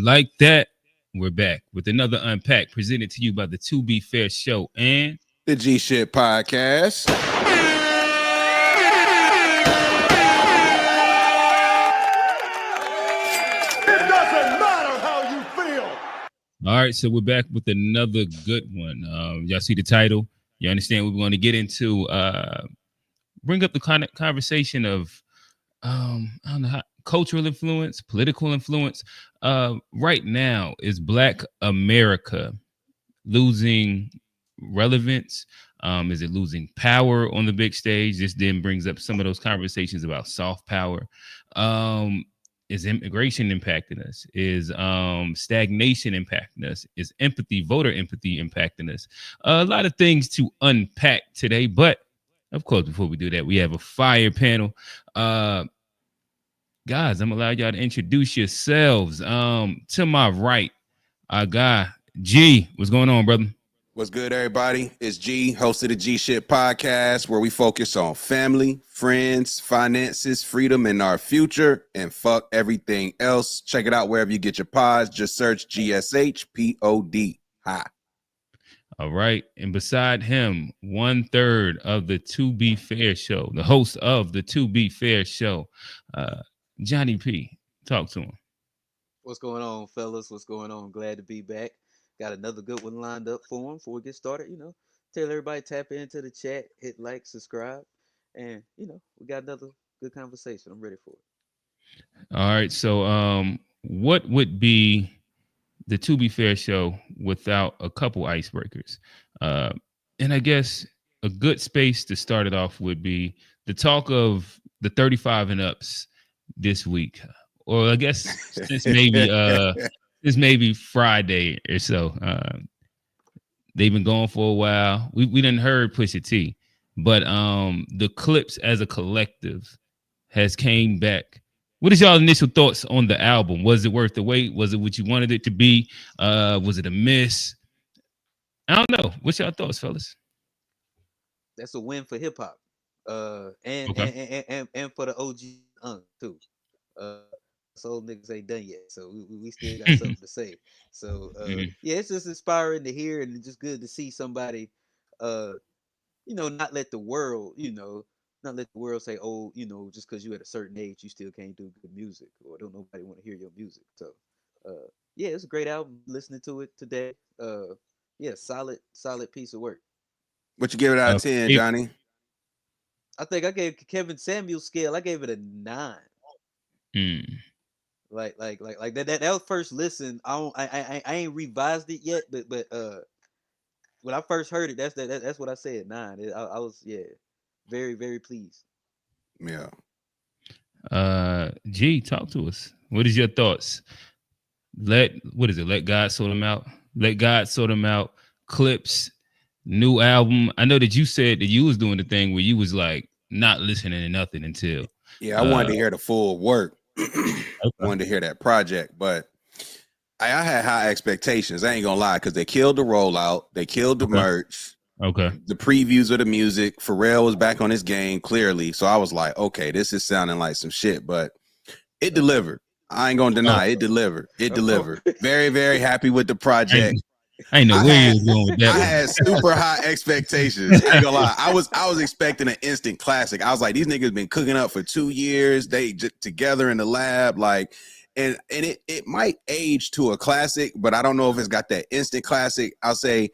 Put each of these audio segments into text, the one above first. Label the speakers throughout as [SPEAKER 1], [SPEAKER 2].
[SPEAKER 1] And like that, we're back with another Unpacked presented to you by the To Be Fair Show and
[SPEAKER 2] the G Shit Podcast.
[SPEAKER 3] It doesn't matter how you feel.
[SPEAKER 1] All right, so we're back with another good one. Y'all see the title? You understand what we're going to get into? Bring up the kind of conversation of I don't know how cultural influence, political influence. Right now, is Black America losing relevance? Is it losing power on the big stage? This then brings up some of those conversations about soft power. Is immigration impacting us? Is stagnation impacting us? Is voter empathy impacting us? A lot of things to unpack today, but of course, before we do that, we have a fire panel. Guys, I'm gonna allow y'all to introduce yourselves. To my right, our guy G. What's going on, brother?
[SPEAKER 2] What's good, everybody? It's G, host of the G Shit Podcast, where we focus on family, friends, finances, freedom, and our future, and fuck everything else. Check it out wherever you get your pods. Just search GSHPOD. Hi.
[SPEAKER 1] All right. And beside him, 1/3 of the To Be Fair Show, the host of the To Be Fair Show, Johnny P. Talk to him.
[SPEAKER 4] What's going on, fellas? What's going on? Glad to be back. Got another good one lined up for him before we get started. Tell everybody tap into the chat, hit like, subscribe, and we got another good conversation. I'm ready for it.
[SPEAKER 1] All right. So what would be the To Be Fair Show without a couple icebreakers? And I guess a good space to start it off would be the talk of the 35 and ups this week, or I guess since maybe Friday or so. They've been going for a while. We didn't heard Pusha T, but the Clips as a collective has came back. What is y'all initial thoughts on the album? Was it worth the wait? Was it what you wanted it to be? Was it a miss? I don't know. What's y'all thoughts, fellas?
[SPEAKER 4] That's a win for hip hop, and for the OG too. So niggas ain't done yet, so we still got something to say. So yeah, it's just inspiring to hear, and it's just good to see somebody, not let the world, not let the world say, oh, just because you at a certain age, you still can't do good music, or don't nobody want to hear your music. So yeah, it's a great album. Listening to it today, yeah, solid piece of work.
[SPEAKER 2] What you give it out of 10, Johnny?
[SPEAKER 4] I think I gave Kevin Samuel's scale. I gave it a 9. Like that was first listen. I ain't revised it yet, but when I first heard it, that's what I said, 9. I was very, very pleased.
[SPEAKER 2] Yeah.
[SPEAKER 1] G, talk to us. What is your thoughts? Let God sort them out. Let God sort them out. Clips, new album. I know that you said that you was doing the thing where you was like not listening to nothing until.
[SPEAKER 2] Yeah, I wanted to hear the full work.
[SPEAKER 1] Okay.
[SPEAKER 2] Wanted to hear that project, but I had high expectations. I ain't gonna lie, because they killed the rollout, they killed the merch.
[SPEAKER 1] Okay.
[SPEAKER 2] The previews of the music. Pharrell was back on his game clearly, so I was like, okay, this is sounding like some shit, but it delivered. I ain't gonna deny it delivered. It delivered. Very, very happy with the project.
[SPEAKER 1] I know where you was going with that.
[SPEAKER 2] I had super high expectations. I ain't gonna lie. I was expecting an instant classic. I was like, these niggas been cooking up for 2 years. They just together in the lab, like, and it might age to a classic, but I don't know if it's got that instant classic. I'll say,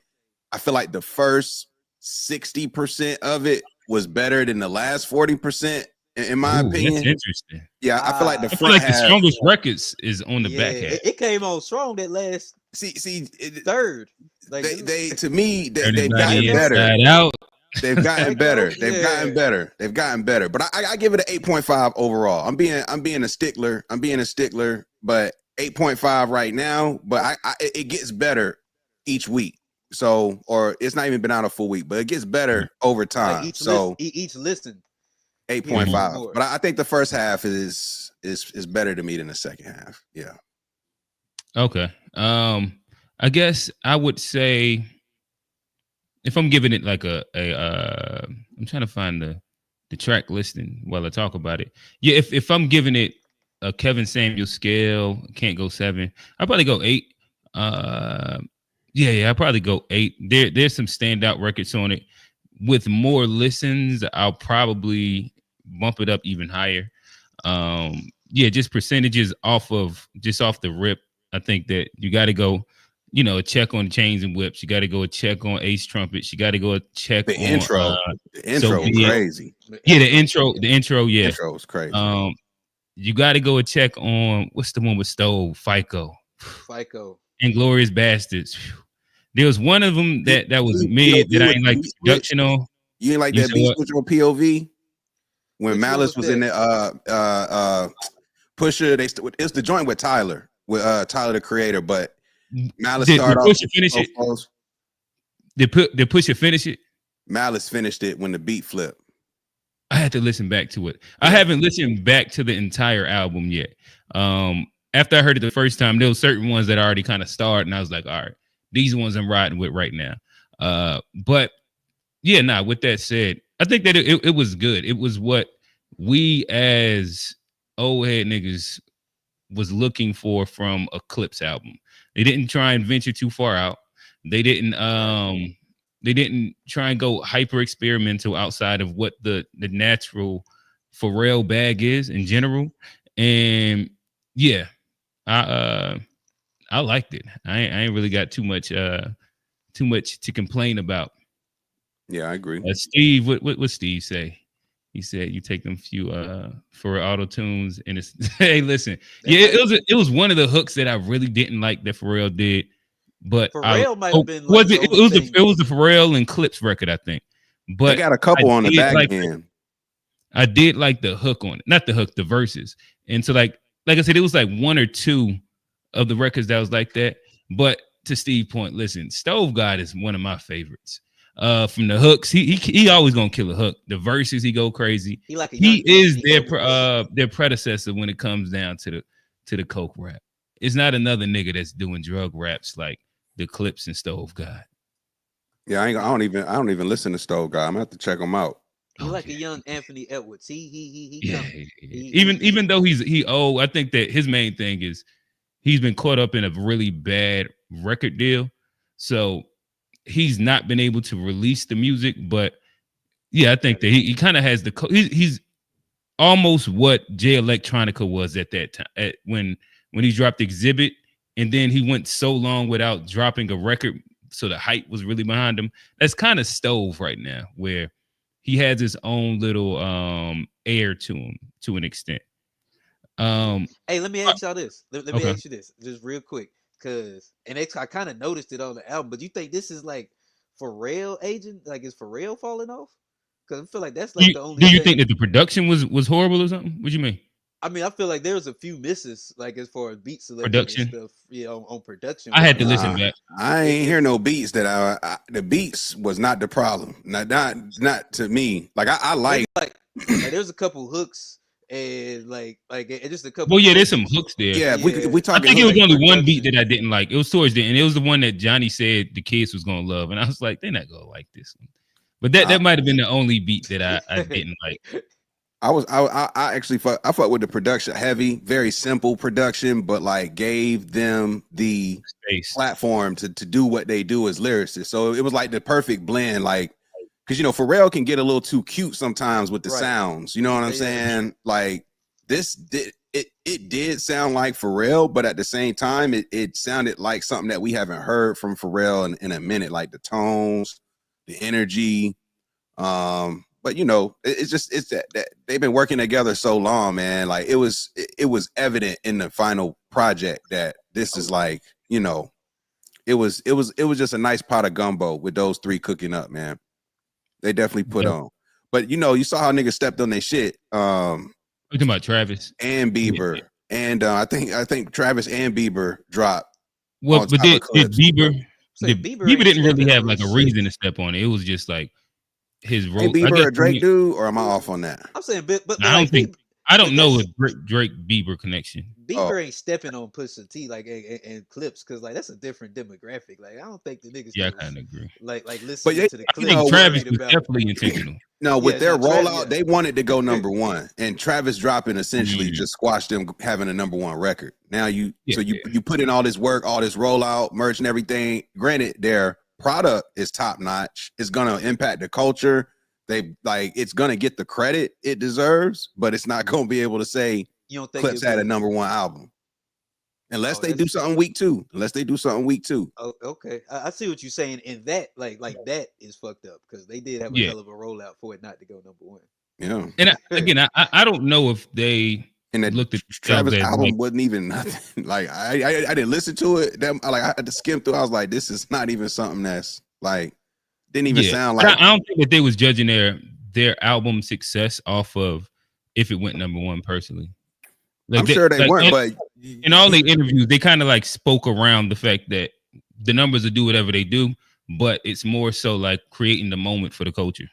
[SPEAKER 2] I feel like the first 60% of it was better than the last 40%. In my opinion,
[SPEAKER 1] that's interesting.
[SPEAKER 2] Yeah, I feel like the front half,
[SPEAKER 1] the strongest records is on the back half.
[SPEAKER 4] It came on strong that last third. Like
[SPEAKER 2] they to me they've gotten better. They've gotten better. They've gotten better. But I give it an 8.5 overall. I'm being a stickler. But 8.5 right now. But it gets better each week. So, or it's not even been out a full week, but it gets better over time.
[SPEAKER 4] Like each listen.
[SPEAKER 2] 8.5. But I think the first half is better to me than the second half. Yeah.
[SPEAKER 1] Okay. I guess I would say, if I'm giving it like I'm trying to find the track listing while I talk about it. Yeah, if I'm giving it a Kevin Samuel scale. Can't go 7. I'll probably go 8. Yeah, I'll probably go 8. There's some standout records on it. With more listens, I'll probably bump it up even higher. Yeah, just percentages off the rip. I think that you got to go, a check on Chains and Whips. You got to go a check on Ace Trumpets. You got to go a check
[SPEAKER 2] The
[SPEAKER 1] on
[SPEAKER 2] intro. The intro was crazy.
[SPEAKER 1] Yeah, the intro, yeah.
[SPEAKER 2] The intro was crazy.
[SPEAKER 1] You got to go a check on what's the one with Stove, FICO, Inglorious Bastards. There was one of them that was mid that I ain't like the production on.
[SPEAKER 2] You ain't like that beat switch on POV when Malice was in the Pusher. It's the joint with Tyler, Tyler the Creator, but Malice started off.
[SPEAKER 1] Finish it. Did Pusher finish it?
[SPEAKER 2] Malice finished it when the beat flipped.
[SPEAKER 1] I had to listen back to it. I haven't listened back to the entire album yet. After I heard it the first time, there were certain ones that already kind of started, and I was like, all right, these ones I'm riding with right now. But yeah, with that said, I think that it was good. It was what we as old head niggas was looking for from a Clips album. They didn't try and venture too far out. They didn't try and go hyper experimental outside of what the natural Pharrell bag is in general. And yeah, I liked it. I ain't really got too much to complain about.
[SPEAKER 2] Yeah, I agree.
[SPEAKER 1] Steve, what Steve say? He said you take them few for auto tunes and it's hey, listen. Yeah, it was one of the hooks that I really didn't like that Pharrell did. But
[SPEAKER 4] Pharrell might have been like
[SPEAKER 1] it was the Pharrell and Clips record, I think. But
[SPEAKER 2] they got a couple on the back end.
[SPEAKER 1] I did like the hook on it, not the hook, the verses. And so like I said, it was like one or two of the records that was like that. But to Steve's point, listen, Stove God is one of my favorites. From the hooks, he always gonna kill a hook. The verses, he go crazy. He is their predecessor when it comes down to the coke rap. It's not another nigga that's doing drug raps like the Clips and Stove God.
[SPEAKER 2] Yeah, I don't even listen to Stove God. I'm gonna have to check him out.
[SPEAKER 4] He like a young Anthony Edwards. He
[SPEAKER 1] even though he old, I think that his main thing is he's been caught up in a really bad record deal, so he's not been able to release the music. But yeah, I think that he kind of has he's almost what Jay Electronica was at that time when he dropped Exhibit, and then he went so long without dropping a record, so the hype was really behind him. That's kind of Stove right now, where he has his own little air to him to an extent.
[SPEAKER 4] Hey, let me ask y'all this. Let me ask you this just real quick, I kind of noticed it on the album. But you think this is like Pharrell agent? Like, is Pharrell falling off? Because I feel like that's like the only.
[SPEAKER 1] Do you think that the production was horrible or something? What do you mean?
[SPEAKER 4] I mean, I feel like there's a few misses, like as far as beat selection and stuff. Yeah, on production.
[SPEAKER 1] I had to listen back.
[SPEAKER 2] I ain't hear no beats that the beats was not the problem. Not to me. Like I like
[SPEAKER 4] there's a couple hooks and like just a couple.
[SPEAKER 1] Well, yeah, there's some hooks there.
[SPEAKER 2] Yeah, we talking.
[SPEAKER 1] I think it was only one beat that I didn't like. It was towards the end. It was the one that Johnny said the kids was gonna love, and I was like, they're not gonna like this one. But that might have been the only beat that I didn't like.
[SPEAKER 2] I actually fuck with the production, heavy, very simple production, but like gave them the
[SPEAKER 1] space
[SPEAKER 2] platform to do what they do as lyricists. So it was like the perfect blend, like because Pharrell can get a little too cute sometimes with the sounds. You know what I'm saying? Like this it did sound like Pharrell, but at the same time, it sounded like something that we haven't heard from Pharrell in a minute, like the tones, the energy. But it's that they've been working together so long, man. Like it was evident in the final project that this is like, it was just a nice pot of gumbo with those three cooking up, man. They definitely put on. But you saw how niggas stepped on their shit.
[SPEAKER 1] We're talking about Travis
[SPEAKER 2] and Bieber, and I think Travis and Bieber dropped.
[SPEAKER 1] Well, but did Bieber? Bieber didn't really have like a reason to step on it. It was just like his role.
[SPEAKER 2] Hey, Bieber a Drake dude, or am I off on that?
[SPEAKER 4] I'm saying, but
[SPEAKER 1] I don't know a Drake Bieber connection.
[SPEAKER 4] Bieber ain't stepping on Pusha T like and Clips, because like that's a different demographic. Like I don't think the niggas.
[SPEAKER 1] Yeah, I kind of agree.
[SPEAKER 4] Like listen to the Clips.
[SPEAKER 1] I think Travis was definitely intentional.
[SPEAKER 2] No, with
[SPEAKER 4] Yeah,
[SPEAKER 2] their
[SPEAKER 4] now Travis,
[SPEAKER 2] rollout,
[SPEAKER 4] yeah.
[SPEAKER 2] they wanted to go number one, and Travis dropping essentially just squashed them having a number one record. Now you put in all this work, all this rollout, merch, and everything. Granted, their product is top notch. It's gonna impact the culture. It's gonna get the credit it deserves, but it's not gonna be able to say
[SPEAKER 4] You don't think
[SPEAKER 2] Clips
[SPEAKER 4] it'll
[SPEAKER 2] had a
[SPEAKER 4] be?
[SPEAKER 2] number one album unless
[SPEAKER 4] Oh,
[SPEAKER 2] they do something week two.
[SPEAKER 4] oh, okay. I see what you're saying. In that, like that is fucked up because they did have a
[SPEAKER 1] Yeah.
[SPEAKER 4] hell of a rollout for it not to go number one.
[SPEAKER 2] Yeah,
[SPEAKER 1] And I don't know if they
[SPEAKER 2] and that
[SPEAKER 1] looked at
[SPEAKER 2] Travis
[SPEAKER 1] themselves as
[SPEAKER 2] album
[SPEAKER 1] like,
[SPEAKER 2] wasn't even nothing. Like I didn't listen to it. I had to skim through. I was like, this is not even something that's like didn't even sound like.
[SPEAKER 1] I don't think that they was judging their album success off of if it went number one. Personally, like
[SPEAKER 2] I'm sure they weren't, but
[SPEAKER 1] in all the interviews, they kind of like spoke around the fact that the numbers will do whatever they do, but it's more so like creating the moment for the culture.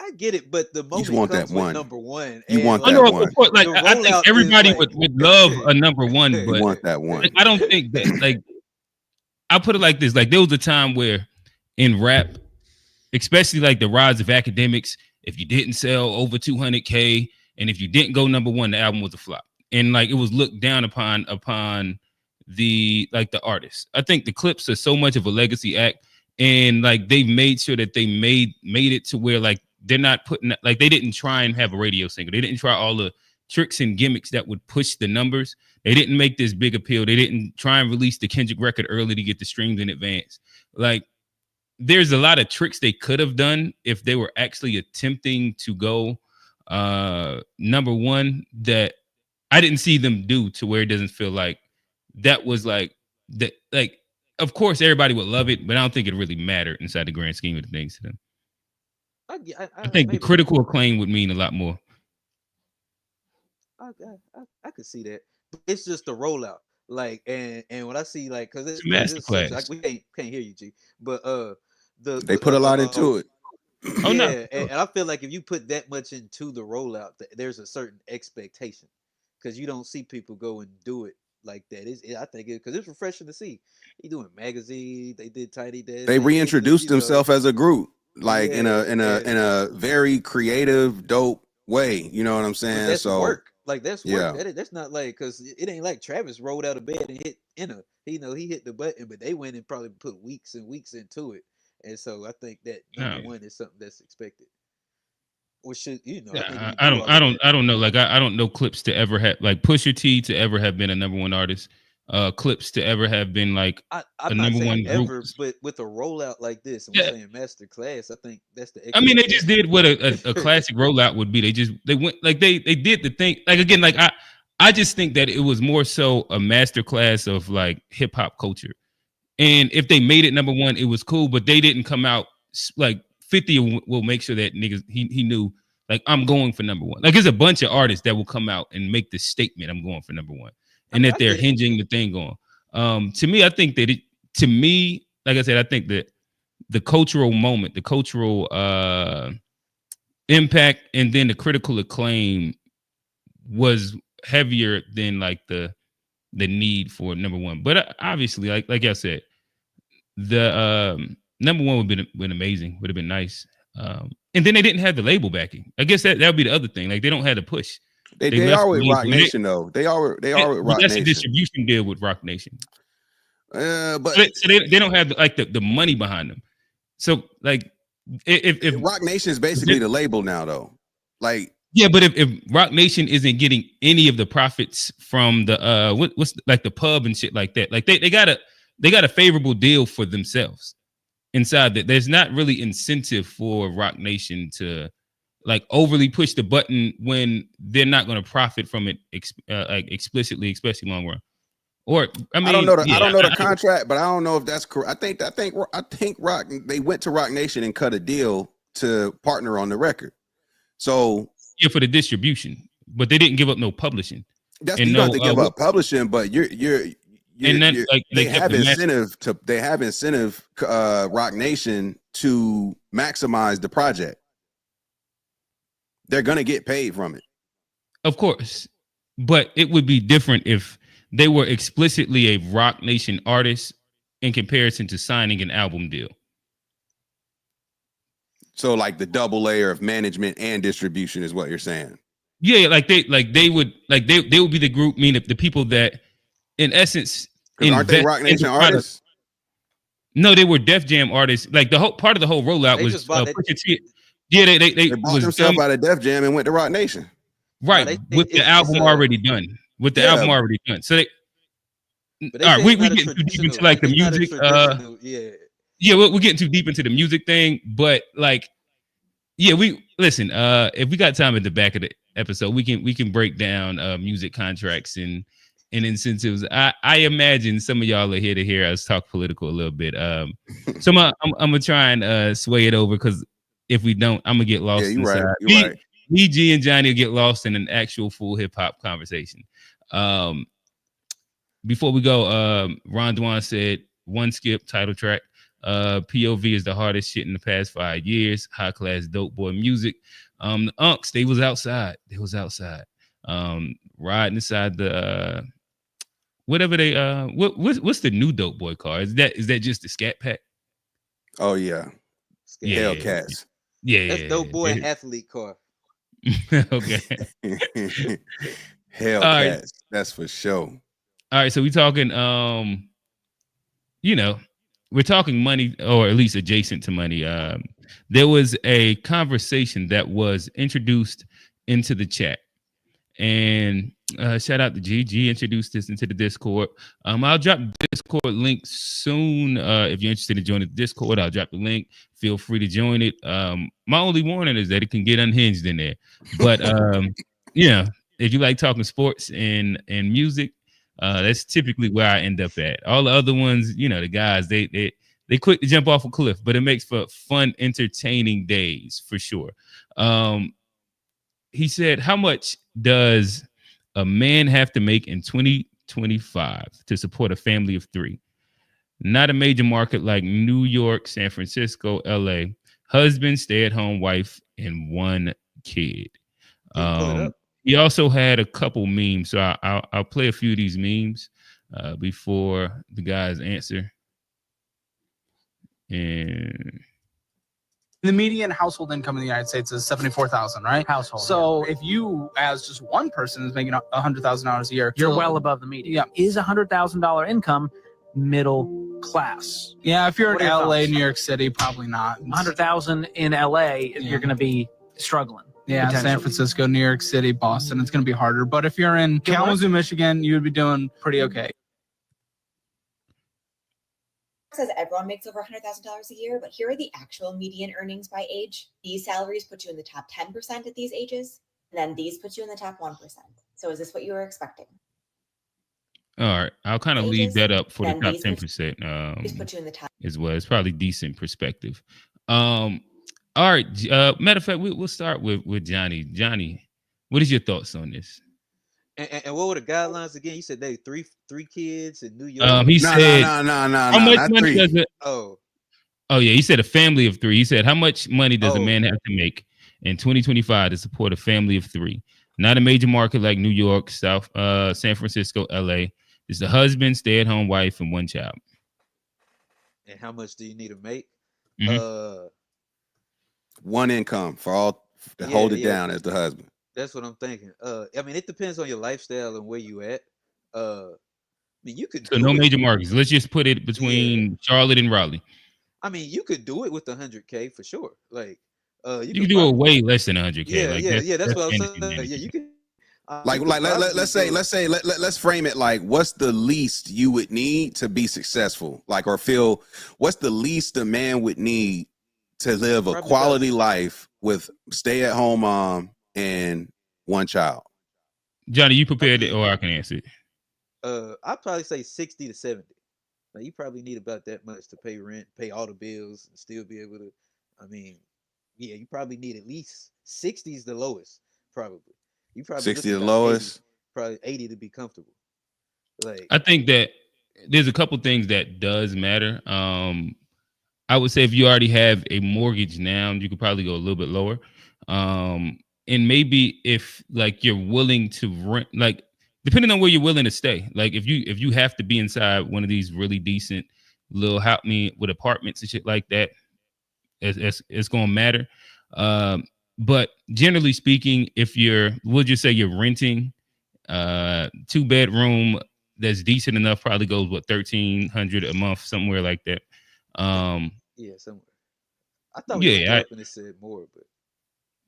[SPEAKER 4] I get it, but the
[SPEAKER 2] you
[SPEAKER 4] moment
[SPEAKER 2] want
[SPEAKER 4] comes
[SPEAKER 2] that
[SPEAKER 4] with
[SPEAKER 2] one.
[SPEAKER 4] number one.
[SPEAKER 2] You
[SPEAKER 4] and,
[SPEAKER 2] want
[SPEAKER 1] I
[SPEAKER 2] that
[SPEAKER 1] know,
[SPEAKER 2] one.
[SPEAKER 1] of course, like
[SPEAKER 4] the
[SPEAKER 1] I think
[SPEAKER 4] rollout
[SPEAKER 1] everybody
[SPEAKER 4] is like-
[SPEAKER 1] would love a number one,
[SPEAKER 2] You
[SPEAKER 1] but
[SPEAKER 2] want that one.
[SPEAKER 1] like, I don't think that like I'll put it like this: like there was a time where in rap, especially like the rise of academics, if you didn't sell over 200K and if you didn't go number one, the album was a flop, and like it was looked down upon the artists. I think the Clips are so much of a legacy act, and like they've made sure that they made it to where like they're not putting, like they didn't try and have a radio single. They didn't try all the tricks and gimmicks that would push the numbers. They didn't make this big appeal. They didn't try and release the Kendrick record early to get the streams in advance. Like there's a lot of tricks they could have done if they were actually attempting to go number one that I didn't see them do, to where it doesn't feel like that was like that. Like, of course, everybody would love it, but I don't think it really mattered inside the grand scheme of the things to them. I think the critical acclaim would mean a lot more.
[SPEAKER 4] I could see that. But it's just the rollout. Like, and when I see like, because
[SPEAKER 1] It's a masterclass.
[SPEAKER 4] like, we can't hear you, G. But
[SPEAKER 2] they put a lot into it.
[SPEAKER 1] Oh no,
[SPEAKER 4] and I feel like if you put that much into the rollout, there's a certain expectation because you don't see people go and do it like that. I think because it's refreshing to see. He doing magazine. They did Tiny Desk.
[SPEAKER 2] They reintroduced themselves as a group, like in
[SPEAKER 4] Yeah,
[SPEAKER 2] a very creative, dope way. You know what I'm saying?
[SPEAKER 4] that's
[SPEAKER 2] So
[SPEAKER 4] work. Like that's work.
[SPEAKER 2] Yeah.
[SPEAKER 4] That's not like, because it ain't like Travis rolled out of bed and hit enter. He hit the button, but they went and probably put weeks and weeks into it. And so I think that number one is something that's expected. Or should
[SPEAKER 1] yeah, I don't know. Like I don't know Clips to ever have, like Pusha T to ever have been a number one artist. Clips to ever have been like
[SPEAKER 4] I'm
[SPEAKER 1] a
[SPEAKER 4] not
[SPEAKER 1] number
[SPEAKER 4] saying
[SPEAKER 1] one
[SPEAKER 4] ever,
[SPEAKER 1] group.
[SPEAKER 4] but with a rollout like this, I'm
[SPEAKER 1] Yeah.
[SPEAKER 4] saying master class. I think that's the.
[SPEAKER 1] I mean, they just did what a classic rollout would be. They went like they did the thing. Like again, like I just think that it was more so a master class of like hip hop culture. And if they made it number one, it was cool. But they didn't come out like 50 will make sure that niggas he knew, like, I'm going for number one. Like there's a bunch of artists that will come out and make this statement, I'm going for number one, and that they're hinging the thing on. To me, I think that like I said, I think that the cultural moment, the cultural impact, and then the critical acclaim was heavier than like the need for number one. But obviously, like I said, the number one would have been amazing, would have been nice. And then they didn't have the label backing. I guess that would be the other thing. Like they don't have the push.
[SPEAKER 2] They are with Rock Nation though. They are with Rock Nation.
[SPEAKER 1] That's a distribution deal with Rock Nation.
[SPEAKER 2] But
[SPEAKER 1] so they don't have the money behind them. So like if
[SPEAKER 2] Rock Nation is basically the label now though. Like
[SPEAKER 1] yeah, but if Rock Nation isn't getting any of the profits from the what's like the pub and shit like that, like they got a favorable deal for themselves inside that. There's not really incentive for Rock Nation to like overly push the button when they're not going to profit from it like explicitly, especially long run. Or I mean,
[SPEAKER 2] I don't know the contract, but I don't know if that's correct. I think Rock, they went to Rock Nation and cut a deal to partner on the record. So
[SPEAKER 1] yeah, for the distribution, but they didn't give up no publishing.
[SPEAKER 2] That's you don't have to give up publishing, but they have incentive Rock Nation to maximize the project. They're gonna get paid from it,
[SPEAKER 1] of course, but it would be different if they were explicitly a Rock Nation artist in comparison to signing an album deal.
[SPEAKER 2] So like the double layer of management and distribution is what you're saying.
[SPEAKER 1] Yeah, they would be the group, meaning the people that in essence
[SPEAKER 2] Because aren't they
[SPEAKER 1] invest
[SPEAKER 2] Rock
[SPEAKER 1] in
[SPEAKER 2] Nation
[SPEAKER 1] the product.
[SPEAKER 2] artists?
[SPEAKER 1] No, they were Def Jam artists. Like the whole part of the whole rollout
[SPEAKER 4] They
[SPEAKER 1] was
[SPEAKER 4] just bought
[SPEAKER 1] Pusha T. Yeah, they
[SPEAKER 2] bought
[SPEAKER 1] was
[SPEAKER 2] themselves
[SPEAKER 1] them,
[SPEAKER 2] out of Def Jam and went to Rock Nation.
[SPEAKER 1] right with the album already done. With the album
[SPEAKER 2] Yeah.
[SPEAKER 1] already done. So
[SPEAKER 4] But
[SPEAKER 1] all right,
[SPEAKER 4] say
[SPEAKER 1] we
[SPEAKER 4] it's not a
[SPEAKER 1] getting too deep into
[SPEAKER 4] traditional-
[SPEAKER 1] like the
[SPEAKER 4] it's not a
[SPEAKER 1] music.
[SPEAKER 4] traditional-
[SPEAKER 1] Yeah, we're getting too deep into the music thing, but like, yeah, we listen. If we got time at the back of the episode, we can break down music contracts and incentives. I imagine some of y'all are here to hear us talk political a little bit. So I'm gonna try and sway it over, because if we don't, I'm gonna get lost.
[SPEAKER 2] Yeah, you're
[SPEAKER 1] inside.
[SPEAKER 2] right. You're right.
[SPEAKER 1] BG and Johnny will get lost in an actual full hip hop conversation. Before we go, Ron Dwan said one skip title track. POV is the hardest shit in the past 5 years. High class dope boy music. The Unks, they was outside. Riding inside the whatever they what's the new dope boy car? Is that just the Scat Pack?
[SPEAKER 2] Oh yeah.
[SPEAKER 1] Yeah.
[SPEAKER 2] Hellcats.
[SPEAKER 1] Yeah.
[SPEAKER 4] That's dope boy athlete car.
[SPEAKER 1] Okay.
[SPEAKER 2] Hellcats.
[SPEAKER 1] Right.
[SPEAKER 2] That's for sure.
[SPEAKER 1] All right, so we talking we're talking money, or at least adjacent to money. There was a conversation that was introduced into the chat, and shout out to G introduced this into the Discord. I'll drop the Discord link soon. If you're interested in joining the Discord, I'll drop the link. Feel free to join it. My only warning is that it can get unhinged in there, but if you like talking sports and music, that's typically where I end up at. All the other ones, the guys, they quick to jump off a cliff, but it makes for fun, entertaining days for sure. He said, how much does a man have to make in 2025 to support a family of 3? Not a major market like New York, San Francisco, LA. Husband, stay-at-home wife, and 1 kid. He also had a couple memes, so I'll play a few of these memes before the guys answer. And
[SPEAKER 5] the median household income in the United States is $74,000, right?
[SPEAKER 6] Household.
[SPEAKER 5] So if you, as just one person, is making $100,000 a year,
[SPEAKER 6] You're well above the median.
[SPEAKER 5] Yeah.
[SPEAKER 6] Is $100,000 income middle class?
[SPEAKER 5] Yeah, if you're
[SPEAKER 6] What
[SPEAKER 5] in
[SPEAKER 6] are your
[SPEAKER 5] LA,
[SPEAKER 6] thoughts?
[SPEAKER 5] New York City, probably not.
[SPEAKER 6] 100,000 in LA, you're going to be struggling.
[SPEAKER 5] Yeah, San
[SPEAKER 6] potentially.
[SPEAKER 5] Francisco, New York City, Boston, it's going to be harder. But if you're in
[SPEAKER 6] Good luck.
[SPEAKER 5] Kalamazoo, Michigan, you would be doing pretty okay.
[SPEAKER 7] Says everyone makes over $100,000 a year, but here are the actual median earnings by age. These salaries put you in the top 10% at these ages, and then these put you in the top 1%. So is this what you were expecting?
[SPEAKER 1] all right, I'll kind of leave that up for the top 10%.
[SPEAKER 7] These put you in the top.
[SPEAKER 1] As well. It's probably decent perspective. All right. Matter of fact, we'll start with Johnny. Johnny, what is your thoughts on this?
[SPEAKER 4] And what were the guidelines again? You said they three kids in New York.
[SPEAKER 1] He said,
[SPEAKER 2] no,
[SPEAKER 1] how much money does it?
[SPEAKER 4] Oh
[SPEAKER 1] yeah, he said a family of 3. He said, how much money does a
[SPEAKER 4] Oh.
[SPEAKER 1] man have to make in 2025 to support a family of 3? Not a major market like New York, San Francisco, LA. It's the husband, stay-at-home wife, and 1 child.
[SPEAKER 4] And how much do you need to make?
[SPEAKER 1] Mhm.
[SPEAKER 2] 1 income for all to
[SPEAKER 4] Yeah,
[SPEAKER 2] hold it
[SPEAKER 4] yeah.
[SPEAKER 2] down as the husband.
[SPEAKER 4] That's what I'm thinking. I mean, it depends on your lifestyle and where you at. I mean, you could
[SPEAKER 1] So
[SPEAKER 4] do
[SPEAKER 1] no
[SPEAKER 4] it.
[SPEAKER 1] major markets. Let's just put it between Charlotte and Raleigh.
[SPEAKER 4] I mean, you could do it with 100K for sure. Like,
[SPEAKER 1] You can do it way less than 100K.
[SPEAKER 4] Yeah, that's what I'm
[SPEAKER 1] anything,
[SPEAKER 4] saying. Yeah,
[SPEAKER 1] anything.
[SPEAKER 4] you can.
[SPEAKER 2] Let's frame it like, what's the least you would need to be successful? Like, or feel, what's the least a man would need to live a
[SPEAKER 4] Probably
[SPEAKER 2] quality life with stay-at-home mom and 1 child?
[SPEAKER 1] Johnny, you prepared it, or I can answer it.
[SPEAKER 4] I'd probably say 60 to 70. Like, you probably need about that much to pay rent, pay all the bills, and still be able to. I mean, yeah, you probably need at least 60 is the lowest, probably. You probably
[SPEAKER 2] 60
[SPEAKER 4] looking
[SPEAKER 2] the
[SPEAKER 4] about
[SPEAKER 2] lowest.
[SPEAKER 4] 80, probably 80 to be comfortable. Like,
[SPEAKER 1] I think that there's a couple things that does matter. I would say if you already have a mortgage now, you could probably go a little bit lower. And maybe if like you're willing to rent, like depending on where you're willing to stay, like if you have to be inside one of these really decent little with apartments and shit like that, it's going to matter. But generally speaking, if we'll just say you're renting 2-bedroom that's decent enough, probably goes $1,300 a month, somewhere like that.
[SPEAKER 4] Yeah, somewhere. I thought we
[SPEAKER 1] Yeah,
[SPEAKER 4] looked up and it said more, but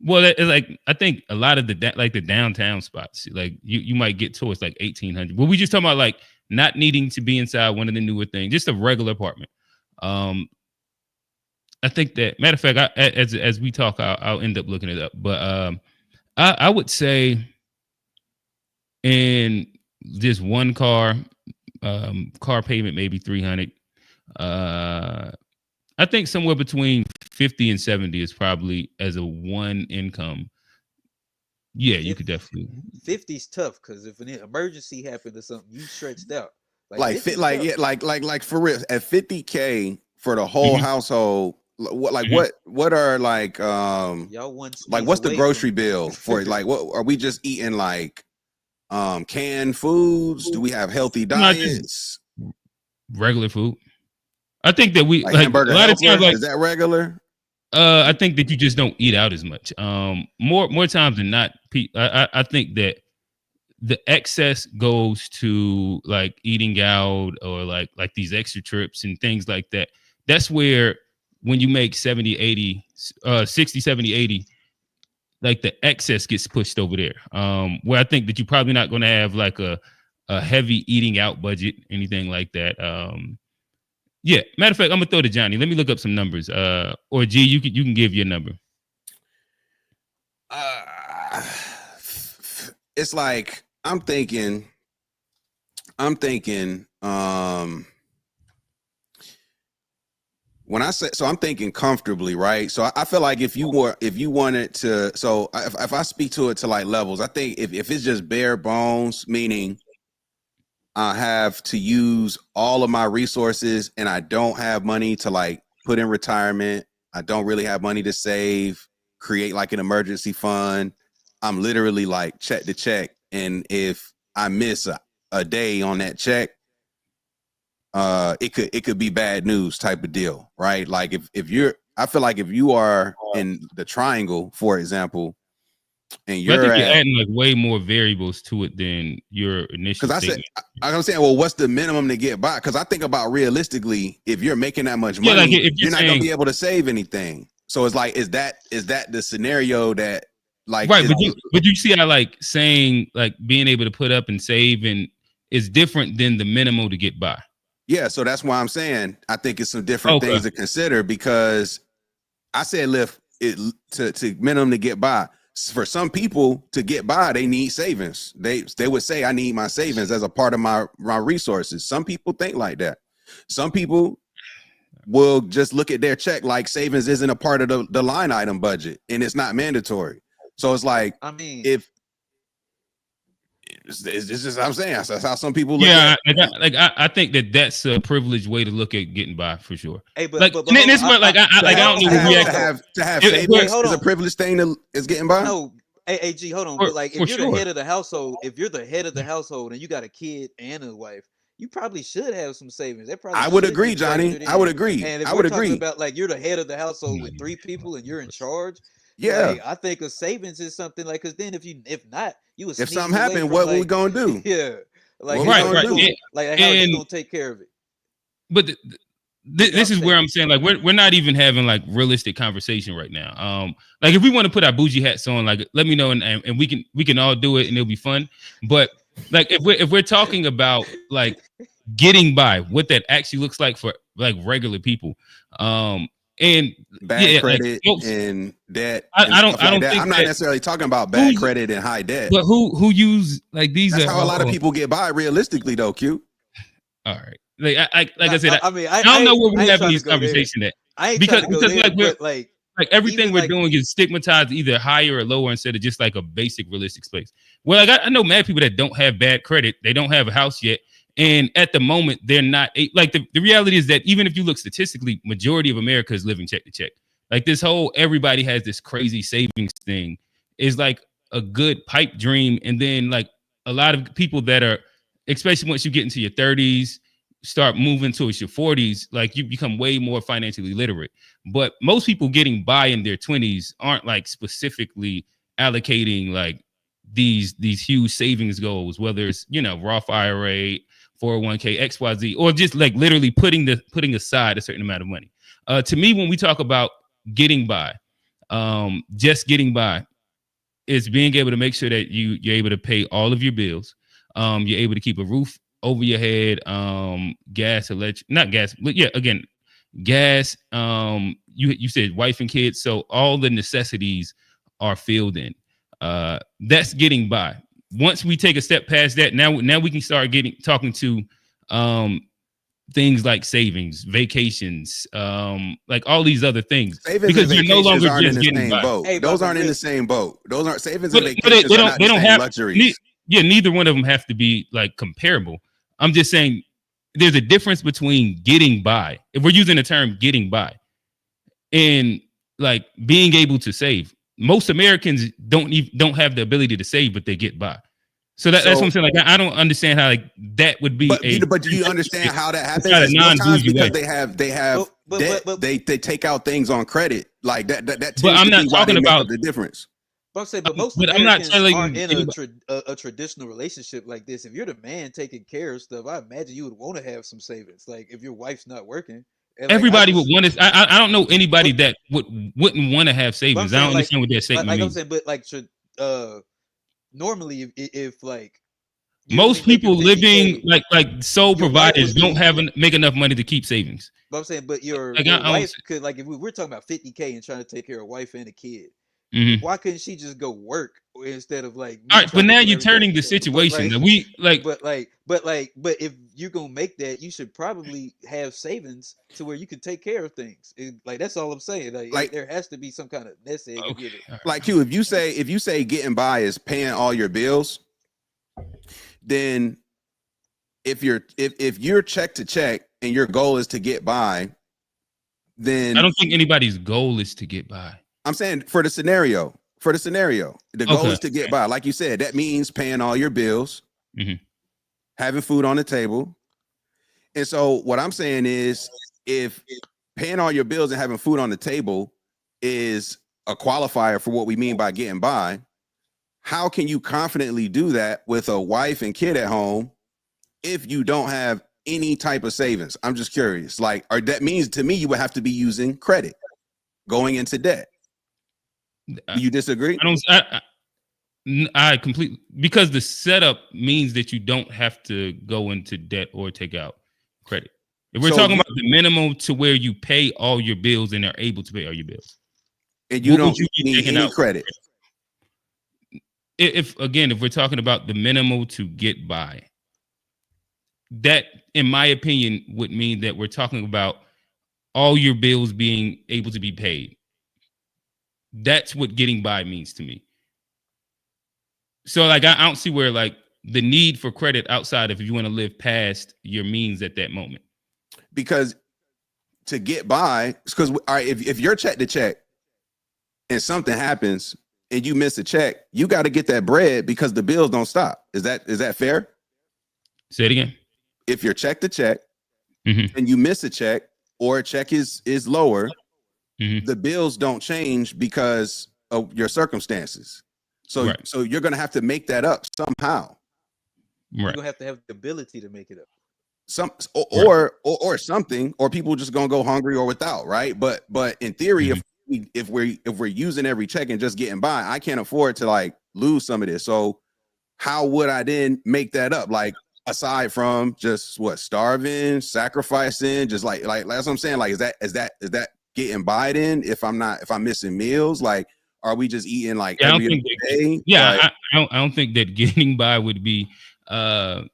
[SPEAKER 1] well, it's like I think a lot of the downtown spots, like you might get towards like 1,800. But we just talking about like not needing to be inside one of the newer things, just a regular apartment. I think that, matter of fact, as we talk, I'll end up looking it up. But I would say in just one car payment, maybe 300. I think somewhere between 50 and 70 is probably as a one income. Yeah, you could definitely.
[SPEAKER 4] 50's tough because if an emergency happened or something, you stretched out.
[SPEAKER 2] Like for real, at 50K for the whole household. What are like
[SPEAKER 4] y'all one
[SPEAKER 2] like what's the grocery bill for? Like, what are we just eating, like canned foods? Do we have healthy diets?
[SPEAKER 1] Regular food. I think that we
[SPEAKER 2] like
[SPEAKER 1] a
[SPEAKER 2] hamburger
[SPEAKER 1] lot of times, like,
[SPEAKER 2] is that regular?
[SPEAKER 1] I think that you just don't eat out as much. More times than not, I think that the excess goes to like eating out or like these extra trips and things like that. That's where when you make 70, 80, 60, 70, 80, like the excess gets pushed over there. Where I think that you're probably not going to have like a heavy eating out budget, anything like that. Yeah, matter of fact, I'm gonna throw to Johnny. Let me look up some numbers. Or G, you can give your number.
[SPEAKER 2] It's like I'm thinking. When I say, so I'm thinking comfortably, right? So I feel like if you wanted to, so if I speak to it to like levels, I think if it's just bare bones, meaning I have to use all of my resources and I don't have money to like put in retirement, I don't really have money to save, create like an emergency fund. I'm literally like check to check, and if I miss a day on that check, it could be bad news type of deal, right? Like I feel like if you are in the triangle, for example, and you're
[SPEAKER 1] adding like way more variables to it than your initial.
[SPEAKER 2] Because I'm saying, well, what's the minimum to get by? Because I think about realistically, if you're making that much money,
[SPEAKER 1] like if
[SPEAKER 2] you're not gonna be able to save anything. So it's like, is that the scenario that like
[SPEAKER 1] right? But you see how like saying like being able to put up and save and is different than the minimum to get by.
[SPEAKER 2] Yeah, so that's why I'm saying I think it's some different things to consider, because I said lift it to minimum to get by. For some people to get by, they need savings. They would say, I need my savings as a part of my resources. Some people think like that. Some people will just look at their check like savings isn't a part of the line item budget and it's not mandatory. So it's like,
[SPEAKER 4] I mean,
[SPEAKER 2] if it's just, I'm saying that's how some people look at
[SPEAKER 1] it. I think that's a privileged way to look at getting by for sure.
[SPEAKER 4] Hey, but
[SPEAKER 1] like, and this one, like, I don't know
[SPEAKER 2] to have savings is a privileged thing is getting by.
[SPEAKER 4] No, G, hold on. But like, if you're the head of the household, and you got a kid and a wife, you probably should have some savings.
[SPEAKER 2] I would agree, Johnny. I would agree.
[SPEAKER 4] And if
[SPEAKER 2] I would
[SPEAKER 4] we're talking
[SPEAKER 2] agree
[SPEAKER 4] about like you're the head of the household with 3 people and you're in charge.
[SPEAKER 2] Yeah,
[SPEAKER 4] like, I think a savings is something like, because then if not, you would.
[SPEAKER 2] If something happened, what we gonna do?
[SPEAKER 4] Yeah, like
[SPEAKER 2] right.
[SPEAKER 4] Like how are you gonna take care of it?
[SPEAKER 1] But this is where I'm saying, like, we're not even having like realistic conversation right now. Like if we want to put our bougie hats on, like let me know and we can all do it and it'll be fun. But like if we're talking about like getting by, what that actually looks like for like regular people, and
[SPEAKER 2] bad credit and debt. I don't think I'm not necessarily talking about bad credit and high debt.
[SPEAKER 1] But who use like these?
[SPEAKER 2] That's how a lot of people get by realistically, though. Q.
[SPEAKER 1] All right. Like I said, I don't know where we're having this conversation at. Because like we're like everything we're doing is stigmatized either higher or lower instead of just like a basic realistic space. Well, like I know mad people that don't have bad credit, they don't have a house yet, and at the moment they're not like the reality is that even if you look statistically, majority of America is living check to check. Like this whole everybody has this crazy savings thing is like a good pipe dream, and then like a lot of people that are, especially once you get into your 30s. start moving towards your 40s, like you become way more financially literate. But most people getting by in their 20s aren't like specifically allocating like these huge savings goals, whether it's, you know, Roth IRA, 401k, XYZ, or just like literally putting aside a certain amount of money. To me, when we talk about getting by, just getting by, is being able to make sure that you're able to pay all of your bills. You're able to keep a roof over your head, gas, electric, not gas, but yeah, again, gas. You said wife and kids, so all the necessities are filled in. That's getting by. Once we take a step past that, now we can start talking to things like savings, vacations, like all these other things.
[SPEAKER 2] Savings
[SPEAKER 1] because
[SPEAKER 2] and
[SPEAKER 1] you're no longer
[SPEAKER 2] aren't
[SPEAKER 1] just
[SPEAKER 2] in the
[SPEAKER 1] getting
[SPEAKER 2] same
[SPEAKER 1] by.
[SPEAKER 2] boat.
[SPEAKER 4] Hey,
[SPEAKER 2] those
[SPEAKER 4] but
[SPEAKER 2] aren't in
[SPEAKER 4] real-
[SPEAKER 2] the same boat. Those aren't savings
[SPEAKER 1] But
[SPEAKER 2] and vacations.
[SPEAKER 1] they don't have
[SPEAKER 2] luxuries.
[SPEAKER 1] neither one of them have to be like comparable. I'm just saying there's a difference between getting by, if we're using the term getting by, and like being able to save. Most Americans don't have the ability to save, but they get by. So that's what I'm saying. Like I don't understand how like that would be.
[SPEAKER 2] But do you understand how that happens?
[SPEAKER 1] It's not a
[SPEAKER 2] It's most times
[SPEAKER 1] non-bougie
[SPEAKER 2] because
[SPEAKER 1] way.
[SPEAKER 2] they have debt. They take out things on credit like that. That tends
[SPEAKER 1] But I'm
[SPEAKER 2] to
[SPEAKER 1] not
[SPEAKER 2] be why
[SPEAKER 1] talking
[SPEAKER 2] they make
[SPEAKER 1] about
[SPEAKER 2] up the difference.
[SPEAKER 4] But I'm saying, but most
[SPEAKER 1] But I'm not
[SPEAKER 4] Americans
[SPEAKER 1] telling
[SPEAKER 4] aren't in
[SPEAKER 1] anybody-
[SPEAKER 4] a traditional relationship like this. If you're the man taking care of stuff, I imagine you would want to have some savings. Like if your wife's not working, and like,
[SPEAKER 1] Everybody would want to. I don't know anybody that wouldn't want to have savings. I don't understand what that statement
[SPEAKER 4] like
[SPEAKER 1] means.
[SPEAKER 4] I'm saying, but like normally if like
[SPEAKER 1] Most people living
[SPEAKER 4] 50K,
[SPEAKER 1] like sole
[SPEAKER 4] your wife
[SPEAKER 1] providers
[SPEAKER 4] would
[SPEAKER 1] don't make enough money to keep savings.
[SPEAKER 4] But I'm saying, but your
[SPEAKER 1] Like,
[SPEAKER 4] your
[SPEAKER 1] I
[SPEAKER 4] wife could, like, if we're talking about 50K and trying to take care of a wife and a kid,
[SPEAKER 1] Mhm.
[SPEAKER 4] why couldn't she just go work instead of like?
[SPEAKER 1] All right, but
[SPEAKER 4] trying to
[SPEAKER 1] now
[SPEAKER 4] do
[SPEAKER 1] you're
[SPEAKER 4] everything?
[SPEAKER 1] turning the situation.
[SPEAKER 4] But if you're gonna make that, you should probably have savings to where you can take care of things. Like that's all I'm saying. Like there has to be some kind of nest egg.
[SPEAKER 1] Okay.
[SPEAKER 2] Like you, if you say getting by is paying all your bills, then if you're check to check and your goal is to get by, then
[SPEAKER 1] I don't think anybody's goal is to get by.
[SPEAKER 2] I'm saying for the scenario, the goal is to get by. Like you said, that means paying all your bills, having food on the table. And so what I'm saying is, if paying all your bills and having food on the table is a qualifier for what we mean by getting by, how can you confidently do that with a wife and kid at home if you don't have any type of savings? I'm just curious. Like, or that means to me you would have to be using credit, going into debt. Do you disagree?
[SPEAKER 1] I completely, because the setup means that you don't have to go into debt or take out credit. If we're talking about the minimum to where you pay all your bills and are able to pay all your bills,
[SPEAKER 2] and you don't need any credit.
[SPEAKER 1] If we're talking about the minimal to get by, that, in my opinion, would mean that we're talking about all your bills being able to be paid. That's what getting by means to me. So like I don't see where like the need for credit outside of if you want to live past your means at that moment.
[SPEAKER 2] Because to get by, because all right, if you're check to check and something happens and you miss a check, you got to get that bread because the bills don't stop. Is that fair?
[SPEAKER 1] Say it again.
[SPEAKER 2] If you're check to check and you miss a check or a check is lower, the bills don't change because of your circumstances. So so you're gonna have to make that up somehow.
[SPEAKER 4] You're gonna have to have the ability to make it up.
[SPEAKER 2] Or something, or people just gonna go hungry or without, right? But in theory, if we're using every check and just getting by, I can't afford to like lose some of this. So how would I then make that up? Like aside from just starving, sacrificing, just like that's what I'm saying. Like is that getting by then if I'm missing meals? Like are we just eating like every other day?
[SPEAKER 1] Yeah, like, I don't think that getting by would be like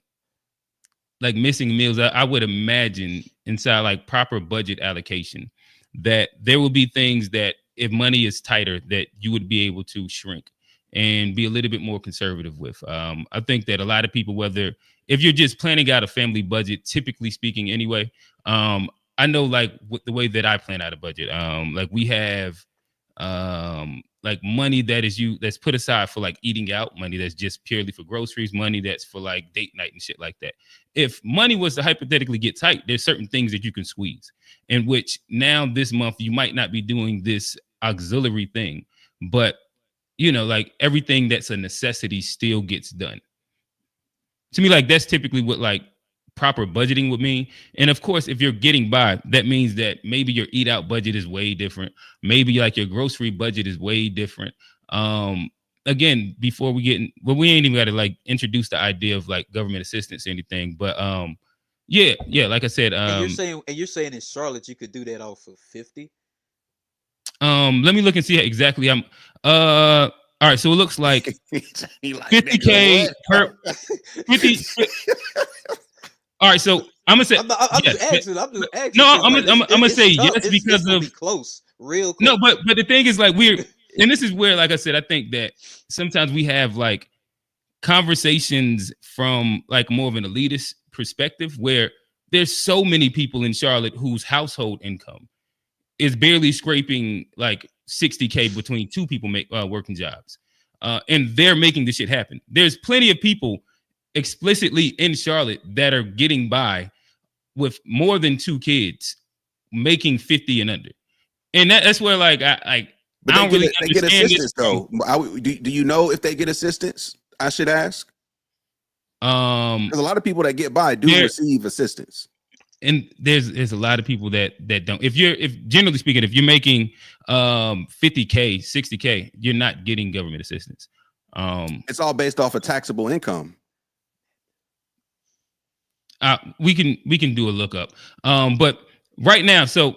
[SPEAKER 1] missing meals. I would imagine inside like proper budget allocation that there will be things that if money is tighter that you would be able to shrink and be a little bit more conservative with. I think that a lot of people, whether if you're just planning out a family budget, typically speaking anyway, I know like the way that I plan out a budget, like we have like money that's put aside for like eating out, money that's just purely for groceries, money that's for like date night and shit like that. If money was to hypothetically get tight, there's certain things that you can squeeze, in which now this month you might not be doing this auxiliary thing, but like everything that's a necessity still gets done. To me, like that's typically what like proper budgeting would mean. And of course, if you're getting by, that means that maybe your eat out budget is way different. Maybe like your grocery budget is way different. Again, before we get we ain't even got to like introduce the idea of like government assistance or anything, but yeah, like I said,
[SPEAKER 4] and you're saying in Charlotte you could do that off of 50.
[SPEAKER 1] Let me look and see exactly. All right, so it looks like 50K per 50. All right, so I'm gonna say
[SPEAKER 4] I'm just asking.
[SPEAKER 1] No, I'm gonna say yes because of
[SPEAKER 4] close, real close.
[SPEAKER 1] No, but the thing is like and this is where, like I said, I think that sometimes we have like conversations from like more of an elitist perspective where there's so many people in Charlotte whose household income is barely scraping like 60K between two people working jobs, and they're making this shit happen. There's plenty of people explicitly in Charlotte that are getting by with more than 2 kids, making 50 and under, and that's where like I don't really understand. They get assistance though.
[SPEAKER 2] Do you know if they get assistance? I should ask. There's a lot of people that get by do receive assistance.
[SPEAKER 1] And there's a lot of people that don't. If generally speaking, if you're making 50K, 60K, you're not getting government assistance.
[SPEAKER 2] It's all based off of taxable income.
[SPEAKER 1] We can do a lookup. But right now, so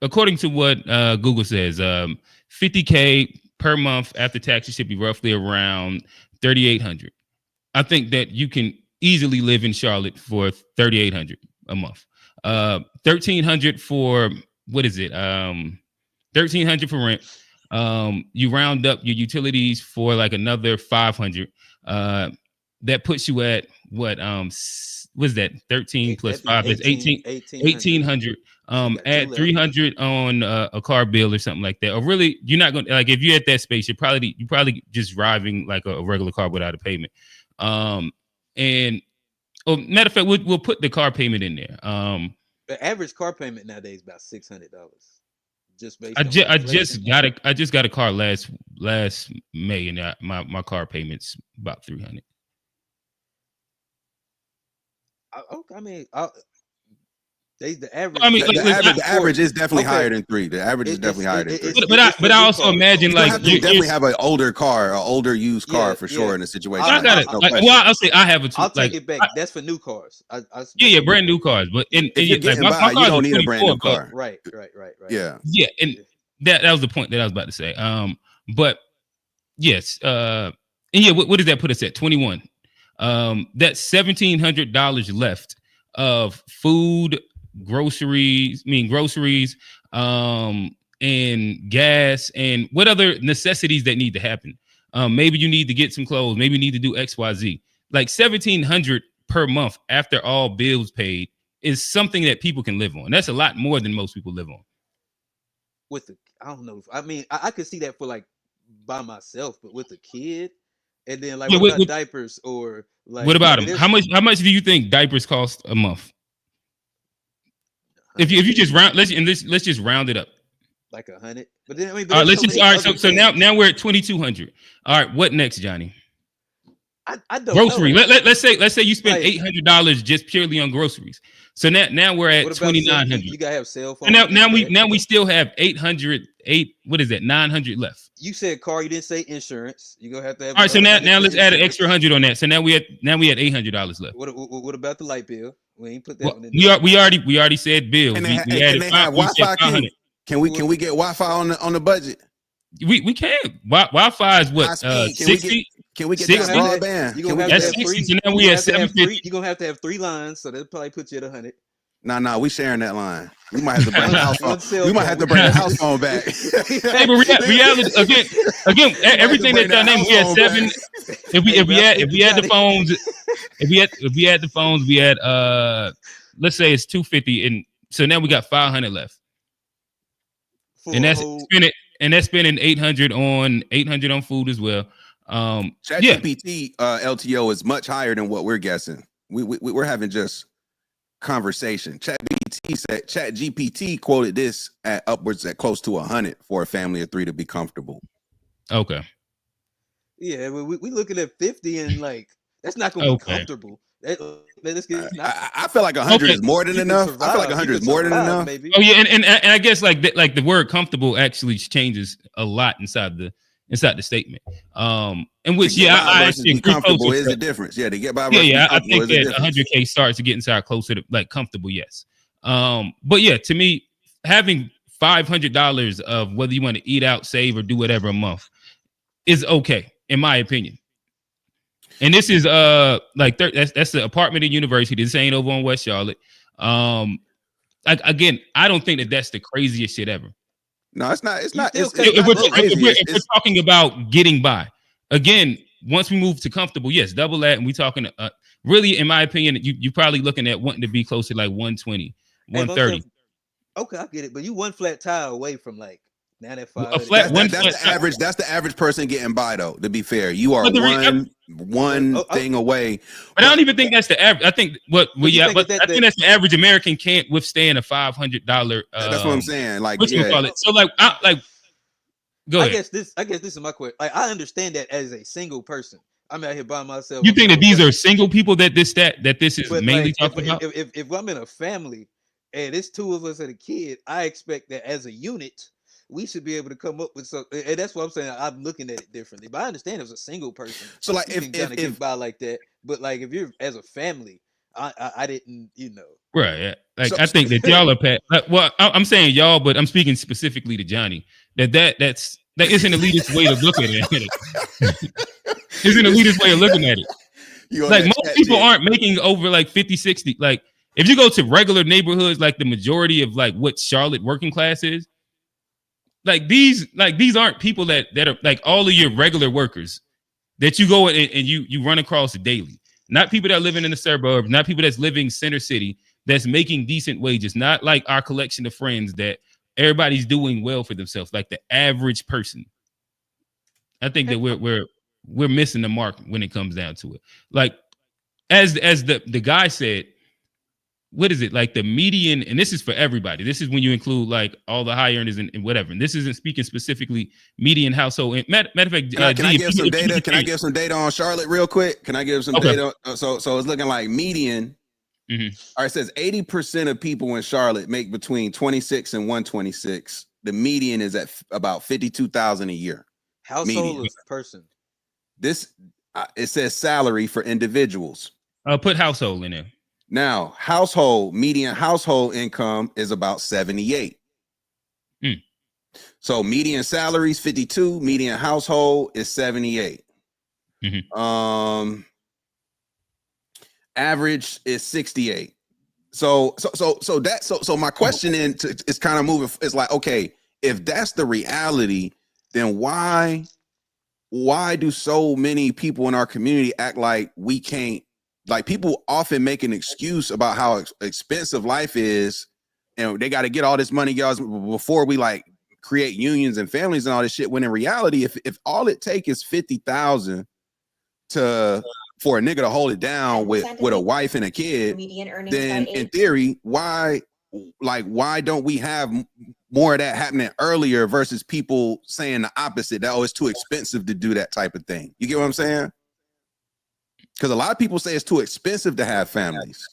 [SPEAKER 1] according to what Google says, 50K per month after taxes should be roughly around 3,800. I think that you can easily live in Charlotte for 3,800 a month. 1,300 for what is it? 1,300 for rent. You round up your utilities for like another 500. That puts you at what? Was that 13 plus 5 is 1,800. Add 300 on a car bill or something like that. Or really, you're not going to, like, if you're at that space, you're probably just driving like a regular car without a payment. And matter of fact, we'll put the car payment in there.
[SPEAKER 4] The average car payment nowadays is about $600. Just based.
[SPEAKER 1] I just got a car last May, and my car payment's about 300.
[SPEAKER 4] I mean, the average.
[SPEAKER 2] I mean, the average is definitely higher than 3. The average is definitely higher than 3.
[SPEAKER 1] But I also imagine like
[SPEAKER 2] you definitely have an older car, an older used car for sure in a situation.
[SPEAKER 1] I got it. I'll say I have a.
[SPEAKER 4] I'll take it back. That's for new cars.
[SPEAKER 1] Brand new cars. But
[SPEAKER 2] my car, you don't need a brand new car.
[SPEAKER 4] Right.
[SPEAKER 2] Yeah,
[SPEAKER 1] and that was the point that I was about to say. But yes, and yeah, what does that put us at? 21. That's $1,700 left of food, groceries, and gas, and what other necessities that need to happen. Maybe you need to get some clothes, maybe you need to do XYZ. Like $1,700 per month after all bills paid is something that people can live on. That's a lot more than most people live on.
[SPEAKER 4] I don't know. I mean, I could see that for like by myself, but with a kid. And then like what about diapers or like
[SPEAKER 1] what about them? How much do you think diapers cost a month? If you just round let's just round it up.
[SPEAKER 4] Like 100. But then I mean,
[SPEAKER 1] so now we're at 2,200. All right, what next, Johnny?
[SPEAKER 4] I don't
[SPEAKER 1] grocery.
[SPEAKER 4] know.
[SPEAKER 1] Let's say you spend $800 just purely on groceries. So now we're at 2,900.
[SPEAKER 4] You gotta have cell phone.
[SPEAKER 1] Now we still have 800. What is that? 900 left.
[SPEAKER 4] You said car. You didn't say insurance. You gonna have to have.
[SPEAKER 1] All right. So now let's add an extra 100 on that. So now we had $800 left.
[SPEAKER 4] What about the light bill? We ain't put that one in.
[SPEAKER 1] We already said bill.
[SPEAKER 2] And they have Wi-Fi. Can we get Wi-Fi on the budget?
[SPEAKER 1] We can. Wi-Fi is what 60.
[SPEAKER 2] Can we get that broadband?
[SPEAKER 1] That's 60. So now we at 750.
[SPEAKER 4] You're gonna have to have 3 lines, so that'll probably put you at 100.
[SPEAKER 2] No, we sharing that line. We might have to bring the house phone. We might have to bring the house phone back.
[SPEAKER 1] Hey, but reality again, everything that y'all named, we had 7. If we had the phones, we had let's say it's 250, and so now we got 500 left. And that's and that's spending 800 on food as well. Yeah,
[SPEAKER 2] ChatGPT LTO is much higher than what we're guessing. We're having just conversation. ChatGPT quoted this at upwards at close to 100 for a family of 3 to be comfortable.
[SPEAKER 1] okay.
[SPEAKER 4] Yeah, we looking at 50 and like that's not gonna be comfortable.
[SPEAKER 2] I feel like 100 is more than enough. I feel like 100 is more than enough.
[SPEAKER 4] Maybe.
[SPEAKER 1] Oh yeah, and I guess like the word comfortable actually changes a lot inside the statement. In which I actually
[SPEAKER 2] be comfortable is the difference. Yeah, to get by.
[SPEAKER 1] Yeah, I think that 100K starts to get inside closer to like comfortable. Yes. But yeah, to me, having $500 of whether you want to eat out, save, or do whatever a month is okay, in my opinion. And this is that's the apartment in University. This ain't over on West Charlotte. Again, I don't think that that's the craziest shit ever.
[SPEAKER 2] No, it's not. It's not.
[SPEAKER 1] If we're talking about getting by, again, once we move to comfortable, yes, double that, and we talking. Really, in my opinion, you're probably looking at wanting to be close to like 120, 130.
[SPEAKER 4] Okay, I get it, but you one flat tire away from like 95.
[SPEAKER 1] A flat
[SPEAKER 2] that's the average. That's the average person getting by, though. To be fair, you are one thing away.
[SPEAKER 1] But I don't even think that's the average. I think I think that's the average American can't withstand a $500.
[SPEAKER 2] That's what I'm saying. Like,
[SPEAKER 1] what you call it? So like, go ahead.
[SPEAKER 4] I guess this is my question. Like, I understand that as a single person. I'm out here by myself.
[SPEAKER 1] You think that these are single people that this is mainly talking about?
[SPEAKER 4] If I'm in a family and it's 2 of us and a kid, I expect that as a unit, we should be able to come up with something. And that's what I'm saying. I'm looking at it differently. But I understand it was a single person.
[SPEAKER 2] So like,
[SPEAKER 4] if get by like that, but like if you're as a family, I didn't,
[SPEAKER 1] Right. Yeah. Like I think that y'all are well, I'm saying y'all, but I'm speaking specifically to Johnny. That is an elitist way to look at it. It's an elitist way of looking at it. Like most people aren't making over like 50, 60. Like if you go to regular neighborhoods, like the majority of like what Charlotte working class is, like these aren't people that are like all of your regular workers that you go and you run across daily. Not people that are living in the suburbs, not people that's living center city, that's making decent wages, not like our collection of friends that everybody's doing well for themselves, like the average person. I think that we're missing the mark when it comes down to it. Like as the guy said, what is it like the median? And this is for everybody. This is when you include like all the high earners and whatever. And this isn't speaking specifically median household. And matter of fact,
[SPEAKER 2] can I give some data? Can I give some data on Charlotte real quick? Can I give some data? So it's looking like median. Mm-hmm. All right, it says 80% of people in Charlotte make between 26 and 126. The median is at about 52,000 a year.
[SPEAKER 4] Household is person.
[SPEAKER 2] This it says salary for individuals.
[SPEAKER 1] Put household in there.
[SPEAKER 2] Now, median household income is about 78. So median salary is 52, median household is 78. Mm-hmm. Average is 68. So my question is kind of moving. It's like, okay, if that's the reality, then why do so many people in our community act like we can't? Like people often make an excuse about how expensive life is, and they got to get all this money, guys, before we like create unions and families and all this shit. When in reality, if all it takes is 50,000 for a nigga to hold it down with a wife and a kid, then in theory, why don't we have more of that happening earlier versus people saying the opposite? That it's too expensive to do that type of thing. You get what I'm saying? Because a lot of people say it's too expensive to have families,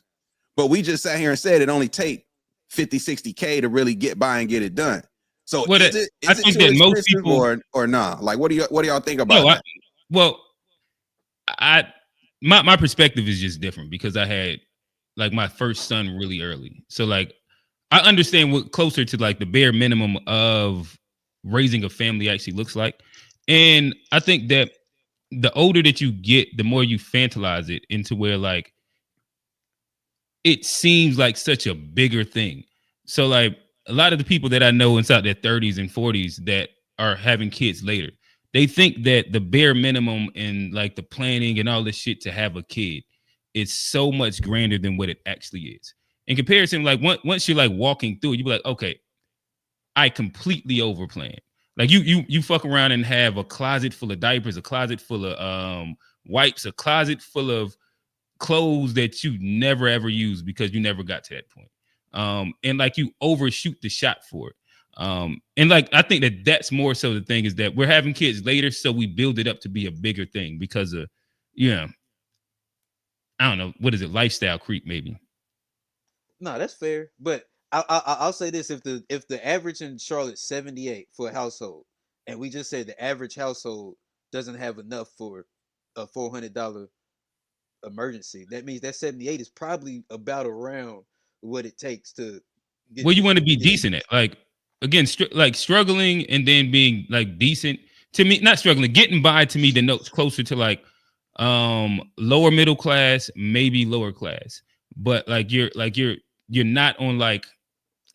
[SPEAKER 2] but we just sat here and said it only take 50, 60K to really get by and get it done. So I think that most people or nah, like what do y'all think about that?
[SPEAKER 1] My perspective is just different because I had like my first son really early. So like I understand what closer to like the bare minimum of raising a family actually looks like. And I think that the older that you get, the more you fantasize it into where like it seems like such a bigger thing. So like a lot of the people that I know inside their 30s and 40s that are having kids later, they think that the bare minimum and like the planning and all this shit to have a kid is so much grander than what it actually is. In comparison, like once you're like walking through, you be like, okay, I completely overplanned. Like you fuck around and have a closet full of diapers, a closet full of wipes, a closet full of clothes that you never ever use because you never got to that point. And like you overshoot the shot for it. And like I think that's more so the thing is that we're having kids later, so we build it up to be a bigger thing because of I don't know, what is it, lifestyle creep maybe.
[SPEAKER 4] No, that's fair. But I'll say this: if the average in Charlotte's 78 for a household, and we just said the average household doesn't have enough for a $400 emergency, that means that 78 is probably about around what it takes to get.
[SPEAKER 1] Well, you want to be decent at, like, again, like struggling and then being like decent. To me, not struggling, getting by to me denotes closer to like lower middle class, maybe lower class. But you're not on like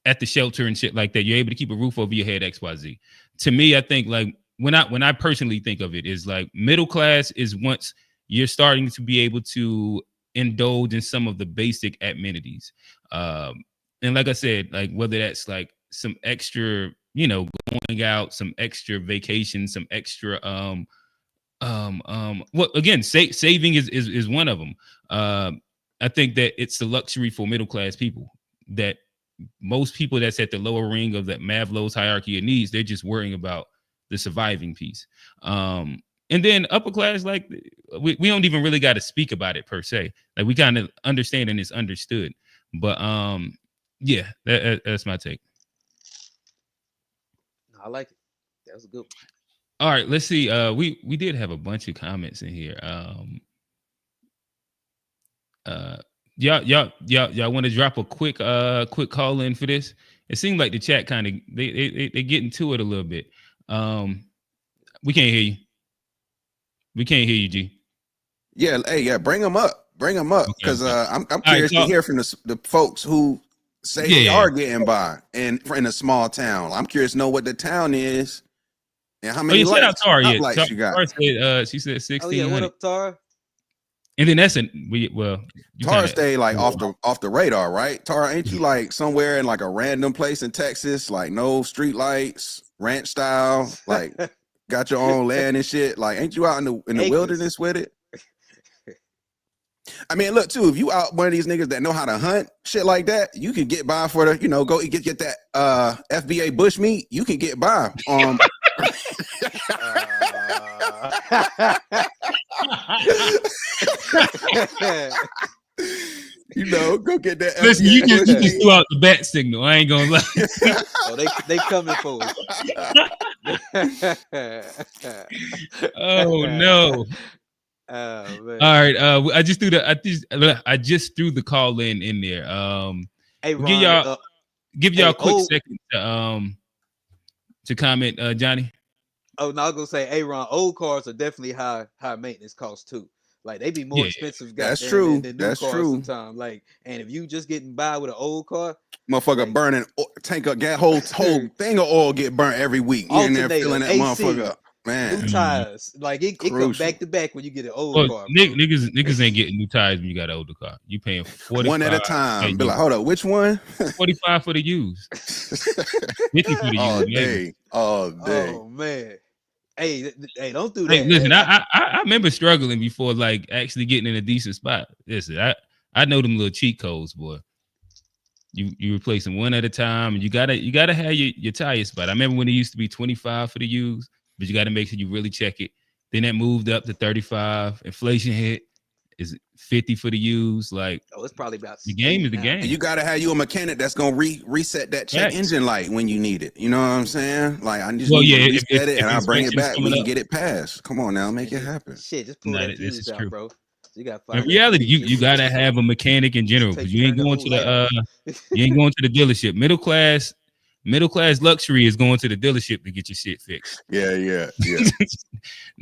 [SPEAKER 1] at the shelter and shit like that. You're able to keep a roof over your head, XYZ. To me, I think like when I personally think of it is like middle class is once you're starting to be able to indulge in some of the basic amenities. And like I said, like whether that's like some extra, going out, some extra vacation, some extra well, again, saving is one of them. I think that it's the luxury for middle class people that most people that's at the lower ring of that Maslow's hierarchy of needs, they're just worrying about the surviving piece. And then upper class, like we don't even really got to speak about it per se. Like we kind of understand and it's understood. But yeah, that's my take.
[SPEAKER 4] I like it. That was a good one.
[SPEAKER 1] All right, let's see. We did have a bunch of comments in here. Y'all want to drop a quick call in for this? It seemed like the chat kind of they get into it a little bit. We can't hear you. We can't hear you, G.
[SPEAKER 2] Yeah, hey, bring them up, because I'm curious to hear from the folks who say they are getting by and in a small town. I'm curious to know what the town is and how many lights you got.
[SPEAKER 1] Tara said, she said 1600.
[SPEAKER 4] Oh yeah, what up, Tara?
[SPEAKER 1] And then that's
[SPEAKER 2] Tara stay like off the radar, right? Tara, ain't you like somewhere in like a random place in Texas, like no street lights, ranch style, like got your own land and shit? Like, ain't you out in the wilderness with it? I mean, look too, if you out one of these niggas that know how to hunt shit like that, you can get by for the, go get that FBA bush meat. You can get by. Go get that.
[SPEAKER 1] Listen, you just threw out the bat signal. I ain't gonna lie.
[SPEAKER 4] Oh, they coming for us.
[SPEAKER 1] Oh no.
[SPEAKER 4] Man.
[SPEAKER 1] All right. I just threw the call in there.
[SPEAKER 4] Hey, Ron,
[SPEAKER 1] give y'all a quick second to comment, Johnny.
[SPEAKER 4] Oh, no, I was gonna say, hey, Ron, old cars are definitely high maintenance costs too. Like they be more expensive.
[SPEAKER 2] That's true.
[SPEAKER 4] Than new cars sometimes. Like, and if you just getting by with an old car,
[SPEAKER 2] motherfucker, like, burning tank of gas, whole thing of oil get burnt every week. You in there filling that AC, motherfucker up. Man,
[SPEAKER 4] new tires, like it comes back to back when you get an old car.
[SPEAKER 1] Niggas ain't getting new tires when you got an older car. You paying 45
[SPEAKER 2] one at a time. Be like, hold up, which one?
[SPEAKER 1] 45 for the used. 50 for the used.
[SPEAKER 2] All day.
[SPEAKER 4] Oh man. Hey, don't do that.
[SPEAKER 1] Hey, listen, I remember struggling before, like actually getting in a decent spot. Listen, I know them little cheat codes, boy. You replace them one at a time, and you gotta have your tire spot. I remember when it used to be 25 for the used, but you got to make sure you really check it. Then that moved up to 35. Inflation hit, is 50 for the used. Like,
[SPEAKER 4] it's probably about
[SPEAKER 1] the game is the game.
[SPEAKER 2] And you gotta have you a mechanic that's gonna reset that check engine light when you need it. You know what I'm saying? Like, I just need to reset it and I'll bring it back. We can get it passed. Come on now, make it happen.
[SPEAKER 4] Shit, just pull that fuse out, bro. You got
[SPEAKER 1] in reality, you gotta have a mechanic in general, because you ain't going to the dealership. Middle class luxury is going to the dealership to get your shit fixed.
[SPEAKER 2] Yeah.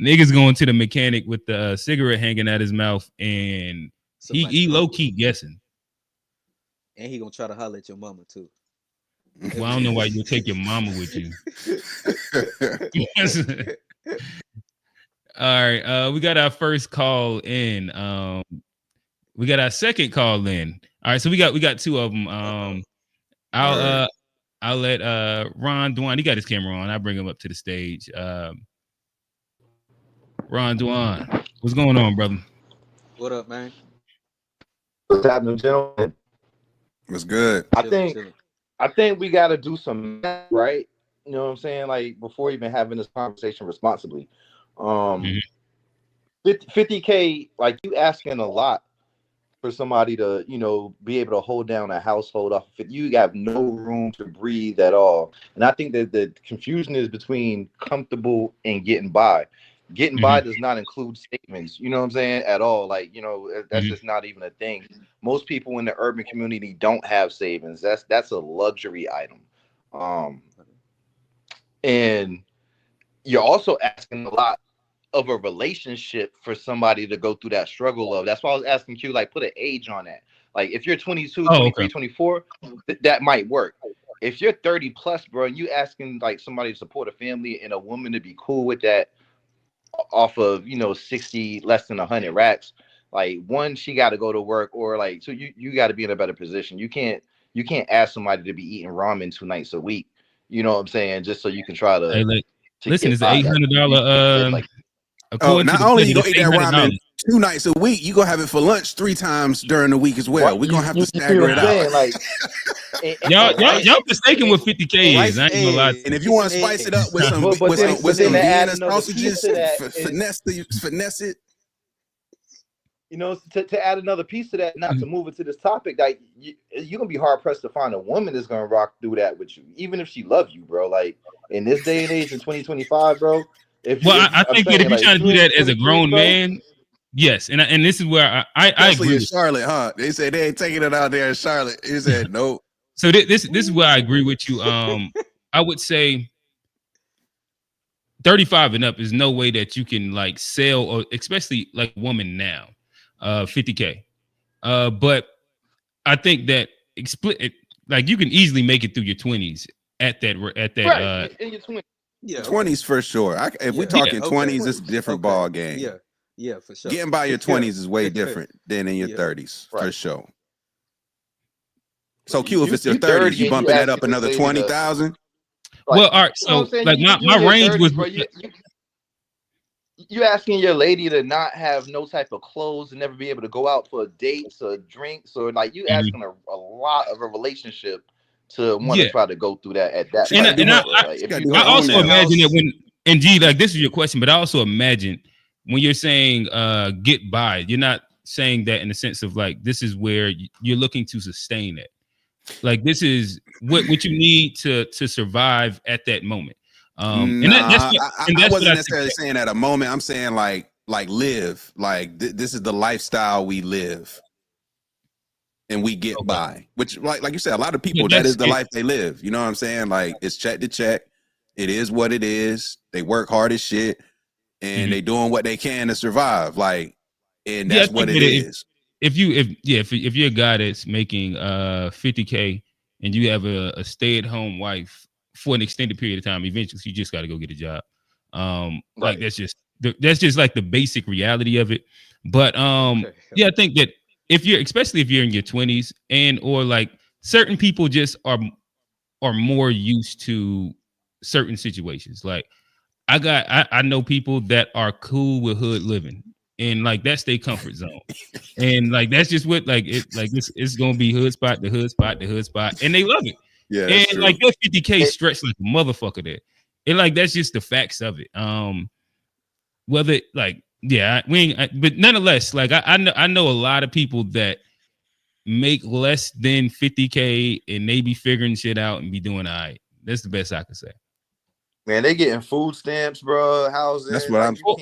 [SPEAKER 1] Niggas going to the mechanic with the cigarette hanging out his mouth, and he low key guessing.
[SPEAKER 4] And he gonna try to holler at your mama too.
[SPEAKER 1] Well, I don't know why you take your mama with you. All right, we got our first call in. We got our second call in. All right, so we got two of them. I'll let Ron Dwan. He got his camera on. I'll bring him up to the stage. Ron Dwan, what's going on, brother?
[SPEAKER 4] What up, man?
[SPEAKER 8] What's happening, gentlemen?
[SPEAKER 2] What's good?
[SPEAKER 8] I think we got to do some math, right? You know what I'm saying? Like before even having this conversation responsibly. 50K, like you asking a lot for somebody to, you know, be able to hold down a household off of it. You have no room to breathe at all. And I think that the confusion is between comfortable and getting by. Getting by does not include savings, you know what I'm saying, at all. Like, you know, that's just not even a thing. Most people in the urban community don't have savings. That's a luxury item. And you're also asking a lot of a relationship for somebody to go through that struggle of. That's why I was asking you, like, put an age on that. Like, if you're 22, 23, 24, that might work. If you're 30 plus, bro, and you asking like somebody to support a family and a woman to be cool with that off of, you know, 60, less than 100 racks, like, one, she got to go to work, or like, so you got to be in a better position. You can't ask somebody to be eating ramen 2 nights a week, you know what I'm saying, just so you can try to,
[SPEAKER 1] listen, it's $800
[SPEAKER 2] like, not only you gonna eat that ramen 2 nights a week, you gonna have it for lunch 3 times during the week as well. We're gonna have to stagger it out.
[SPEAKER 8] Like,
[SPEAKER 1] y'all mistaken what 50K is. I ain't gonna lie.
[SPEAKER 2] And if you want to spice it up with some Vienna sausages, finesse it.
[SPEAKER 8] You know, to add another piece to that, not to move into this topic, like you're gonna be hard pressed to find a woman that's gonna rock through that with you, even if she loves you, bro. Like in this day and age in 2025, bro.
[SPEAKER 1] I think that if you're trying to do that as a grown man, yes, and this is where I agree.
[SPEAKER 2] In Charlotte, huh? They said they ain't taking it out there in Charlotte. He said no.
[SPEAKER 1] So this is where I agree with you. I would say 35 and up is no way that you can like sell, or especially like a woman now, 50K. But I think that like you can easily make it through your 20s at that
[SPEAKER 8] right. In your 20s.
[SPEAKER 2] Yeah, 20s for sure. If we're talking 20s, it's a different ball game.
[SPEAKER 4] Yeah, for sure.
[SPEAKER 2] Getting by your 20s is way different than in your 30s, for sure. So Q, if it's your 30s, you bumping that up another 20,000.
[SPEAKER 1] Well, all right. So like my range was.
[SPEAKER 8] You asking your lady to not have no type of clothes and never be able to go out for dates or drinks, or like you asking a lot of a relationship to want to try to go through that at that.
[SPEAKER 1] I also imagine that when, indeed, like this is your question, but I also imagine when you're saying get by, you're not saying that in the sense of like this is where you're looking to sustain it. Like this is what you need to survive at that moment.
[SPEAKER 2] I wasn't necessarily saying at a moment. I'm saying like live. Like this is the lifestyle we live. And we get by, which like you said, a lot of people, that is the life they live. You know what I'm saying? Like it's check to check. It is what it is. They work hard as shit and they doing what they can to survive. Like, and that's what it is.
[SPEAKER 1] If you're a guy that's making 50K and you have a stay-at-home wife for an extended period of time, eventually you just got to go get a job. Like that's just like the basic reality of it. But I think that especially if you're in your 20s and or like certain people just are more used to certain situations. Like I know people that are cool with hood living and like that's their comfort zone. And like that's just what it's gonna be hood spot, the hood spot, and they love it.
[SPEAKER 2] Yeah.
[SPEAKER 1] And like that 50K stretch like a motherfucker there. And like that's just the facts of it. Whether like but nonetheless, like I know a lot of people that make less than 50K and they be figuring shit out and be doing all right. That's the best I can say.
[SPEAKER 8] Man, they getting food stamps, bro. Housing.
[SPEAKER 2] That's what I'm
[SPEAKER 1] for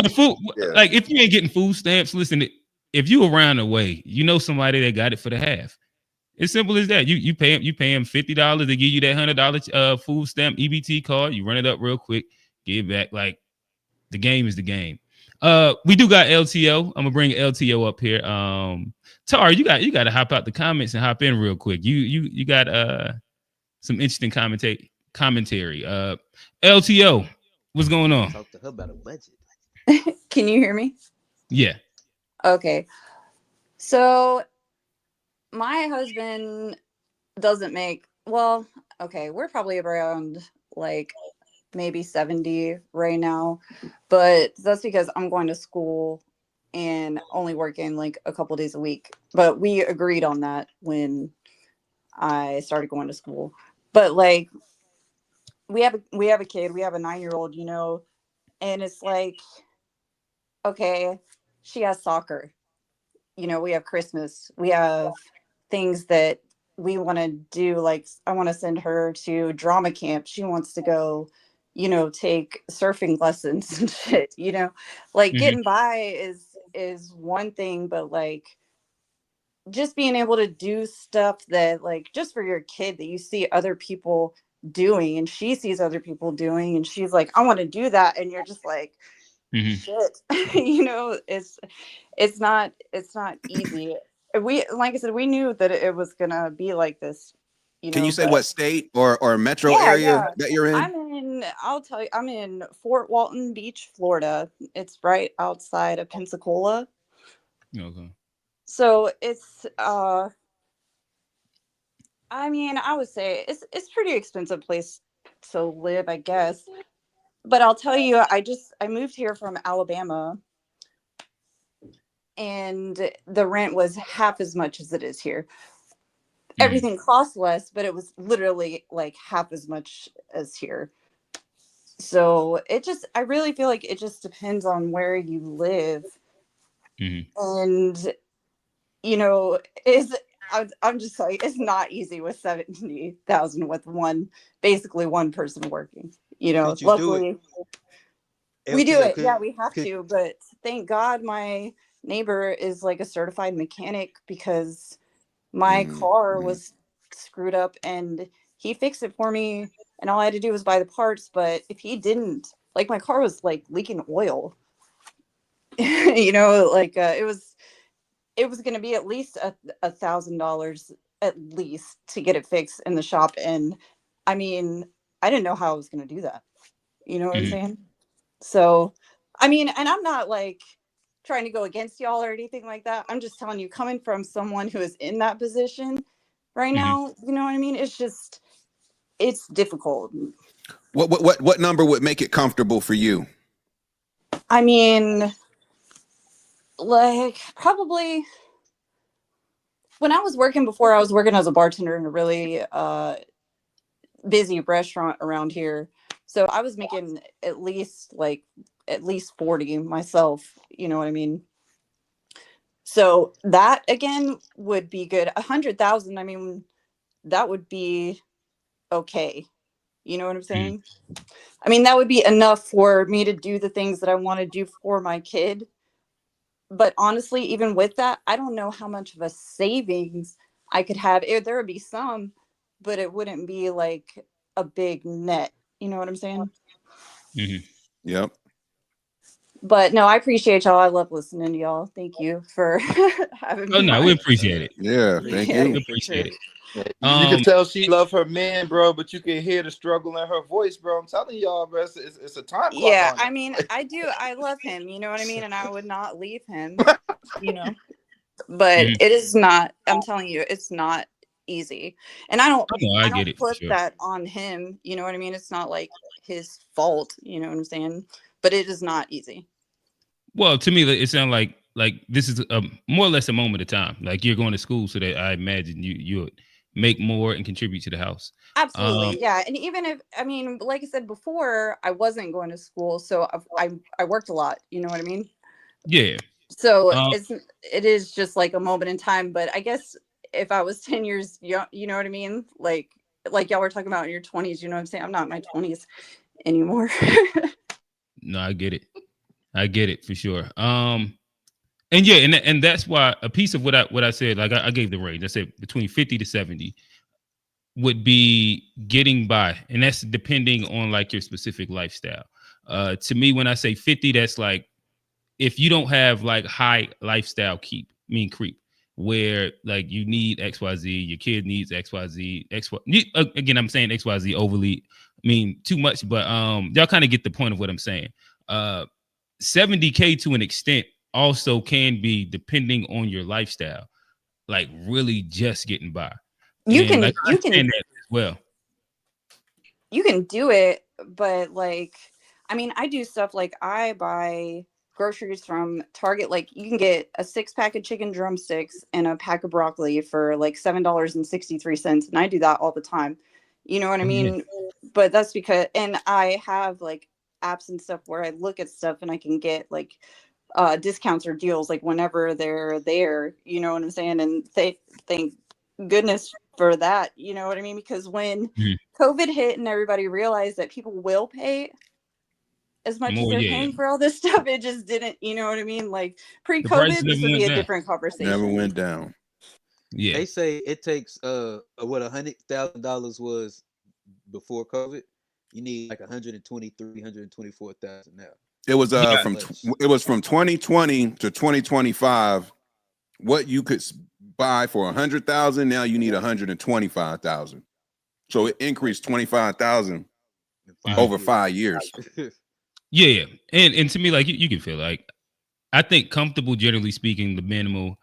[SPEAKER 1] the food. Like if you ain't getting food stamps, listen, if you around the way, you know somebody that got it for the half. It's simple as that. You pay them $50 to give you that $100 food stamp EBT card. You run it up real quick, give back. Like the game is the game. We do got LTO. I'm gonna bring LTO up here. Tar, you got to hop out the comments and hop in real quick. You got some interesting commentary. LTO, what's going on?
[SPEAKER 4] Talk to her about a budget.
[SPEAKER 9] Can you hear me?
[SPEAKER 1] Yeah.
[SPEAKER 9] Okay. So my husband doesn't make, well, Okay, we're probably around like maybe 70 right now, but that's because I'm going to school and only working like a couple days a week. But we agreed on that when I started going to school. But like we have a kid, we have a 9-year-old, and it's like, okay, she has soccer. We have Christmas. We have things that we want to do. Like, I want to send her to drama camp. She wants to go, take surfing lessons and shit, like
[SPEAKER 1] Mhm.
[SPEAKER 9] getting by is one thing, but like just being able to do stuff that like just for your kid that you see other people doing and she sees other people doing and she's like, I want to do that. And you're just like,
[SPEAKER 1] Mhm.
[SPEAKER 9] shit. It's not easy. We, like I said, we knew that it was gonna be like this,
[SPEAKER 2] Can you say
[SPEAKER 9] but
[SPEAKER 2] what state or metro
[SPEAKER 9] yeah,
[SPEAKER 2] area
[SPEAKER 9] yeah.
[SPEAKER 2] that you're in?
[SPEAKER 9] I'll tell you, I'm in Fort Walton Beach, Florida. It's right outside of Pensacola.
[SPEAKER 1] Okay.
[SPEAKER 9] So it's I would say it's pretty expensive place to live, I guess. But I'll tell you, I moved here from Alabama and the rent was half as much as it is here.
[SPEAKER 1] Mhm.
[SPEAKER 9] Everything costs less, but it was literally like half as much as here. So I really feel like it just depends on where you live.
[SPEAKER 1] Mhm.
[SPEAKER 9] And, you know, is I'm just like, it's not easy with 70,000 with basically one person working,
[SPEAKER 4] Could you do it,
[SPEAKER 9] luckily we do
[SPEAKER 4] LPL?
[SPEAKER 9] it. Yeah, we have
[SPEAKER 4] Could
[SPEAKER 9] to. But thank God my neighbor is like a certified mechanic because my car
[SPEAKER 2] Mm.
[SPEAKER 9] was screwed up and he fixed it for me. And all I had to do was buy the parts. But if he didn't, like my car was like leaking oil, like it was going to be at least $1,000 at least to get it fixed in the shop. And I mean, I didn't know how I was going to do that. You know what I'm
[SPEAKER 1] Mhm.
[SPEAKER 9] saying? So, I mean, and I'm not like trying to go against y'all or anything like that. I'm just telling you, coming from someone who is in that position right
[SPEAKER 1] Mhm.
[SPEAKER 9] now, you know what I mean? It's difficult.
[SPEAKER 2] What number would make it comfortable for you?
[SPEAKER 9] I mean, like probably when I was working before, I was working as a bartender in a really busy restaurant around here. So I was making at least 40 myself, you know what I mean? So that again would be good. 100,000. I mean, that would be okay. You know what I'm
[SPEAKER 1] Mhm.
[SPEAKER 9] saying? I mean, that would be enough for me to do the things that I want to do for my kid. But honestly, even with that, I don't know how much of a savings I could have. There would be some, but it wouldn't be like a big net. You know what I'm saying?
[SPEAKER 1] Mhm.
[SPEAKER 2] Yep.
[SPEAKER 9] But no, I appreciate y'all. I love listening to y'all. Thank you for having
[SPEAKER 1] Oh
[SPEAKER 9] me
[SPEAKER 1] no, we
[SPEAKER 9] on.
[SPEAKER 1] appreciate it.
[SPEAKER 2] Yeah. Thank
[SPEAKER 9] Yeah,
[SPEAKER 1] We
[SPEAKER 2] you.
[SPEAKER 9] for
[SPEAKER 1] appreciate
[SPEAKER 9] sure.
[SPEAKER 1] it.
[SPEAKER 8] You can
[SPEAKER 1] Um,
[SPEAKER 8] tell she love her man, bro, but you can hear the struggle in her voice, bro. I'm telling y'all, bro, it's a time clock
[SPEAKER 9] Yeah,
[SPEAKER 8] on
[SPEAKER 9] I
[SPEAKER 8] it.
[SPEAKER 9] mean, I do. I love him. You know what I mean? And I would not leave him, you know. But
[SPEAKER 1] mhm.
[SPEAKER 9] it is not, I'm telling you, it's not easy. And I don't
[SPEAKER 1] Oh no, I
[SPEAKER 9] I
[SPEAKER 1] get
[SPEAKER 9] don't
[SPEAKER 1] it for
[SPEAKER 9] put
[SPEAKER 1] sure.
[SPEAKER 9] that on him, you know what I mean? It's not like his fault, you know what I'm saying? But it is not easy.
[SPEAKER 1] Well, to me, it sounds like this is more or less a moment of time. Like you're going to school, so that I imagine you would make more and contribute to the house. Um,
[SPEAKER 9] Absolutely. Yeah. And even if, I mean, like I said before, I wasn't going to school, so I worked a lot, you know what I mean?
[SPEAKER 1] yeah.
[SPEAKER 9] So
[SPEAKER 1] Um,
[SPEAKER 9] it is just like a moment in time, but I guess if I was 10 years young, you know what I mean? Like y'all were talking about in your 20s, you know what I'm saying? I'm not in my 20s anymore.
[SPEAKER 1] no, I get it. I get it for sure. And yeah, and that's why a piece of what I said, like I gave the range. I said between 50 to 70 would be getting by, and that's depending on like your specific lifestyle. To me, when I say 50, that's like if you don't have like high lifestyle creep, where like you need XYZ, your kid needs XYZ, again, I'm saying XYZ overly, too much, but y'all kind of get the point of what I'm saying. 70K to an extent also can be depending on your lifestyle, like really just getting by.
[SPEAKER 9] You
[SPEAKER 1] And
[SPEAKER 9] can
[SPEAKER 1] like I
[SPEAKER 9] you can
[SPEAKER 1] understand that as well.
[SPEAKER 9] you can do it, but like, I mean, I do stuff like I buy groceries from Target. Like you can get a 6-pack of chicken drumsticks and a pack of broccoli for like $7.63. And I do that all the time. You know what I mean? But that's because, and I have like apps and stuff where I look at stuff and I can get like discounts or deals like whenever they're there, you know what I'm saying? And they thank goodness for that, you know what I mean? Because when COVID hit and everybody realized that people will pay as much as they're paying for all this stuff, it just didn't, you know what I mean? Like pre-COVID, this would be a different conversation.
[SPEAKER 2] Never went down.
[SPEAKER 1] Yeah.
[SPEAKER 4] They say it takes what $100,000 was before COVID. You need like 124,000 now.
[SPEAKER 2] It was from 2020 to 2025. What you could buy for 100,000, now you need 125,000. So it increased 25,000 over 5 years.
[SPEAKER 1] Yeah. And to me, like you can feel like, I think comfortable, generally speaking, the minimal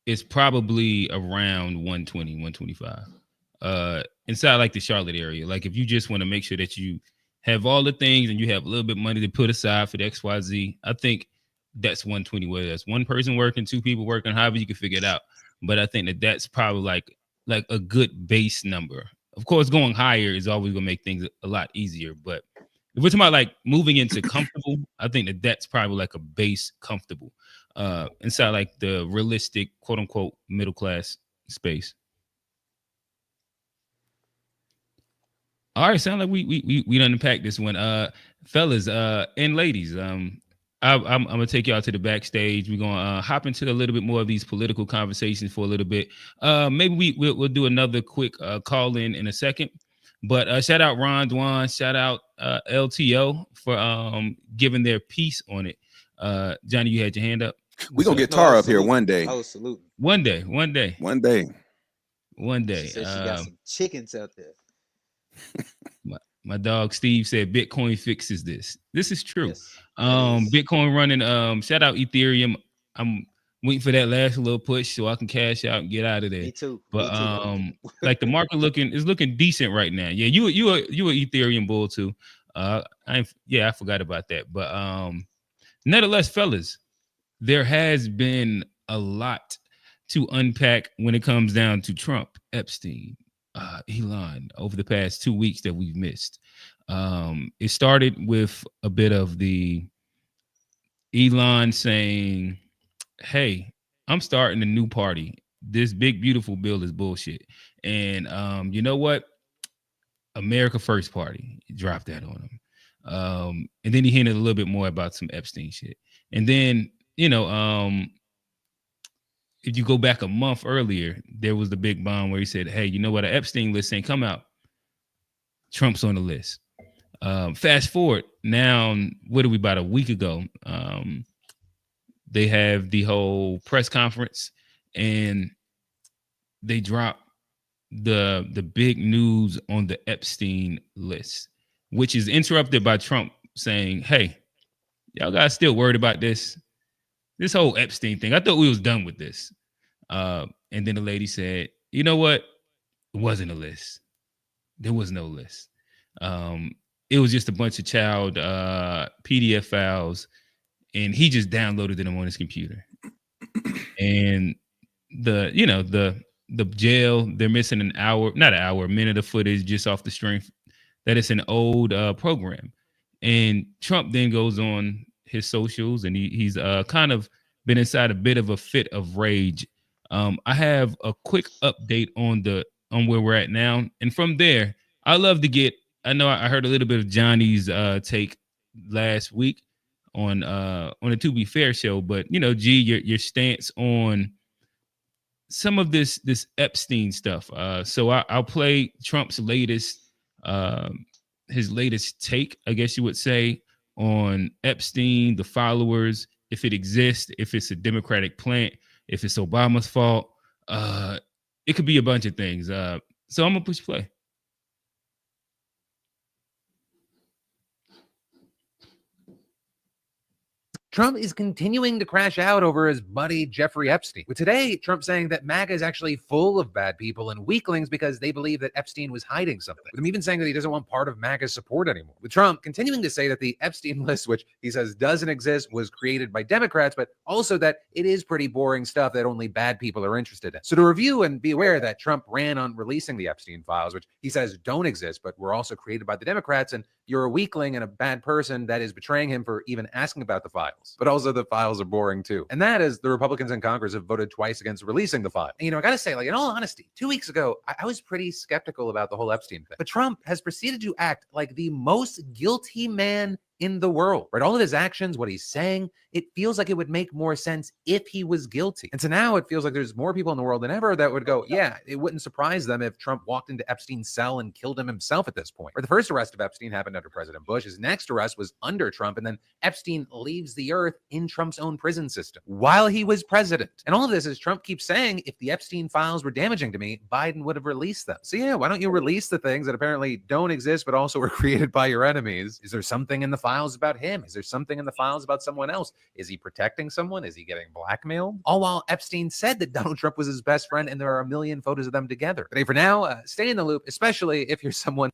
[SPEAKER 1] is probably around 120, 125. Inside like the Charlotte area. Like if you just want to make sure that you have all the things and you have a little bit of money to put aside for the XYZ, I think that's 120, whether that's one person working, two people working, however you can figure it out. But I think that that's probably like a good base number. Of course, going higher is always going to make things a lot easier. But if we're talking about like moving into comfortable, I think that that's probably like a base comfortable inside like the realistic, quote unquote, middle class space. All right, sound like we unpacked this one, fellas and ladies. I'm gonna take y'all to the backstage. We're gonna hop into a little bit more of these political conversations for a little bit. Maybe we'll do another quick call in a second. But shout out Ron Dwan, shout out LTO for giving their piece on it. Johnny, you had your hand up.
[SPEAKER 2] We're gonna get Tara up here one day.
[SPEAKER 4] I was saluting.
[SPEAKER 1] One day.
[SPEAKER 4] She said she got some chickens out there.
[SPEAKER 1] My dog Steve said Bitcoin fixes this. This is true.
[SPEAKER 4] Yes,
[SPEAKER 1] Bitcoin running. Shout out Ethereum. I'm waiting for that last little push so I can cash out and get out of there.
[SPEAKER 4] Me too.
[SPEAKER 1] But like the market is looking decent right now. Yeah, you a Ethereum bull too. I forgot about that. But nevertheless, fellas, there has been a lot to unpack when it comes down to Trump, Epstein, Elon over the past 2 weeks that we've missed. It started with a bit of the Elon saying, hey, I'm starting a new party. This big, beautiful bill is bullshit. And you know what? America First Party. He dropped that on him. And then he hinted a little bit more about some Epstein shit. And then, if you go back a month earlier, there was the big bomb where he said, hey, you know what? An Epstein list ain't come out. Trump's on the list. Fast forward now, what are we, about a week ago? They have the whole press conference and they drop the big news on the Epstein list, which is interrupted by Trump saying, hey, y'all guys still worried about this whole Epstein thing? I thought we was done with this. And then the lady said, you know what? It wasn't a list. There was no list. It was just a bunch of child PDF files, and he just downloaded them on his computer. And the jail, they're missing a minute of footage just off the strength that it's an old program. And Trump then goes on his socials, and he's kind of been inside a bit of a fit of rage. I have a quick update on where we're at now, and from there, I love to get. I know I heard a little bit of Johnny's take last week on the To Be Fair show, but G, your stance on some of this Epstein stuff. So I'll play Trump's latest his latest take, I guess you would say, on Epstein, the followers, if it exists, if it's a Democratic plant, if it's Obama's fault. It could be a bunch of things. So I'm gonna push play.
[SPEAKER 10] Trump is continuing to crash out over his buddy Jeffrey Epstein. With today, Trump saying that MAGA is actually full of bad people and weaklings because they believe that Epstein was hiding something. With him even saying that he doesn't want part of MAGA's support anymore. With Trump continuing to say that the Epstein list, which he says doesn't exist, was created by Democrats, but also that it is pretty boring stuff that only bad people are interested in. So to review and be aware that Trump ran on releasing the Epstein files, which he says don't exist, but were also created by the Democrats, and you're a weakling and a bad person that is betraying him for even asking about the files. But also the files are boring too. And that is the Republicans in Congress have voted twice against releasing the file. And, I gotta say, like, in all honesty, 2 weeks ago, I was pretty skeptical about the whole Epstein thing. But Trump has proceeded to act like the most guilty man in the world, right? All of his actions, what he's saying, it feels like it would make more sense if he was guilty. And so now it feels like there's more people in the world than ever that would go, yeah, it wouldn't surprise them if Trump walked into Epstein's cell and killed him himself at this point. Or the first arrest of Epstein happened under President Bush. His next arrest was under Trump. And then Epstein leaves the earth in Trump's own prison system while he was president. And all of this is Trump keeps saying, if the Epstein files were damaging to me, Biden would have released them. So yeah, why don't you release the things that apparently don't exist, but also were created by your enemies? Is there something in the files about him? Is there something in the files about someone else? Is he protecting someone? Is he getting blackmailed? All while Epstein said that Donald Trump was his best friend and there are a million photos of them together. But hey, for now, stay in the loop, especially if you're someone.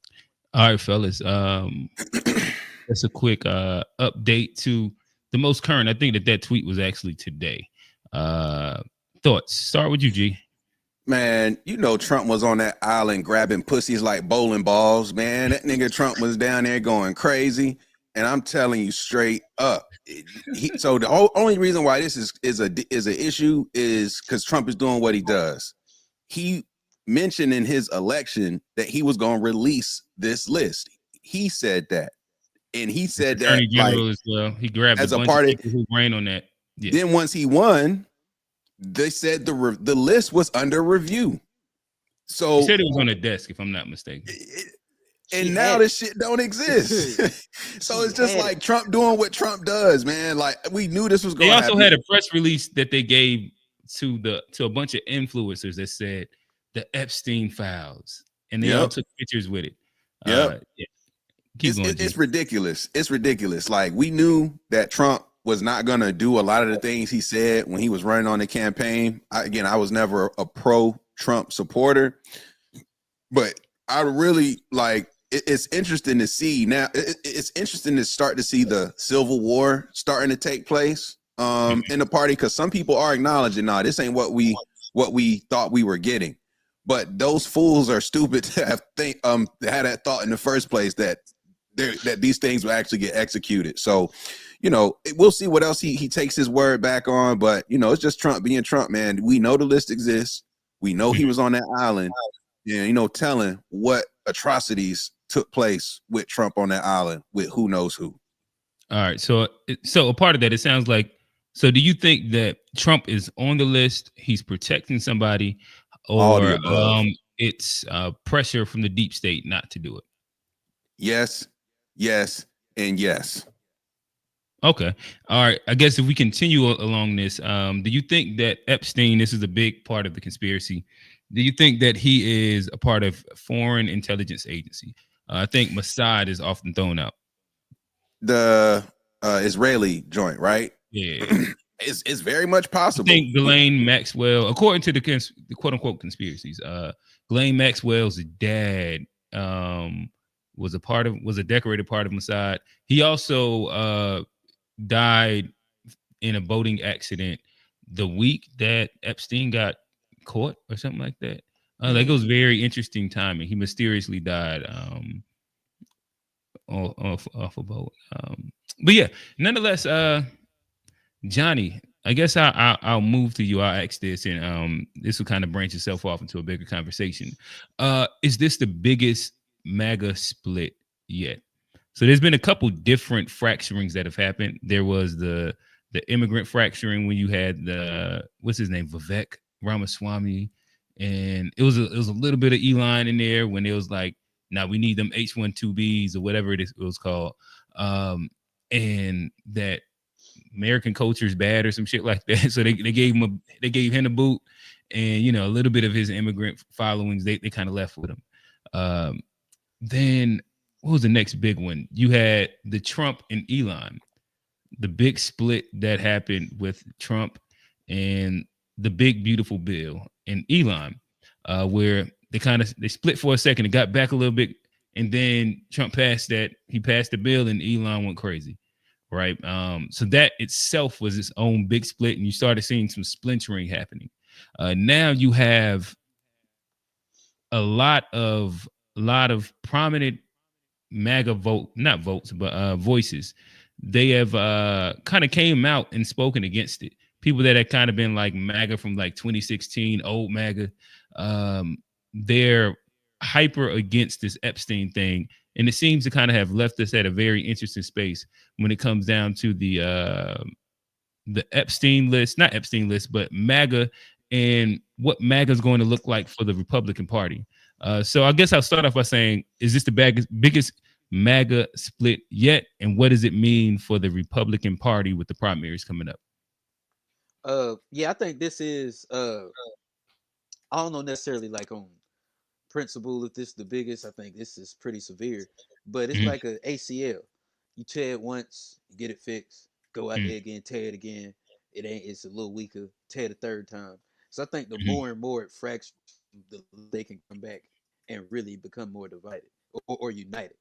[SPEAKER 1] All right, fellas. That's a quick update to the most current. I think that tweet was actually today. Thoughts? Start with you, G.
[SPEAKER 2] Man, Trump was on that island grabbing pussies like bowling balls, man. That nigga Trump was down there going crazy. And I'm telling you straight up. So the only reason why this is an issue is because Trump is doing what he does. He mentioned in his election that he was going to release this list. He said that. And he said that
[SPEAKER 1] Attorney General as well. He grabbed as a bunch of people who ran on that.
[SPEAKER 2] Yeah. Then once he won, they said the list was under review. So
[SPEAKER 1] he said it was on the desk, if I'm not mistaken.
[SPEAKER 2] And now this shit don't exist. So it's just like Trump doing what Trump does, man. Like, we knew this was going to happen.
[SPEAKER 1] They also had a press release that they gave to a bunch of influencers that said the Epstein files, and they all took pictures with it.
[SPEAKER 2] Yeah. It's ridiculous. It's ridiculous. Like, we knew that Trump was not going to do a lot of the things he said when he was running on the campaign. I was never a pro-Trump supporter, but I really it's interesting to see now. It's interesting to start to see the civil war starting to take place in the party, because some people are acknowledging, nah, this ain't what we thought we were getting. But those fools are stupid to have had that thought in the first place that these things will actually get executed. So, we'll see what else he takes his word back on. But it's just Trump being Trump, man. We know the list exists. We know he was on that island. Yeah, telling what atrocities took place with Trump on that island with who knows who.
[SPEAKER 1] All right. So a part of that, it sounds like, so do you think that Trump is on the list, he's protecting somebody, or it's pressure from the deep state not to do it?
[SPEAKER 2] Yes, and yes.
[SPEAKER 1] Okay. All right. I guess if we continue along this, do you think that Epstein, this is a big part of the conspiracy, do you think that he is a part of foreign intelligence agency? I think Mossad is often thrown out.
[SPEAKER 2] The Israeli joint, right?
[SPEAKER 1] Yeah.
[SPEAKER 2] It's very much possible.
[SPEAKER 1] I think Ghislaine Maxwell, according to the quote unquote conspiracies, Ghislaine Maxwell's dad was a decorated part of Mossad. He also died in a boating accident the week that Epstein got caught or something like that. Like, it was very interesting timing. He mysteriously died off a boat. But yeah, nonetheless, Johnny, I guess I'll move to you. I'll ask this, and this will kind of branch itself off into a bigger conversation. Is this the biggest MAGA split yet? So there's been a couple different fracturings that have happened. There was the immigrant fracturing when you had what's his name, Vivek Ramaswamy, and it was a little bit of Elon in there when it was like, now we need them H-1B/2Bs or whatever it was called, and that American culture is bad or some shit like that. So they gave him a boot, and a little bit of his immigrant followings they kind of left with him. Then what was the next big one? You had the Trump and Elon. the big split that happened with Trump and the big beautiful bill and Elon, where they split for a second and got back a little bit, and then Trump passed that. He passed the bill, and Elon went crazy, right? So that itself was its own big split, and you started seeing some splintering happening. Now you have a lot of prominent MAGA voices. They have kind of came out and spoken against it. People that had kind of been like MAGA from like 2016, old MAGA, they're hyper against this Epstein thing, and it seems to kind of have left us at a very interesting space when it comes down to the Epstein list, not Epstein list, but MAGA, and what MAGA is going to look like for the Republican Party. So I guess I'll start off by saying, is this the biggest MAGA split yet, and what does it mean for the Republican Party with the primaries coming up?
[SPEAKER 4] Yeah, I think this is I don't know necessarily like on principle if this is the biggest. I think this is pretty severe, but it's like a ACL. You tear it once, you get it fixed, go out there again, tear it again. It's a little weaker, tear the third time. So I think the more and more it fractures, they can come back and really become more divided or united.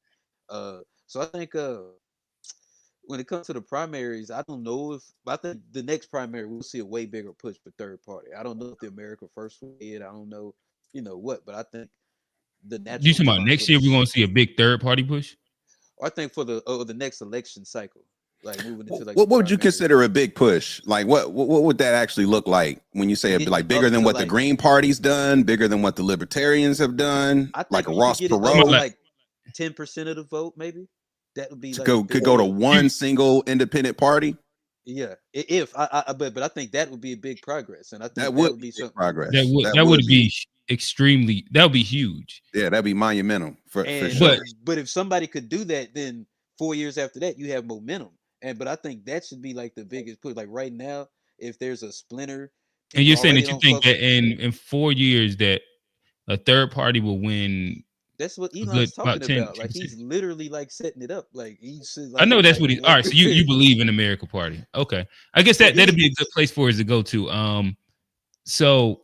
[SPEAKER 4] So I think when it comes to the primaries, I don't know I think the next primary we'll see a way bigger push for third party. I don't know if the America First will get it. I don't know, what, but I think the natural.
[SPEAKER 1] You talking about next year we're going to see a big third party push?
[SPEAKER 4] I think for the next election cycle, like moving into like
[SPEAKER 2] what would you consider a big push? Like what would that actually look like when you say like bigger than what the Green Party's done, bigger than what the Libertarians have done?
[SPEAKER 4] I think
[SPEAKER 2] like a Ross Perot,
[SPEAKER 4] like 10% of the vote, maybe. That would be like
[SPEAKER 2] could go to one single independent party.
[SPEAKER 4] Yeah, but I think that would be a big progress, and I think
[SPEAKER 2] that would
[SPEAKER 4] be some
[SPEAKER 2] progress.
[SPEAKER 1] That would be extremely. That would be huge.
[SPEAKER 2] Yeah, that'd be monumental for sure.
[SPEAKER 4] But if somebody could do that, then 4 years after that, you have momentum. But I think that should be like the biggest push. Like right now, if there's a splinter,
[SPEAKER 1] and you're saying that you think that in 4 years that a third party will win.
[SPEAKER 4] That's what Elon's talking about. Like he's literally like setting it up. Like he's. Like,
[SPEAKER 1] I know that's what he. All right, so you believe in America Party? Okay, I guess that'd be a good place for us to go to. So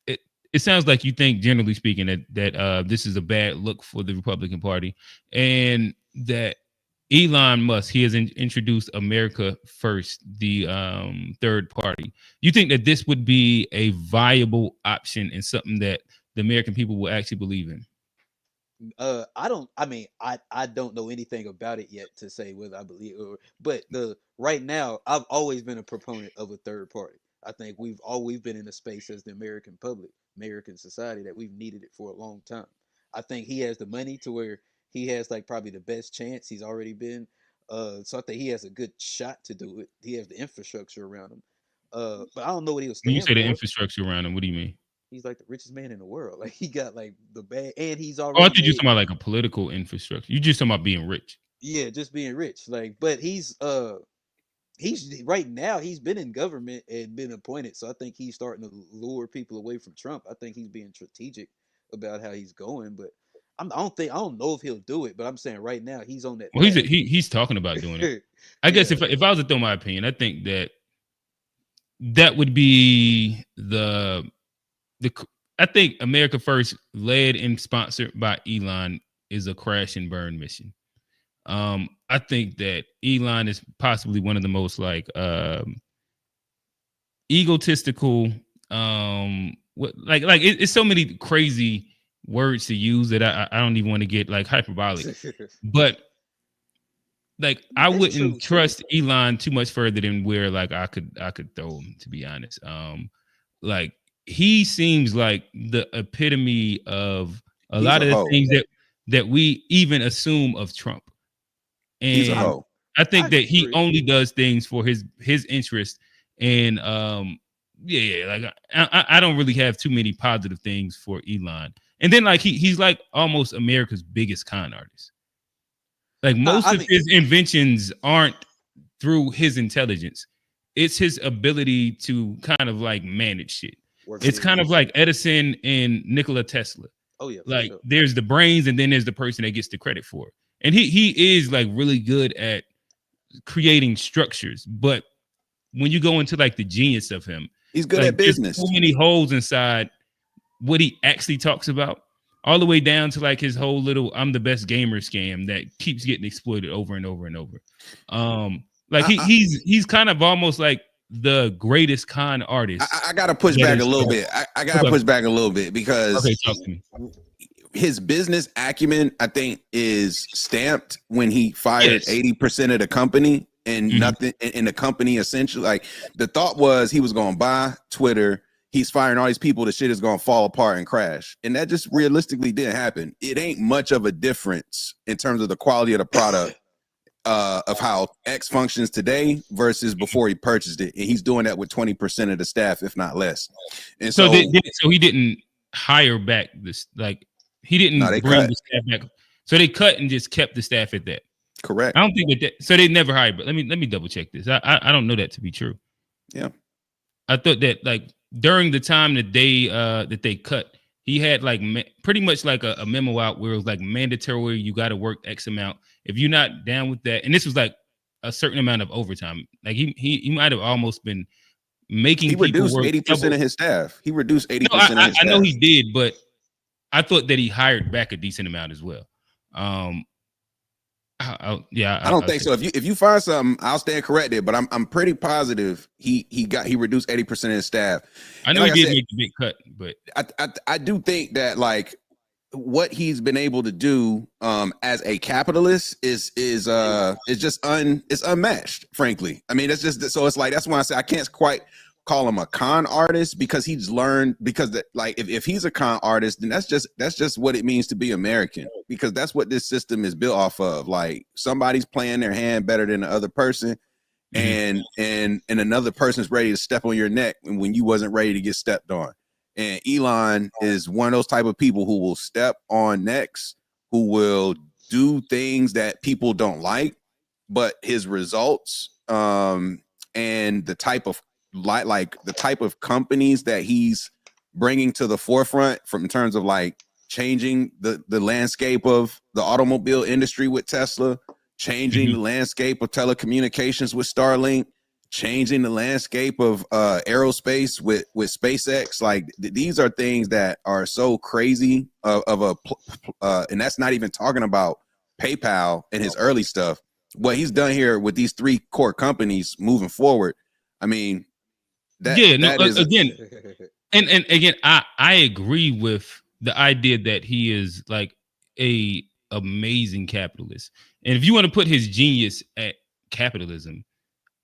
[SPEAKER 1] it sounds like you think, generally speaking, that this is a bad look for the Republican Party, and that Elon Musk, he has introduced America First, the third party. You think that this would be a viable option and something that the American people will actually believe in?
[SPEAKER 4] I don't know anything about it yet to say whether I believe but right now I've always been a proponent of a third party. I think we've always been in a space as the American public, American society, that we've needed it for a long time. I think he has the money to where he has like probably the best chance. He's already been so I think he has a good shot to do it. He has the infrastructure around him. But I don't know what he was
[SPEAKER 1] saying. When you say the infrastructure around him, what do you mean?
[SPEAKER 4] He's like the richest man in the world. Like he got like the bad, and he's
[SPEAKER 1] already.
[SPEAKER 4] Oh,
[SPEAKER 1] I think you're talking about like a political infrastructure. You just talking about being rich.
[SPEAKER 4] Yeah, just being rich. Like, but he's right now he's been in government and been appointed. So I think he's starting to lure people away from Trump. I think he's being strategic about how he's going. But I don't know if he'll do it. But I'm saying right now he's on that.
[SPEAKER 1] Well, he's talking about doing it. I guess if I was to throw my opinion, I think that would be I think America First, led and sponsored by Elon, is a crash and burn mission. I think that Elon is possibly one of the most like egotistical. It's so many crazy words to use that I don't even want to get like hyperbolic. But like I wouldn't trust Elon too much further than where like I could throw him, to be honest. Like he seems like the epitome of a lot of the things that we even assume of Trump. And I think that he only does things for his interest. And like I don't really have too many positive things for Elon. And then like he's like almost America's biggest con artist. Like most of his inventions aren't through his intelligence. It's his ability to kind of like manage shit. It's kind of like Edison and Nikola Tesla.
[SPEAKER 4] Oh yeah.
[SPEAKER 1] Like sure. There's the brains and then there's the person that gets the credit for it. And he is like really good at creating structures, but when you go into like the genius of him,
[SPEAKER 2] he's good
[SPEAKER 1] like,
[SPEAKER 2] at business.
[SPEAKER 1] so many holes inside what he actually talks about, all the way down to like his whole little "I'm the best gamer" scam that keeps getting exploited over and over and over. Like he's kind of almost like the greatest con artist.
[SPEAKER 2] I gotta push back a little bit. I gotta push back a little bit because
[SPEAKER 1] talk to me.
[SPEAKER 2] His business acumen, I think, is stamped when he fired 80% of the company and nothing in the company. Essentially, like the thought was he was going to buy Twitter. He's firing all these people. The shit is going to fall apart and crash. And that just realistically didn't happen. It ain't much of a difference in terms of the quality of the product of how X functions today versus before he purchased it. And he's doing that with 20% of the staff, if not less. And
[SPEAKER 1] so he didn't hire back this, like he didn't bring the staff back. So they cut and just kept the staff at that.
[SPEAKER 2] Correct.
[SPEAKER 1] I don't think that so they never hired, but let me double check this. I don't know that to be true.
[SPEAKER 2] Yeah.
[SPEAKER 1] I thought that like during the time that they cut, he had like pretty much like a memo out where it was like mandatory, you got to work X amount. If you're not down with that, and this was like a certain amount of overtime. Like he might have almost been making.
[SPEAKER 2] He reduced 80% of his staff. He reduced 80% of his staff.
[SPEAKER 1] I know he did, but I thought that he hired back a decent amount as well. I
[SPEAKER 2] don't think so. If you find something, I'll stand corrected. But I'm pretty positive he reduced 80% of his staff.
[SPEAKER 1] I know he did make a big cut, but
[SPEAKER 2] I do think that like what he's been able to do as a capitalist is just unmatched. Frankly, I mean it's just so it's like that's why I say I can't quite call him a con artist because he's learned like if he's a con artist then that's just what it means to be American because that's what this system is built off of. Like somebody's playing their hand better than the other person and another person's ready to step on your neck when you wasn't ready to get stepped on. And Elon is one of those type of people who will step on necks, who will do things that people don't like, but his results and the type of like the type of companies that he's bringing to the forefront from in terms of like changing the landscape of the automobile industry with Tesla, changing the landscape of telecommunications with Starlink, changing the landscape of aerospace with SpaceX. Like these are things that are so crazy and that's not even talking about PayPal and his early stuff. What he's done here with these three core companies moving forward, I mean, again, I agree with the idea that he is like a amazing capitalist. And if you want to put his genius at capitalism,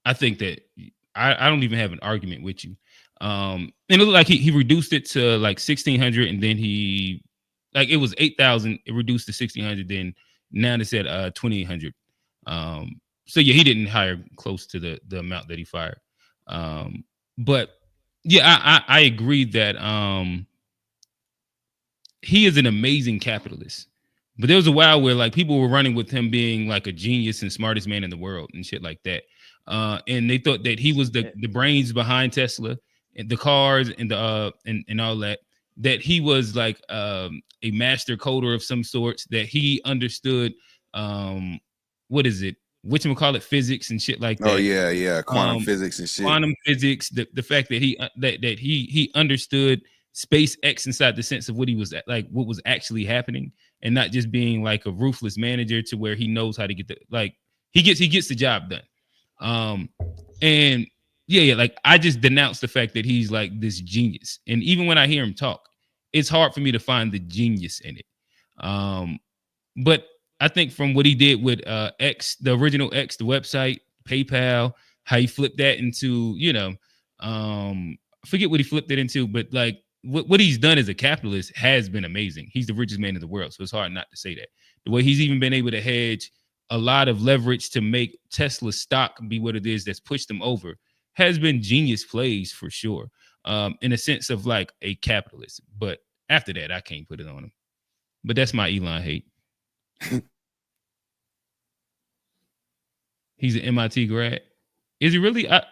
[SPEAKER 2] I think that I don't even have an argument with you. And it looked like he reduced it to like 1,600, and then he like it was 8,000. It reduced to 1,600. Then now it's at 2,800. So yeah, he didn't hire close to the amount that he fired. But yeah, I agree that he is an amazing capitalist. But there was a while where like people were running with him being like a genius and smartest man in the world and shit like that. And they thought that he was the brains behind Tesla and the cars and the and all that. That he was like a master coder of some sorts. That he understood what is it? Whatchamacallit physics and shit like that. Oh yeah, quantum physics and shit.
[SPEAKER 1] Quantum physics. The fact that he understood SpaceX inside the sense of what he was like, what was actually happening, and not just being like a ruthless manager to where he knows how to get he gets the job done. And yeah, like I just denounce the fact that he's like this genius, and even when I hear him talk, it's hard for me to find the genius in it. But I think from what he did with X, the original X, the website, PayPal, how he flipped that into, I forget what he flipped it into, but like what he's done as a capitalist has been amazing. He's the richest man in the world, so it's hard not to say that. The way he's even been able to hedge a lot of leverage to make Tesla stock be what it is that's pushed them over has been genius plays for sure, in a sense of like a capitalist. But after that, I can't put it on him. But that's my Elon hate. He's an MIT grad. Is he really?
[SPEAKER 2] I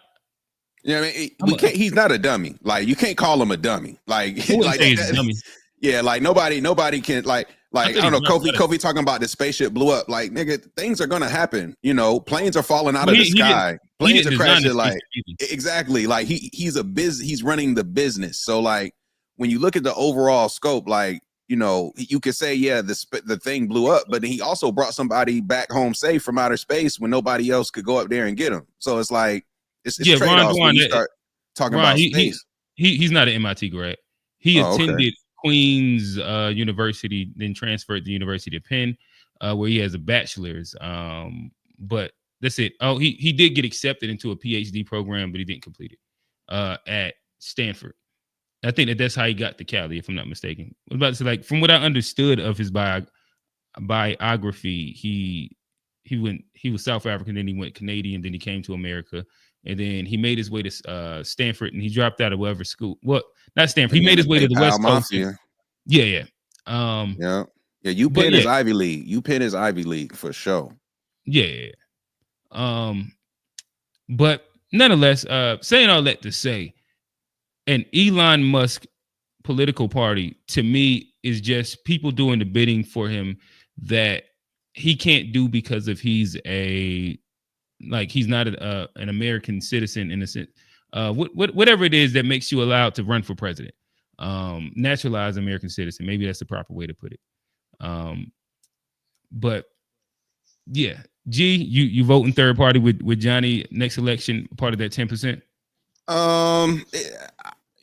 [SPEAKER 2] mean, he's not a dummy. Like you can't call him a dummy. Like, dummy. Yeah, like nobody can like Like, I don't know, Kofi talking about the spaceship blew up. Like, nigga, things are gonna happen. You know, planes are falling out of the sky. Planes are crashing. Like, exactly. Like he's running the business. So like, when you look at the overall scope, like, you know, you could say, yeah, the thing blew up, but he also brought somebody back home safe from outer space when nobody else could go up there and get him. So it's like, it's trade-offs when you start talking about space.
[SPEAKER 1] He's not an MIT grad. He attended Queen's University, then transferred to the University of Penn, where he has a bachelor's. But that's it. Oh, he did get accepted into a PhD program, but he didn't complete it at Stanford. I think that's how he got to Cali, if I'm not mistaken. I was about to say, like, from what I understood of his biography, he was South African, then he went Canadian, then he came to America, and then he made his way to Stanford, and he dropped out of whatever school. Well, not Stanford. He made his way to the West Coast. Yeah.
[SPEAKER 2] UPenn is Ivy League. UPenn is Ivy League for sure.
[SPEAKER 1] Yeah. But nonetheless, saying all that to say, an Elon Musk political party, to me, is just people doing the bidding for him that he can't do because of he's not an American citizen in a sense. Whatever it is that makes you allowed to run for president, naturalized American citizen. Maybe that's the proper way to put it. But yeah, G, you vote in third party with Johnny next election, part of that 10%.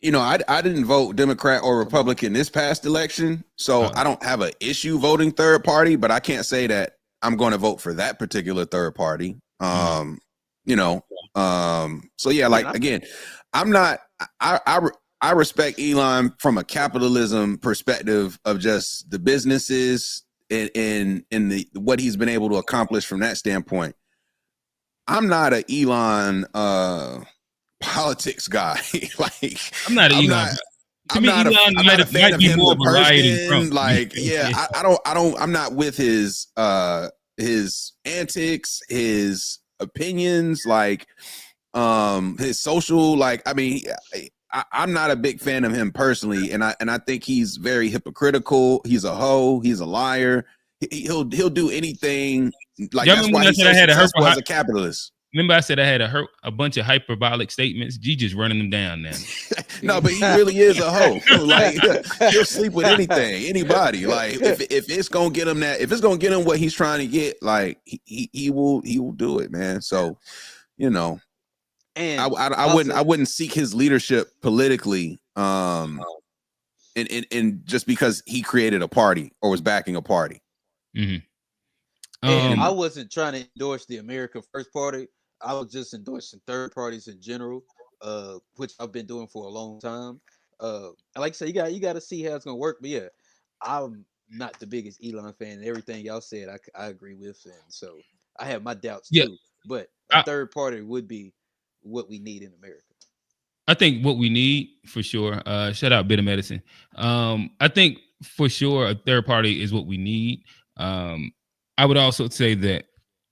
[SPEAKER 2] You know, I didn't vote Democrat or Republican this past election, so I don't have an issue voting third party, but I can't say that I'm going to vote for that particular third party. You know, so yeah, like, again, I'm not, I respect Elon from a capitalism perspective of just the businesses and the what he's been able to accomplish from that standpoint. I'm not an Elon politics guy. Like,
[SPEAKER 1] I'm not an Elon.
[SPEAKER 2] I'm not a fan of him as a person. Like, yeah, I'm not with his antics, his opinions, like his social, like, I mean, I'm not a big fan of him personally, and I think he's very hypocritical. He's a hoe. He's a liar. He'll do anything. Like, that's why he's so successful as a capitalist.
[SPEAKER 1] Remember I said I had a bunch of hyperbolic statements? G just running them down now.
[SPEAKER 2] No, but he really is a hoe. Like, he'll sleep with anything, anybody. Like, if it's gonna get him if it's gonna get him what he's trying to get, like, he will do it, man. So, you know, and I wouldn't seek his leadership politically, and just because he created a party or was backing a party.
[SPEAKER 1] Mm-hmm.
[SPEAKER 4] And I wasn't trying to endorse the America First Party. I was just endorsing third parties in general, which I've been doing for a long time. Like I said, you got to see how it's gonna work. But yeah, I'm not the biggest Elon fan, and everything y'all said I agree with, and so I have my doubts too. But a third party would be what we need in America.
[SPEAKER 1] I think what we need for sure. Shout out Bit of Medicine. I think for sure a third party is what we need. I would also say that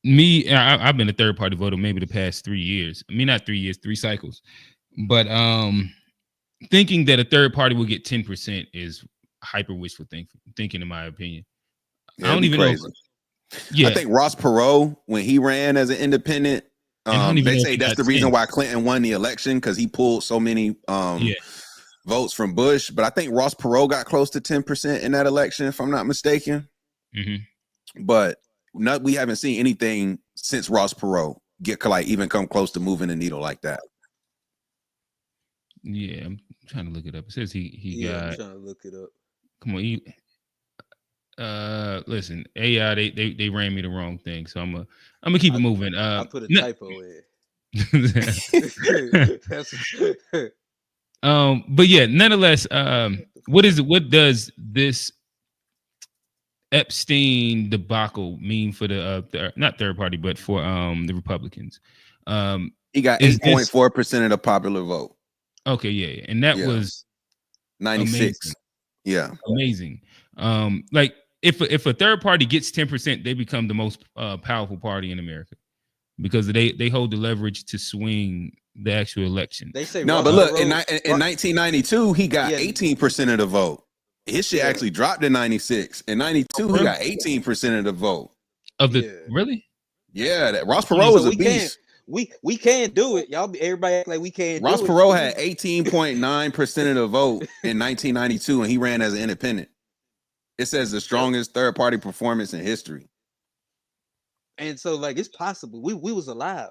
[SPEAKER 1] I've been a third party voter maybe the past 3 years. I mean, not 3 years, 3 cycles. But thinking that a third party will get 10% is hyper wishful thinking, in my opinion.
[SPEAKER 2] Yeah,
[SPEAKER 1] I don't even know.
[SPEAKER 2] I think Ross Perot, when he ran as an independent, they say that's the reason why Clinton won the election, because he pulled so many votes from Bush. But I think Ross Perot got close to 10% in that election, if I'm not mistaken.
[SPEAKER 1] Mm-hmm.
[SPEAKER 2] But we haven't seen anything since Ross Perot even come close to moving the needle like that.
[SPEAKER 1] Yeah, I'm trying to look it up. It says he got.
[SPEAKER 4] I'm trying to look it up.
[SPEAKER 1] Come on, listen, AI, they ran me the wrong thing, so I'm gonna keep it moving.
[SPEAKER 4] I put a typo in.
[SPEAKER 1] But yeah, nonetheless, what does this Epstein debacle mean for the not third party, but for the Republicans?
[SPEAKER 2] He got 8.4% of the popular vote.
[SPEAKER 1] Okay, yeah, and that was
[SPEAKER 2] 96. Amazing. Yeah,
[SPEAKER 1] amazing. Like, if a third party gets 10%, they become the most powerful party in America, because they hold the leverage to swing the actual election.
[SPEAKER 4] They say
[SPEAKER 2] no, but look, in 1992, he got 18% of the vote. His shit actually dropped in 96. In 92, he got 18% of the vote.
[SPEAKER 1] Of the really?
[SPEAKER 2] Yeah, that Ross Perot was a beast.
[SPEAKER 4] We can do it. Everybody act like we can't
[SPEAKER 2] Ross
[SPEAKER 4] do it.
[SPEAKER 2] Ross Perot had 18.9% of the vote in 1992, and he ran as an independent. It says the strongest third party performance in history.
[SPEAKER 4] And so, like, it's possible. We was alive.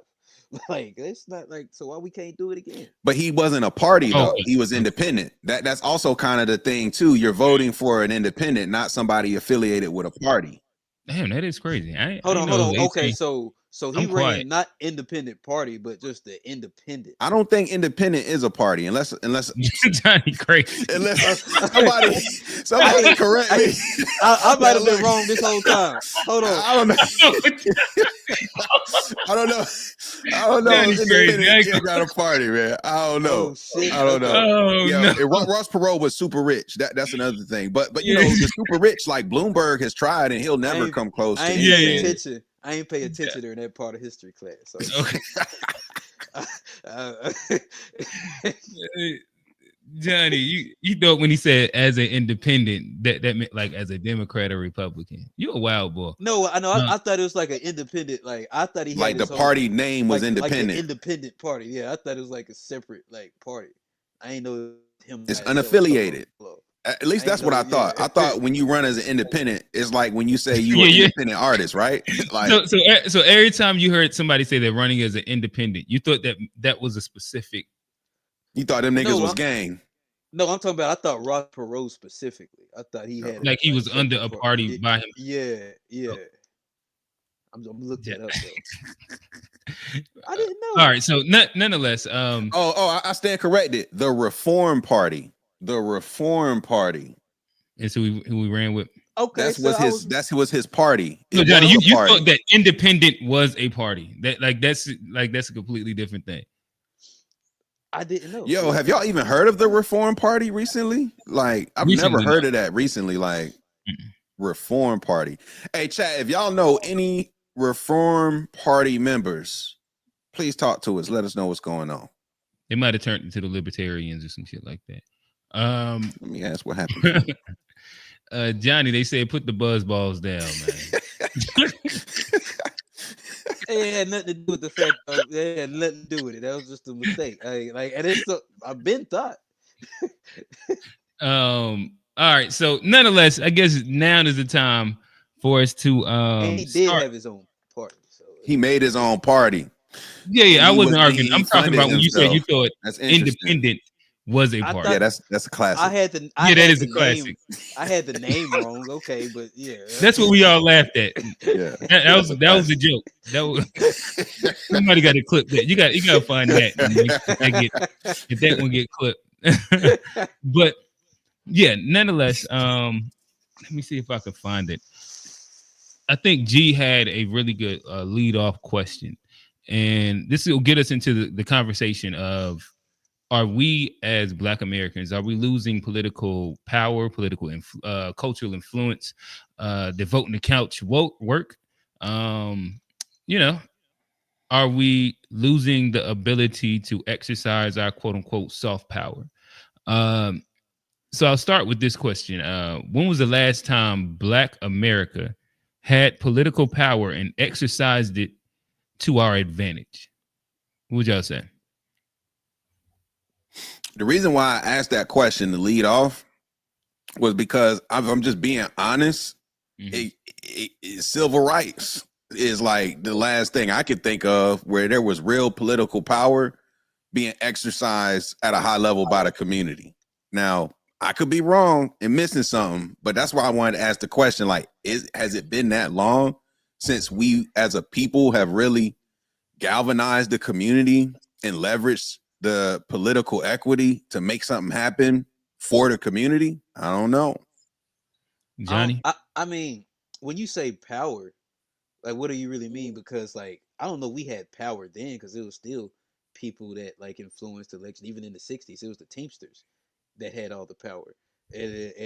[SPEAKER 4] Like, it's not like, so why we can't do it again?
[SPEAKER 2] But he wasn't a party though. He was independent. That's also kind of the thing too. You're voting for an independent, not somebody affiliated with a party.
[SPEAKER 1] Damn, that is crazy.
[SPEAKER 4] Hold on. Okay, so he
[SPEAKER 1] I'm
[SPEAKER 4] ran
[SPEAKER 1] quiet.
[SPEAKER 4] not independent party, but just the independent.
[SPEAKER 2] I don't think independent is a party unless
[SPEAKER 1] Johnny crazy.
[SPEAKER 2] Unless somebody correct me.
[SPEAKER 4] I might have been wrong this whole time. Hold on.
[SPEAKER 2] I don't know. I don't know. If independent got a party, man. I don't know.
[SPEAKER 4] Oh, shit.
[SPEAKER 2] I don't know.
[SPEAKER 1] Oh,
[SPEAKER 2] Yeah,
[SPEAKER 1] no.
[SPEAKER 2] Ross Perot was super rich. That's another thing. But you know, the super rich like Bloomberg has tried, and he'll never come close to.
[SPEAKER 4] I ain't pay attention during that part of history class. So.
[SPEAKER 1] Johnny, you thought when he said as an independent that meant like as a Democrat or Republican. You a wild boy.
[SPEAKER 4] No, I know. I thought it was like an independent. Like I thought he had
[SPEAKER 2] like the party name was independent.
[SPEAKER 4] Like the independent party. Yeah, I thought it was like a separate like party. I ain't know him.
[SPEAKER 2] It's unaffiliated. At least that's what I thought. I thought when you run as an independent, it's like when you say you an independent artist, right? Like
[SPEAKER 1] so every time you heard somebody say they're running as an independent, you thought that was a specific.
[SPEAKER 2] You thought them niggas was gang.
[SPEAKER 4] No, I'm talking about. I thought Ross Perot specifically. I thought he had
[SPEAKER 1] like he was under a party by him.
[SPEAKER 4] Yeah. Oh. I'm looking that up though. I didn't know.
[SPEAKER 1] All right, so nonetheless,
[SPEAKER 2] I stand corrected. The Reform Party. The Reform Party.
[SPEAKER 1] Is who we ran with.
[SPEAKER 2] Okay, that was his party.
[SPEAKER 1] No, Johnny, you thought that independent was a party. That's a completely different thing.
[SPEAKER 4] I didn't know.
[SPEAKER 2] Yo, have y'all even heard of the Reform Party recently? Like, I've never heard of that recently. Like, Reform Party. Hey, chat, if y'all know any Reform Party members, please talk to us. Let us know what's going on.
[SPEAKER 1] They might have turned into the Libertarians or some shit like that.
[SPEAKER 2] Let me ask what happened.
[SPEAKER 1] Johnny, they said put the buzz balls down, man.
[SPEAKER 4] It had nothing to do with the fact. It had nothing to do with it. That was just a mistake. And it's I've been thought.
[SPEAKER 1] All right. So nonetheless, I guess now is the time for us to.
[SPEAKER 4] And he did have his own party. So
[SPEAKER 2] he made his own party.
[SPEAKER 1] Yeah. I wasn't arguing. I'm talking about when you said you thought independent was a party.
[SPEAKER 2] Yeah, that's a classic.
[SPEAKER 1] That is a classic.
[SPEAKER 4] I had the name wrong. Okay, but yeah,
[SPEAKER 1] that's what we all laughed at.
[SPEAKER 2] Yeah,
[SPEAKER 1] that was a joke. That was somebody got to clip that. You got to find that. If that one get clipped. But yeah, nonetheless, let me see if I can find it. I think G had a really good lead off question, and this will get us into the conversation of. Are we as Black Americans, are we losing political power, cultural influence, the vote in the couch work? Are we losing the ability to exercise our quote unquote soft power? So I'll start with this question. When was the last time Black America had political power and exercised it to our advantage? What would y'all say?
[SPEAKER 2] The reason why I asked that question to lead off was because I'm just being honest. Civil rights is like the last thing I could think of where there was real political power being exercised at a high level by the community. Now, I could be wrong and missing something, but that's why I wanted to ask the question, like, has it been that long since we as a people have really galvanized the community and leveraged the political equity to make something happen for the community? I don't know.
[SPEAKER 1] Johnny?
[SPEAKER 4] I mean, when you say power, like, what do you really mean? Because, like, I don't know, we had power then because it was still people that, like, influenced the election. Even in the 60s, it was the Teamsters that had all the power.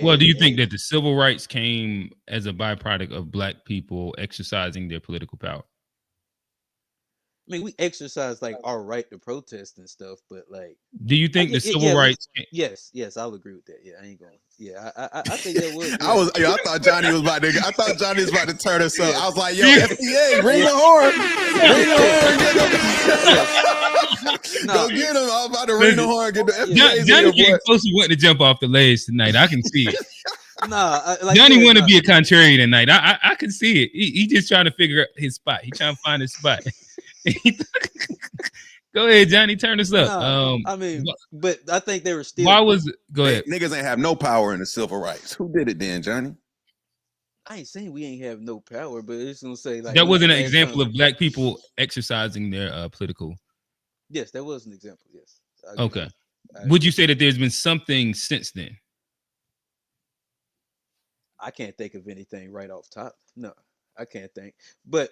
[SPEAKER 1] Well, do you think that the civil rights came as a byproduct of Black people exercising their political power?
[SPEAKER 4] I mean, we exercise like our right to protest and stuff, but like,
[SPEAKER 1] Do you think the civil rights?
[SPEAKER 4] Yes, I'll agree with that. Yeah, I ain't going. Yeah, I think that would. Yeah.
[SPEAKER 2] I thought Johnny was about to. I thought Johnny was about to turn us up. I was like, yo, FDA, bring the horn, bring the horn. Go get him. I was about to ring the horn. Get the FDA.
[SPEAKER 1] Johnny getting close to wanting to jump off the ledge tonight. I can see it.
[SPEAKER 4] Like
[SPEAKER 1] Johnny want to be a contrarian tonight. I can see it. He just trying to figure out his spot. He trying to find his spot. Go ahead, Johnny. Turn us up.
[SPEAKER 4] I mean, but I think they were still.
[SPEAKER 1] Why was it? Go ahead.
[SPEAKER 2] Niggas ain't have no power in the civil rights. Who did it then, Johnny?
[SPEAKER 4] I ain't saying we ain't have no power, but it's gonna say like
[SPEAKER 1] that wasn't an example of black people exercising their political.
[SPEAKER 4] Yes, that was an example. Yes.
[SPEAKER 1] Okay. Would you say that there's been something since then?
[SPEAKER 4] I can't think of anything right off top. No, I can't think. But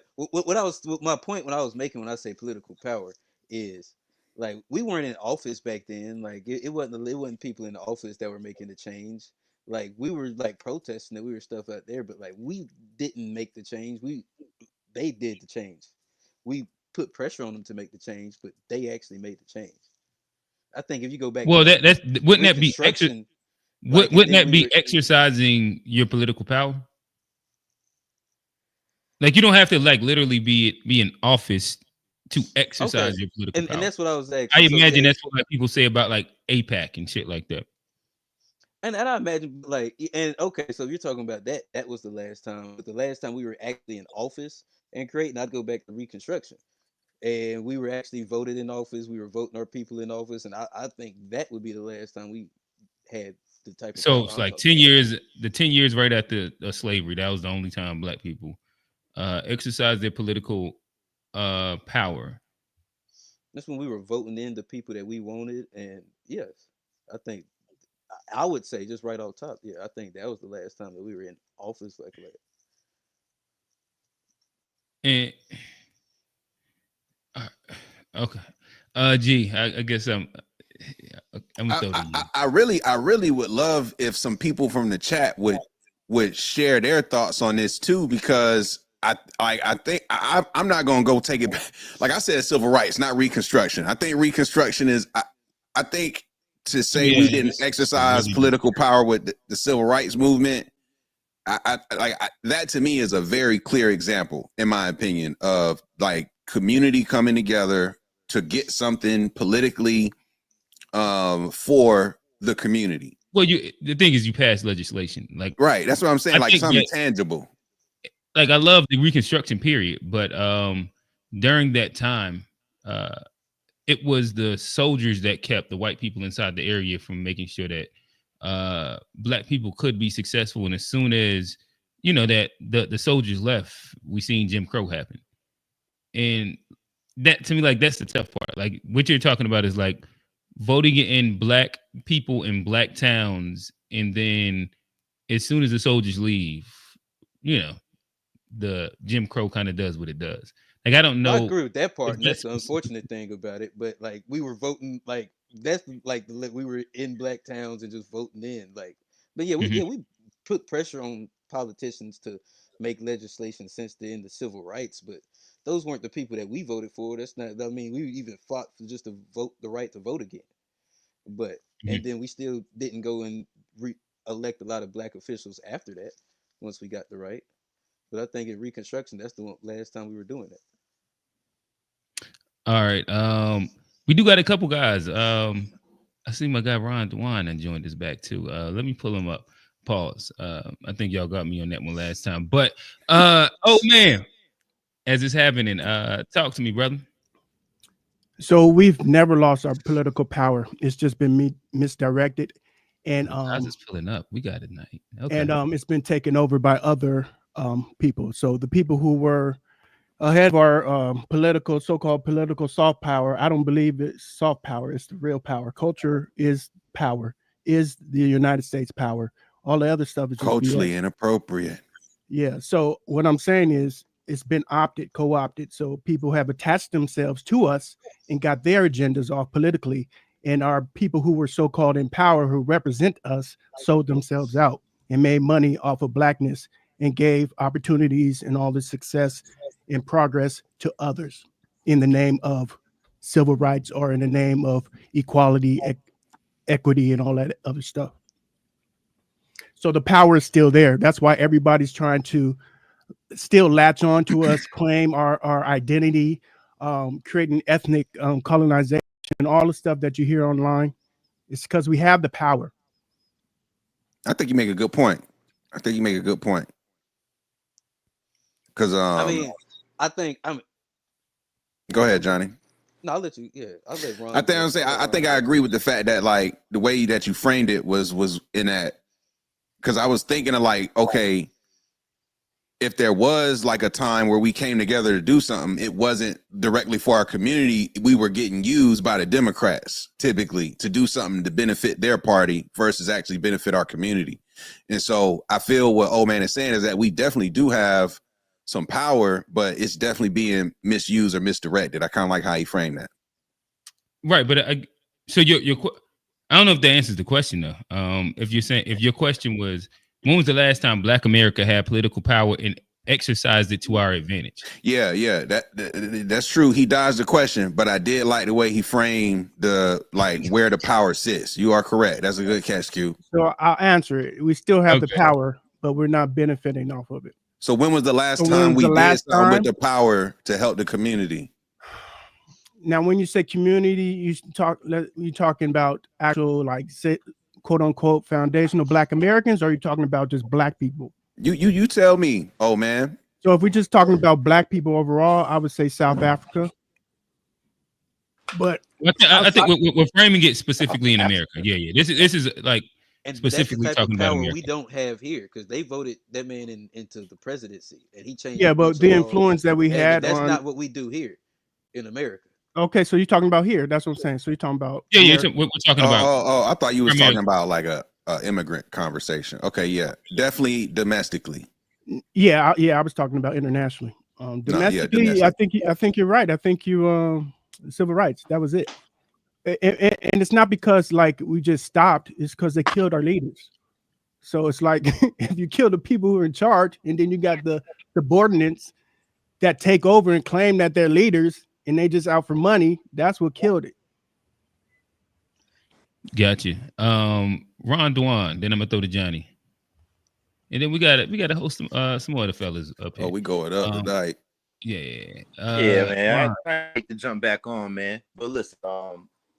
[SPEAKER 4] my point when I was making when I say political power is like we weren't in office back then. Like it wasn't people in the office that were making the change. Like we were like protesting that we were stuff out there, but like we didn't make the change. They did the change. We put pressure on them to make the change, but they actually made the change. I think if you go back,
[SPEAKER 1] well, that's wouldn't that be wouldn't that be exercising your political power? Like you don't have to like literally be in office to exercise your political power.
[SPEAKER 4] And that's what I was asking.
[SPEAKER 1] I imagine that's what like, people say about like APAC and shit like that.
[SPEAKER 4] And I imagine like so you're talking about that was the last time. But the last time we were actually in office and creating, I'd go back to Reconstruction. And we were actually voted in office. We were voting our people in office, and I think that would be the last time we had the type of.
[SPEAKER 1] So it's like 10 years. The 10 years right after slavery, that was the only time black people exercised their political power.
[SPEAKER 4] That's when we were voting in the people that we wanted, and yes, I think I would say just right off top, yeah, I think that was the last time that we were in office like that.
[SPEAKER 1] And okay, I guess I'm
[SPEAKER 2] I really would love if some people from the chat would share their thoughts on this too, because I think I'm not gonna go take it back. Like I said, civil rights, not Reconstruction. I think Reconstruction is. I think to say we didn't exercise political power with the civil rights movement. That to me is a very clear example, in my opinion, of like community coming together to get something politically for the community.
[SPEAKER 1] Well, the thing is, you pass legislation, like
[SPEAKER 2] right. That's what I'm saying. Like something tangible.
[SPEAKER 1] Like I love the Reconstruction period, but during that time, it was the soldiers that kept the white people inside the area from making sure that black people could be successful. And as soon as that the soldiers left, we seen Jim Crow happen. And that to me, like that's the tough part. Like what you're talking about is like voting in black people in black towns, and then as soon as the soldiers leave, the Jim Crow kind of does what it does. Like I don't know.
[SPEAKER 4] I agree with that part. And that's the unfortunate thing about it. But like we were voting, like that's like we were in black towns and just voting in. Like, but yeah, we put pressure on politicians to make legislation since the end of civil rights, but those weren't the people that we voted for. That's not. I mean, we even fought for just to vote the right to vote again. But and then we still didn't go and elect a lot of black officials after that. Once we got the right. But I think in Reconstruction, that's the last time we were doing it.
[SPEAKER 1] All right. We do got a couple guys. I see my guy Ron Dwan and joined us back too. Let me pull him up. Pause. I think y'all got me on that one last time. But oh man, as it's happening, talk to me, brother.
[SPEAKER 11] So we've never lost our political power. It's just been misdirected. And
[SPEAKER 1] I was just pulling up. We got it tonight. Okay.
[SPEAKER 11] And it's been taken over by other people. So the people who were ahead of our so-called political soft power, I don't believe it's soft power. It's the real power. Culture is power, is the United States power. All the other stuff is
[SPEAKER 2] culturally inappropriate.
[SPEAKER 11] Yeah. So what I'm saying is it's been co-opted. So people have attached themselves to us and got their agendas off politically. And our people who were so-called in power, who represent us, sold themselves out and made money off of blackness and gave opportunities and all the success and progress to others. in the name of civil rights or in the name of equality, equity, and all that other stuff. So the power is still there. That's why everybody's trying to still latch on to us, claim our identity, creating ethnic colonization, all the stuff that you hear online. It's because we have the power.
[SPEAKER 2] I think you make a good point. Because
[SPEAKER 4] I mean, I think
[SPEAKER 2] go ahead, Johnny.
[SPEAKER 4] No, I'll let you. Yeah, I'll let Ron.
[SPEAKER 2] I think I agree with the fact that like the way that you framed it was in that, because I was thinking of like, okay, if there was like a time where we came together to do something, it wasn't directly for our community. We were getting used by the Democrats typically to do something to benefit their party versus actually benefit our community. And so I feel what Old Man is saying is that we definitely do have some power, but it's definitely being misused or misdirected. I kind of like how he framed that.
[SPEAKER 1] Right, but so your I don't know if that answers the question though. If your question was, when was the last time Black America had political power and exercised it to our advantage?
[SPEAKER 2] Yeah, that's true. He dodged the question, but I did like the way he framed the like where the power sits. You are correct. That's a good catch, Q.
[SPEAKER 11] So I'll answer it. We still have the power, but we're not benefiting off of it.
[SPEAKER 2] So when was the last time we did something with the power to help the community?
[SPEAKER 11] Now, when you say community, you talking about actual like quote unquote foundational Black Americans, or are you talking about just Black people?
[SPEAKER 2] You tell me, oh man.
[SPEAKER 11] So if we're just talking about Black people overall, I would say South Africa. But
[SPEAKER 1] I think we're framing it specifically in America. Yeah. This is like
[SPEAKER 4] and
[SPEAKER 1] specifically
[SPEAKER 4] that's the type
[SPEAKER 1] talking
[SPEAKER 4] of
[SPEAKER 1] about
[SPEAKER 4] power
[SPEAKER 1] America.
[SPEAKER 4] we don't have here because they voted that man into the presidency and he changed.
[SPEAKER 11] Yeah, but the influence that we had
[SPEAKER 4] that's not what we do here in America.
[SPEAKER 11] Okay, so you're talking about here. That's what I'm saying. So you're talking about
[SPEAKER 1] we're talking about.
[SPEAKER 2] Oh, I thought you was talking about like a immigrant conversation. Okay, yeah, definitely domestically.
[SPEAKER 11] Yeah, I was talking about internationally. Domestically, I think you're right. I think you civil rights. That was it. And it's not because like we just stopped. It's because they killed our leaders. So it's like if you kill the people who are in charge, and then you got the subordinates that take over and claim that they're leaders, and they just out for money. That's what killed it.
[SPEAKER 1] Got you. Ron Dwan. Then I'm gonna throw to Johnny. And then we got to host some other fellas up here.
[SPEAKER 2] Oh, we going up tonight.
[SPEAKER 1] Yeah.
[SPEAKER 8] Man. I hate to jump back on, man. But listen,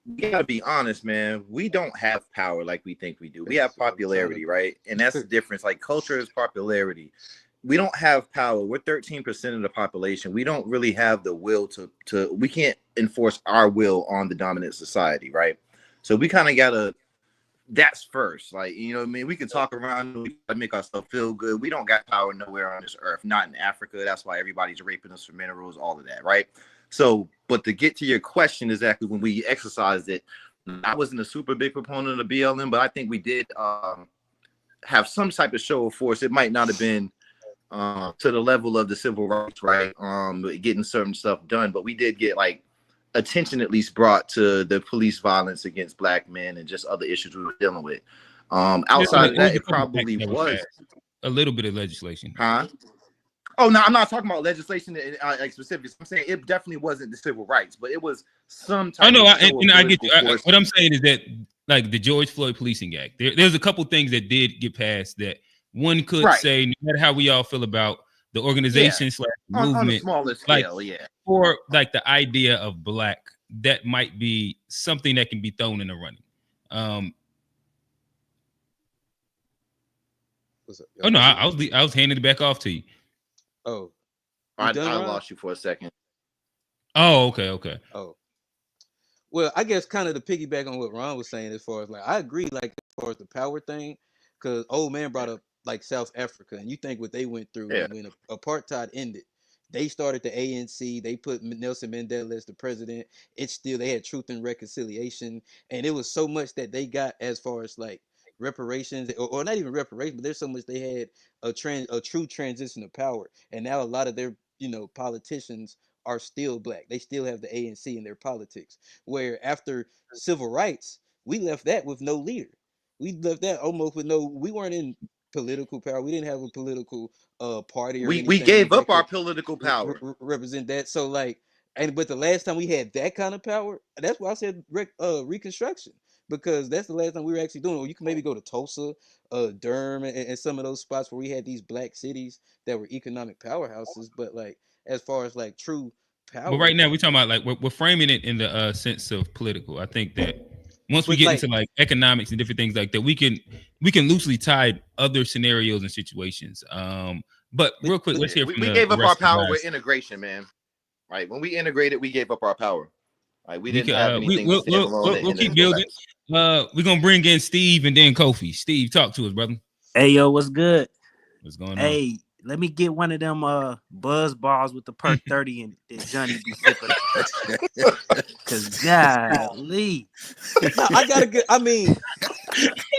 [SPEAKER 8] we gotta be honest, man. We don't have power like we think we do. We have popularity, right? And that's the difference. Like culture is popularity. We don't have power. We're 13% of the population. We don't really have the will to we can't enforce our will on the dominant society, right? So we kind of gotta. That's first, like, you know what I mean? We can talk around, we gotta make ourselves feel good. We don't got power nowhere on this earth, not in Africa. That's why everybody's raping us for minerals, all of that, right? So, but to get to your question, exactly when we exercised it, I wasn't a super big proponent of BLM, but I think we did have some type of show of force. It might not have been to the level of the civil rights, right? Getting certain stuff done, but we did get like attention at least brought to the police violence against Black men and just other issues we were dealing with. Outside of that, it probably was
[SPEAKER 1] a little bit of legislation.
[SPEAKER 8] Huh? Oh, no, I'm not talking about legislation like specifics. I'm saying it definitely wasn't the civil rights, but it was some type.
[SPEAKER 1] I know, I get you. What I'm saying is that, like the George Floyd Policing Act, there's a couple things that did get passed that one could say, no matter how we all feel about the organization / movement,
[SPEAKER 8] on a smaller scale,
[SPEAKER 1] or like the idea of Black, that might be something that can be thrown in the running. Oh no, I was handing it back off to you.
[SPEAKER 4] Oh,
[SPEAKER 8] I lost you for a second.
[SPEAKER 1] Oh, okay.
[SPEAKER 4] Oh, well, I guess kind of to piggyback on what Ron was saying, as far as like, I agree, like as far as the power thing, because old man brought up like South Africa, and you think what they went through when apartheid ended. They started the ANC. They put Nelson Mandela as the president. They had Truth and Reconciliation, and it was so much that they got as far as like reparations, or not even reparations, but there's so much they had a true transition of power. And now a lot of their politicians are still Black. They still have the ANC in their politics. Where after civil rights, we left that with no leader. We left that almost with no. We weren't in political power. We didn't have a political party. Or
[SPEAKER 8] we gave up our political power.
[SPEAKER 4] Represent that. So like but the last time we had that kind of power, that's why I said Reconstruction, because that's the last time we were actually doing it. Or you can maybe go to Tulsa, Durham, and some of those spots where we had these black cities that were economic powerhouses. But like as far as like true power,
[SPEAKER 1] but right now we're talking about like we're framing it in the sense of political. I think that once we get into like economics and different things like that, we can loosely tie other scenarios and situations. But real quick, let's hear from
[SPEAKER 8] we gave up our power with integration, man. Right, when we integrated, we gave up our power. Right, we didn't have anything.
[SPEAKER 1] We'll keep building. We're gonna bring in Steve and then Kofi. Steve, talk to us, brother.
[SPEAKER 12] Hey, yo, what's good?
[SPEAKER 1] What's going on?
[SPEAKER 12] Hey, let me get one of them buzz balls with the perk 30 and Johnny be sipping. Cause golly.
[SPEAKER 4] No, I gotta get. I mean,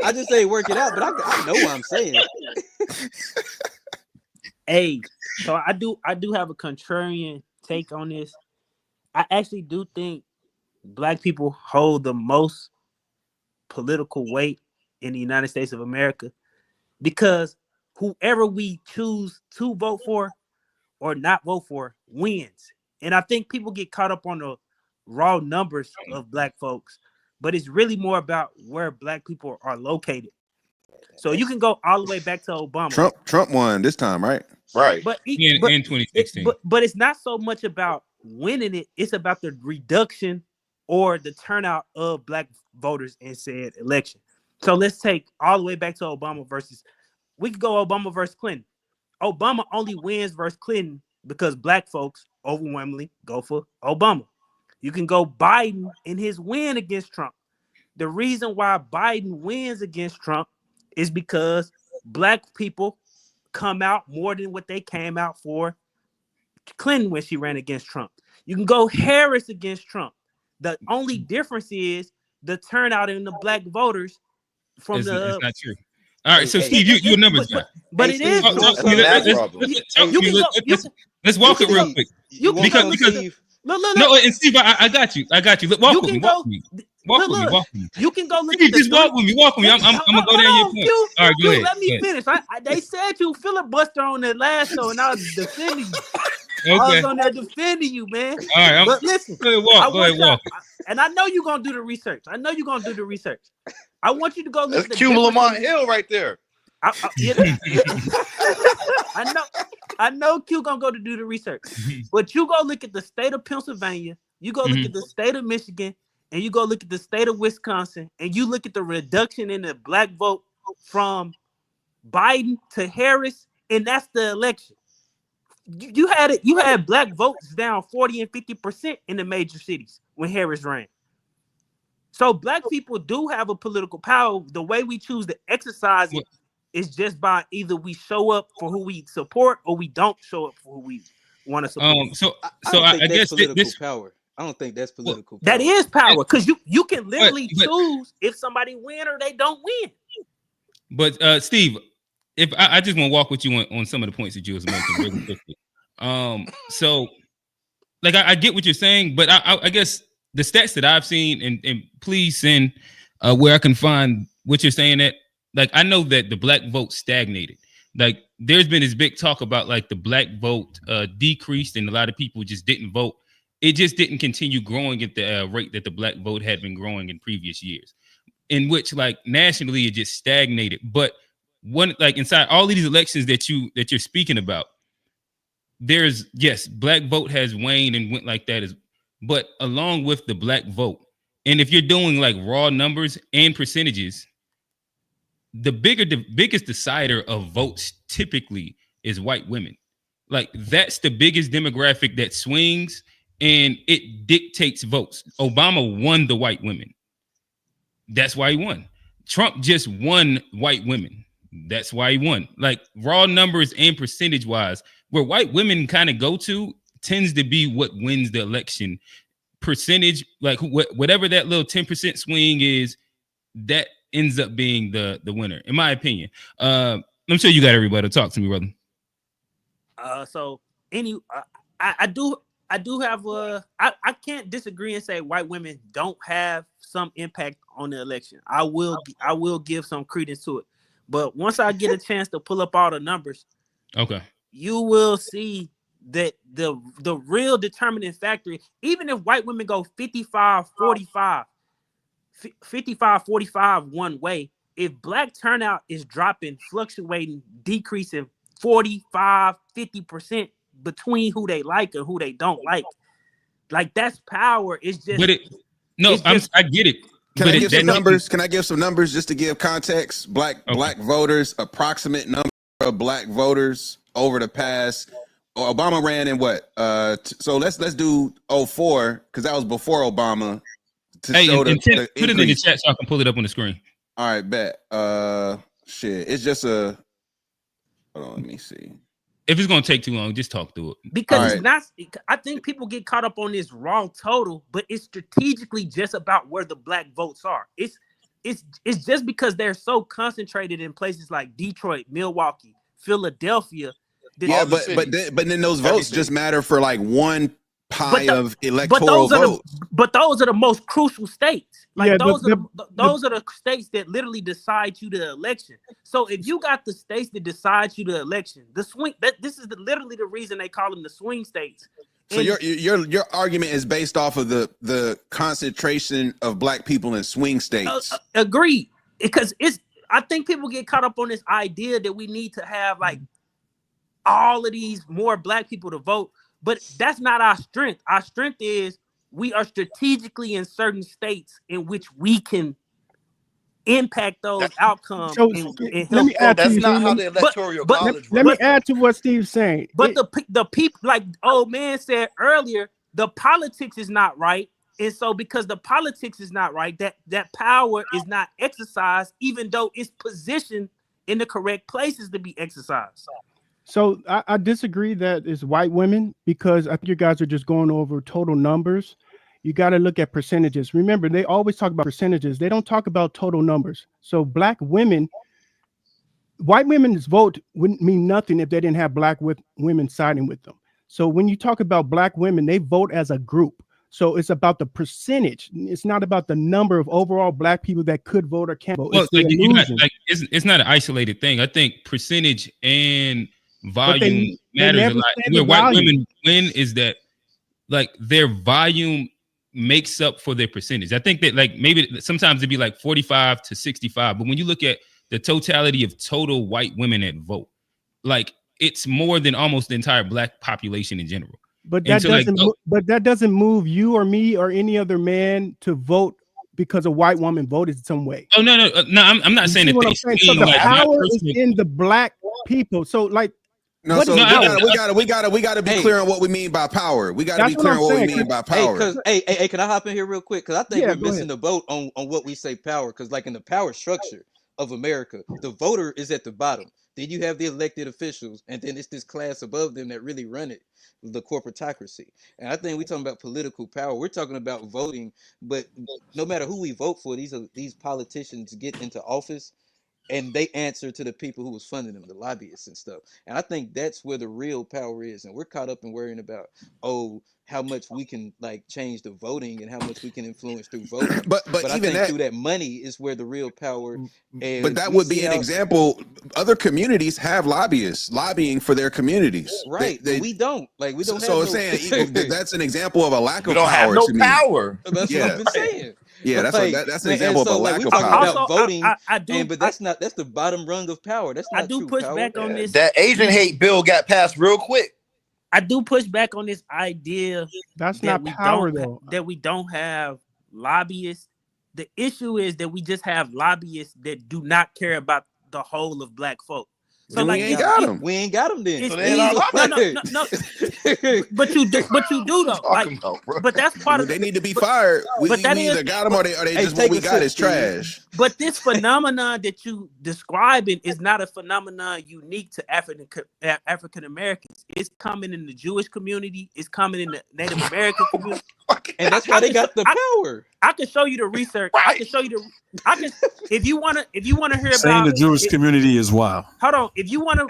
[SPEAKER 4] I just say work it out, but I know what I'm saying.
[SPEAKER 12] Hey, so I do have a contrarian take on this. I actually do think black people hold the most political weight in the United States of America, because whoever we choose to vote for or not vote for wins. And I think people get caught up on the raw numbers of black folks, but it's really more about where black people are located. So you can go all the way back to Obama.
[SPEAKER 2] Trump won this time, right?
[SPEAKER 8] Right.
[SPEAKER 12] But
[SPEAKER 1] in 2016.
[SPEAKER 12] But it's not so much about winning it. It's about the reduction or the turnout of black voters in said election. So let's take all the way back to Obama versus, we could go Obama versus Clinton. Obama only wins versus Clinton because black folks overwhelmingly go for Obama. You can go Biden in his win against Trump. The reason why Biden wins against Trump is because black people come out more than what they came out for Clinton when she ran against Trump. You can go Harris against Trump. The only difference is the turnout in the black voters from
[SPEAKER 1] it's
[SPEAKER 12] the.
[SPEAKER 1] It's not true. All right, so Steve, you're a numbers guy.
[SPEAKER 12] But it is.
[SPEAKER 1] Let's walk it real quick. Because no, and Steve, I got you. Walk with me.
[SPEAKER 12] You can go look
[SPEAKER 1] Steve,
[SPEAKER 12] at
[SPEAKER 1] just walk with me. I'm gonna go down your point. All right, go ahead.
[SPEAKER 12] Let me finish. They said you filibuster on the last show, and I was defending you.
[SPEAKER 1] Okay.
[SPEAKER 12] I was on there defending you, man.
[SPEAKER 1] All right,
[SPEAKER 12] but listen,
[SPEAKER 1] go ahead, walk.
[SPEAKER 12] And I know you're gonna do the research. I want you to go look at the
[SPEAKER 8] Lamont Hill right there.
[SPEAKER 12] I know Q gonna go to do the research, but you go look at the state of Pennsylvania, you go look at the state of Michigan, and you go look at the state of Wisconsin, and you look at the reduction in the black vote from Biden to Harris, and that's the election. You had black votes down 40 and 50% in the major cities when Harris ran. So black people do have a political power. The way we choose to exercise it is just by either we show up for who we support or we don't show up for who we want to support.
[SPEAKER 1] So I guess
[SPEAKER 4] political power. I don't think that's political power.
[SPEAKER 12] That is power, because you can literally choose if somebody win or they don't win.
[SPEAKER 1] But Steve, if I just want to walk with you on some of the points that you was making really quickly. So like I get what you're saying, but I guess the stats that I've seen, and please send where I can find what you're saying at. Like, I know that the black vote stagnated. Like, there's been this big talk about like the black vote decreased and a lot of people just didn't vote. It just didn't continue growing at the rate that the black vote had been growing in previous years, in which like nationally it just stagnated. But one, like inside all of these elections that you're speaking about, there's, yes, black vote has waned and went like that, but along with the black vote, and if you're doing like raw numbers and percentages, the biggest decider of votes typically is white women. Like, that's the biggest demographic that swings and it dictates votes. Obama won the white women. That's why he won. Trump just won white women. That's why he won. Like, raw numbers and percentage wise, where white women kind of go to tends to be what wins the election. Percentage, like whatever that little 10% swing is, that ends up being the winner, in my opinion. I'm sure you got everybody to talk to me, brother.
[SPEAKER 12] I do have I can't disagree and say white women don't have some impact on the election. I will give some credence to it. But once I get a chance to pull up all the numbers,
[SPEAKER 1] okay,
[SPEAKER 12] you will see that the real determining factor, even if white women go 55-45 one way, if black turnout is dropping, fluctuating, decreasing 45-50% between who they like and who they don't like that's power. It's just,
[SPEAKER 1] but I get it.
[SPEAKER 2] Can I give some numbers? Can I give some numbers just to give context? Black voters, approximate number of black voters over the past. Obama ran in what? So let's do 04 because that was before Obama. To show
[SPEAKER 1] put it in the chat so I can pull it up on the screen.
[SPEAKER 2] All right, bet. Shit, it's just a. Hold on, let me see.
[SPEAKER 1] If it's gonna take too long, just talk through it.
[SPEAKER 12] Because it's not. I think people get caught up on this raw total, but it's strategically just about where the black votes are. It's just because they're so concentrated in places like Detroit, Milwaukee, Philadelphia.
[SPEAKER 2] Yeah, but then those votes just matter for like one pie of electoral votes.
[SPEAKER 12] But those are the most crucial states. Like those are the states that literally decide you the election. So if you got the states that decide you the election, the swing this is literally the reason they call them the swing states.
[SPEAKER 2] So your argument is based off of the concentration of black people in swing states.
[SPEAKER 12] Agreed. Because I think people get caught up on this idea that we need to have like all of these more black people to vote, but that's not our strength. Our strength is we are strategically in certain states in which we can impact those outcomes.
[SPEAKER 11] So let me add
[SPEAKER 8] that's
[SPEAKER 11] to
[SPEAKER 8] not how the electoral college works.
[SPEAKER 11] Let me add to what Steve's saying.
[SPEAKER 12] But the people, like old man said earlier, the politics is not right. And so because the politics is not right, that power is not exercised, even though it's positioned in the correct places to be exercised.
[SPEAKER 11] So I disagree that it's white women, because I think you guys are just going over total numbers. You got to look at percentages. Remember, they always talk about percentages. They don't talk about total numbers. So black women, white women's vote wouldn't mean nothing if they didn't have black women siding with them. So when you talk about black women, they vote as a group. So it's about the percentage. It's not about the number of overall black people that could vote or can't vote.
[SPEAKER 1] Well, it's not an isolated thing. I think percentage and volume matters a lot. Where white women win is that like their volume makes up for their percentage. I think that like maybe sometimes it'd be like 45 to 65, but when you look at the totality of total white women that vote, like it's more than almost the entire black population in general.
[SPEAKER 11] But that doesn't move you or me or any other man to vote because a white woman voted some way.
[SPEAKER 1] Oh no, I'm not saying that.
[SPEAKER 11] So the power is in the black people. So like.
[SPEAKER 2] No, so we gotta be clear on what we mean by power. We gotta be clear on what we mean by power.
[SPEAKER 4] Hey, can I hop in here real quick? Because I think we're missing the boat on what we say power. Because like in the power structure of America, the voter is at the bottom. Then you have the elected officials, and then it's this class above them that really run it, the corporatocracy. And I think we're talking about political power. We're talking about voting, but no matter who we vote for, these politicians get into office, and they answer to the people who was funding them, the lobbyists and stuff. And I think that's where the real power is. And we're caught up in worrying about, how much we can like change the voting and how much we can influence through voting. But I think through that money is where the real power is.
[SPEAKER 2] But that would be an example. Other communities have lobbyists lobbying for their communities.
[SPEAKER 4] Right. We don't. Like we don't
[SPEAKER 2] so
[SPEAKER 4] have
[SPEAKER 2] saying that's an example of a lack of
[SPEAKER 8] power.
[SPEAKER 2] Don't have
[SPEAKER 8] no power.
[SPEAKER 4] That's what I've been saying.
[SPEAKER 2] Yeah, that's an example of a lack of power.
[SPEAKER 4] About voting, but that's the bottom rung of power. That's not I do
[SPEAKER 12] push
[SPEAKER 4] power.
[SPEAKER 12] Back on this.
[SPEAKER 8] That Asian hate bill got passed real quick.
[SPEAKER 12] I do push back on this idea.
[SPEAKER 11] That's not power, though.
[SPEAKER 12] That we don't have lobbyists. The issue is that we just have lobbyists that do not care about the whole of black folk.
[SPEAKER 2] So we ain't got them.
[SPEAKER 4] We ain't got them then.
[SPEAKER 12] So no. But you do though. Like, but that's part of.
[SPEAKER 2] They need to be fired. We either got them or they just what we got is trash.
[SPEAKER 12] But this phenomenon that you describing is not a phenomenon unique to African Americans. It's coming in the Jewish community. It's coming in the Native American community,
[SPEAKER 4] and that's why they got the power.
[SPEAKER 12] I can show you the research. Right. I can show you if you wanna hear about
[SPEAKER 13] saying the Jewish community is wild.
[SPEAKER 12] Hold on. If you wanna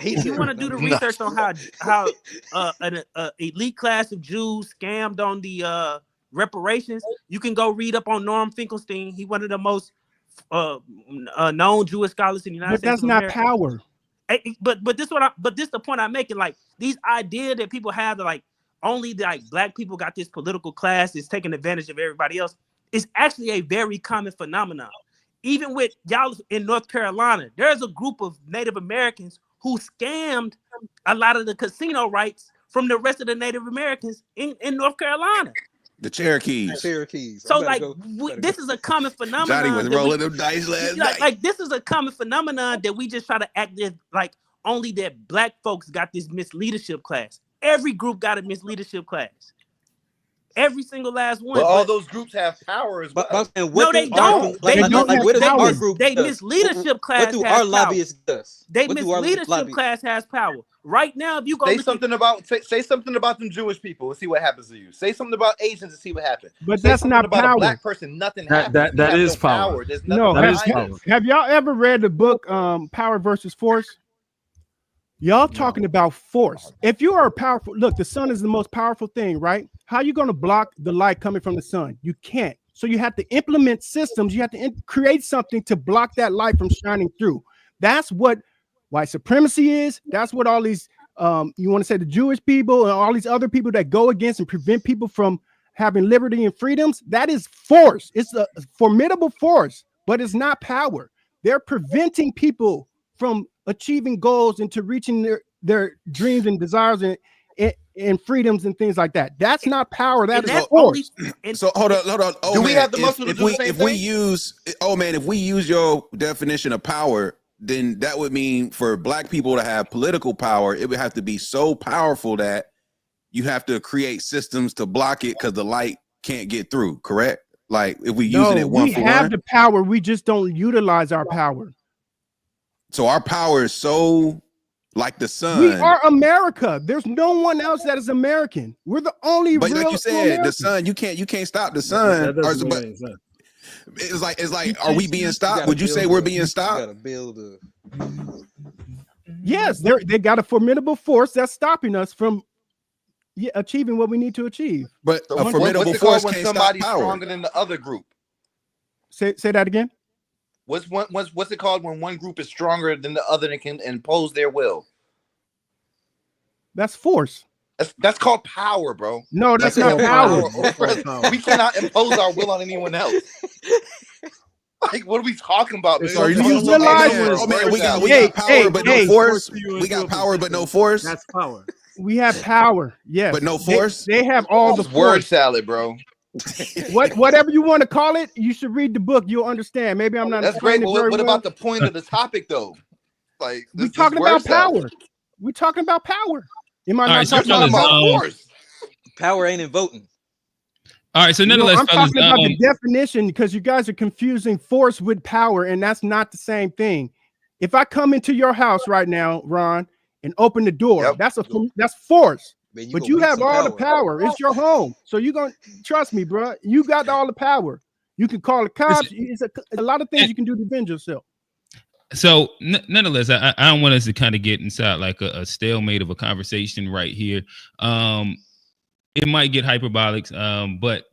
[SPEAKER 12] do the research on how an elite class of Jews scammed on the reparations, you can go read up on Norm Finkelstein. He one of the most known Jewish scholars in the United States.
[SPEAKER 11] But that's not power.
[SPEAKER 12] But this the point I'm making. Like these ideas that people have that like only like black people got this political class that's taking advantage of everybody else is actually a very common phenomenon. Even with y'all in North Carolina, there's a group of Native Americans who scammed a lot of the casino rights from the rest of the Native Americans in North Carolina.
[SPEAKER 2] The Cherokees.
[SPEAKER 12] So like this is a common phenomenon.
[SPEAKER 2] Johnny was rolling them dice last night.
[SPEAKER 12] Like this is a common phenomenon that we just try to act as like only that black folks got this misleadership class. Every group got a misleadership class. Every single last one.
[SPEAKER 8] But all those groups have power as well.
[SPEAKER 12] No, they don't. They misleadership class.
[SPEAKER 4] What do our lobbyists does?
[SPEAKER 12] They misleadership class has power. Right now, if you go
[SPEAKER 8] say something about them Jewish people and see what happens to you. Say something about Asians and see what happens.
[SPEAKER 11] But
[SPEAKER 8] say
[SPEAKER 11] that's not
[SPEAKER 8] about
[SPEAKER 11] power.
[SPEAKER 8] A black person, nothing happens.
[SPEAKER 13] That is power.
[SPEAKER 8] There's
[SPEAKER 11] No,
[SPEAKER 8] nothing
[SPEAKER 11] have y'all ever read the book Power versus Force? Y'all talking about force. If you are powerful, look, the sun is the most powerful thing, right? How are you going to block the light coming from the sun? You can't. So you have to implement systems. You have to create something to block that light from shining through. That's what white supremacy is. That's what all these, you want to say the Jewish people and all these other people that go against and prevent people from having liberty and freedoms. That is force. It's a formidable force, but it's not power. They're preventing people from achieving goals and to reaching their dreams and desires and freedoms and things like that. That's not power. That is force.
[SPEAKER 2] So hold on. Oh,
[SPEAKER 8] do we
[SPEAKER 2] man,
[SPEAKER 8] have the muscle to do the same
[SPEAKER 2] if
[SPEAKER 8] thing?
[SPEAKER 2] we use your definition of power, then that would mean for black people to have political power, it would have to be so powerful that you have to create systems to block it because the light can't get through. Correct? Like if we using it one for one. We have
[SPEAKER 11] the power. We just don't utilize our power.
[SPEAKER 2] So our power is so like the sun.
[SPEAKER 11] We are America. There's no one else that is American. We're the only.
[SPEAKER 2] But
[SPEAKER 11] real
[SPEAKER 2] like you said,
[SPEAKER 11] American.
[SPEAKER 2] the sun. You can't stop the sun. It's like, are we being stopped? Would you say we're being stopped?
[SPEAKER 11] Yes, they got a formidable force that's stopping us from achieving what we need to achieve.
[SPEAKER 2] But a formidable force can't stop
[SPEAKER 8] somebody's
[SPEAKER 2] power.
[SPEAKER 8] Stronger than the other group.
[SPEAKER 11] Say that again.
[SPEAKER 8] What's it called when one group is stronger than the other and can impose their will?
[SPEAKER 11] That's force.
[SPEAKER 8] That's called power, bro.
[SPEAKER 11] No, that's not power.
[SPEAKER 8] We cannot impose our will on anyone else. Like, what are we talking about? Man?
[SPEAKER 11] So you realize,
[SPEAKER 2] we got power, but no force. We got power, but no force.
[SPEAKER 12] That's power.
[SPEAKER 11] We have power, yes,
[SPEAKER 2] but no force.
[SPEAKER 11] They have all the force.
[SPEAKER 8] Word salad, bro.
[SPEAKER 11] Whatever you want to call it, you should read the book. You'll understand. Maybe I'm not.
[SPEAKER 8] That's great. But what about the point of the topic, though? Like
[SPEAKER 11] we're talking about power. We're talking about power. Am I not talking
[SPEAKER 8] about force?
[SPEAKER 4] Power ain't in voting.
[SPEAKER 1] All right, so nonetheless,
[SPEAKER 11] I'm talking about the definition because you guys are confusing force with power, and that's not the same thing. If I come into your house right now, Ron, and open the door, that's force. Man, but you have all the power. It's your home, so you're gonna trust me, bro. You got all the power. You can call the cops. It's a lot of things you can do to defend yourself.
[SPEAKER 1] So nonetheless, I don't want us to kind of get inside like a stalemate of a conversation right here. It might get hyperbolic, but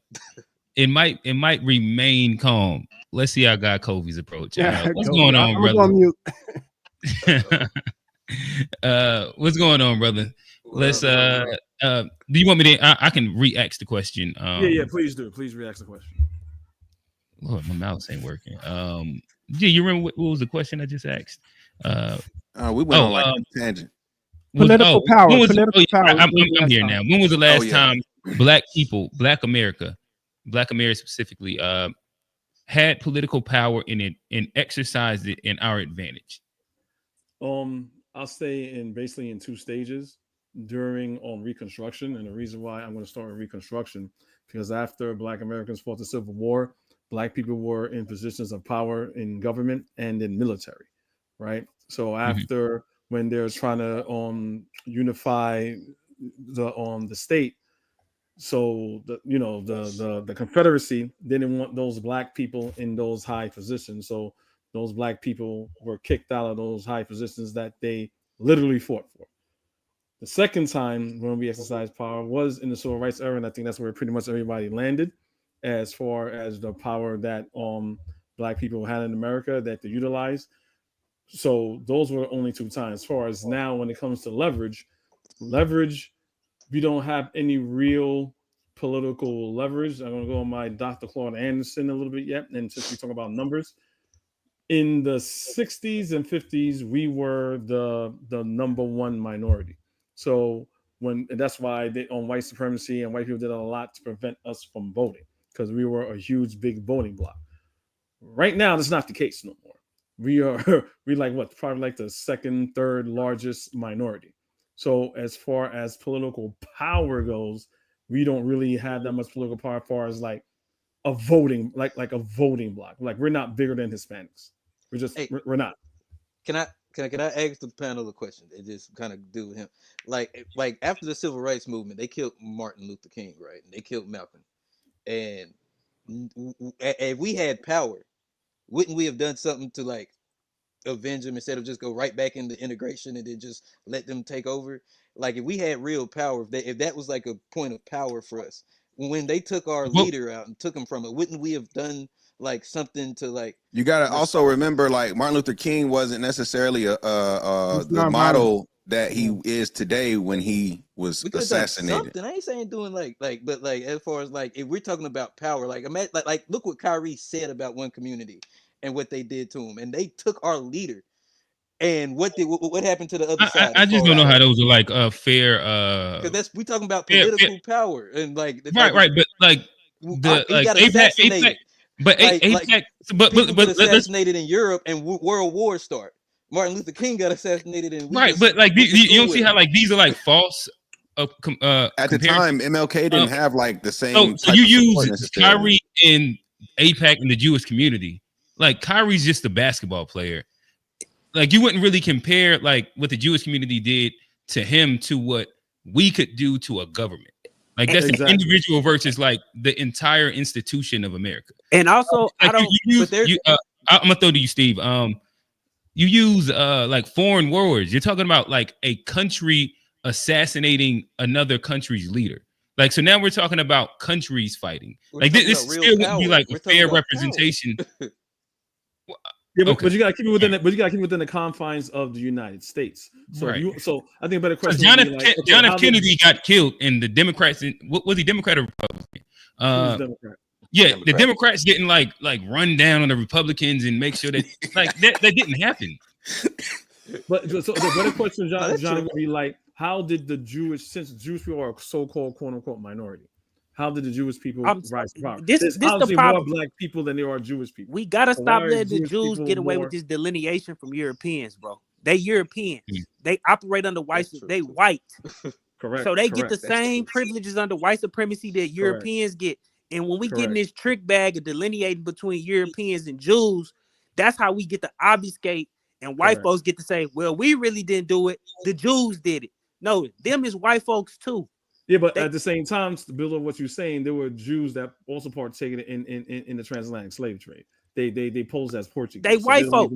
[SPEAKER 1] it might remain calm. Let's see how God Kofi's approach. What's going on, brother? What's going on, brother? Let's do you want me to I can re-ask the question.
[SPEAKER 13] Yeah, please do. Please re-ask the question.
[SPEAKER 1] Lord, my mouse ain't working. You remember what was the question I just asked?
[SPEAKER 2] We went on like a tangent.
[SPEAKER 11] Political power.
[SPEAKER 1] I'm here now. When was the last time black people, Black America specifically, had political power and exercised it in our advantage?
[SPEAKER 13] I'll say basically in two stages during Reconstruction, and the reason why I'm going to start with Reconstruction because after Black Americans fought the Civil War, Black people were in positions of power in government and in military, right? So after when they're trying to unify the state, so the Confederacy didn't want those Black people in those high positions, so those Black people were kicked out of those high positions that they literally fought for. The second time when we exercised power was in the Civil Rights era, and I think that's where pretty much everybody landed as far as the power that Black people had in America that they utilized. So those were only two times. As far as now, when it comes to leverage, Leverage, we don't have any real political leverage. I'm going to go on my Dr. Claude Anderson a little bit yet. And since we talk about numbers, in the 60s and 50s, we were the number one minority. So and that's why on white supremacy and white people did a lot to prevent us from voting, because we were a huge, big voting bloc. Right now, that's not the case no more. We like what, probably like the second, third largest minority. So as far as political power goes, we don't really have that much political power as far as like a voting, like a voting bloc. Like we're not bigger than Hispanics. We're just we're not.
[SPEAKER 4] Can I ask the panel a question? It just kind of do with him. Like after the civil rights movement, they killed Martin Luther King, right? And they killed Malcolm. And if we had power, wouldn't we have done something to like avenge them instead of just go right back into integration and then just let them take over? Like if we had real power, if that was like a point of power for us, when they took our leader out and took him from it, wouldn't we have done like something to like?
[SPEAKER 2] You got to also remember, like Martin Luther King wasn't necessarily the model that he is today when he was assassinated.
[SPEAKER 4] I ain't saying doing but as far as like if we're talking about power, like imagine, like look what Kyrie said about one community and what they did to him, and they took our leader. And what happened to the other side?
[SPEAKER 1] I just don't know how those are like fair.
[SPEAKER 4] Because we talking about political power and like
[SPEAKER 1] right, but like the
[SPEAKER 4] he got assassinated.
[SPEAKER 1] But APEC, but
[SPEAKER 4] assassinated in Europe and World War start. Martin Luther King got assassinated in
[SPEAKER 1] but like you don't see how like these are like false.
[SPEAKER 2] At the time, MLK didn't have like the same.
[SPEAKER 1] So you use Kyrie in APEC in the Jewish community. Like Kyrie's just a basketball player. Like you wouldn't really compare like what the Jewish community did to him to what we could do to a government. Like that's an individual versus like the entire institution of America.
[SPEAKER 12] And also,
[SPEAKER 1] like I'm gonna throw to you, Steve. You use like foreign wars. You're talking about like a country assassinating another country's leader. Like so now we're talking about countries fighting. Like this still wouldn't be like a fair representation.
[SPEAKER 13] Yeah, but you gotta keep it within but you gotta keep it within the confines of the United States. So I think a better question.
[SPEAKER 1] John F. Kennedy got killed, and the Democrats. What was he, Democrat or Republican?
[SPEAKER 13] Democrat.
[SPEAKER 1] Yeah, Democrat. The Democrats didn't like run down on the Republicans and make sure that like that didn't happen.
[SPEAKER 13] But so the better question, John, would be like, how did the since Jewish people are a so-called quote unquote minority? How did the Jewish people rise to power? There's obviously more black people than there are Jewish people.
[SPEAKER 12] We gotta stop letting the Jews get away with this delineation from Europeans, bro. They European. They operate under white. They white.
[SPEAKER 13] Correct.
[SPEAKER 12] So they get the same privileges under white supremacy that Europeans get. And when we get in this trick bag of delineating between Europeans and Jews, that's how we get to obfuscate, and white folks get to say, "Well, we really didn't do it. The Jews did it." No, them is white folks too.
[SPEAKER 13] Yeah, but at the same time, to build on what you're saying, there were Jews that also participated in the transatlantic slave trade. They posed as Portuguese.
[SPEAKER 12] They white folk.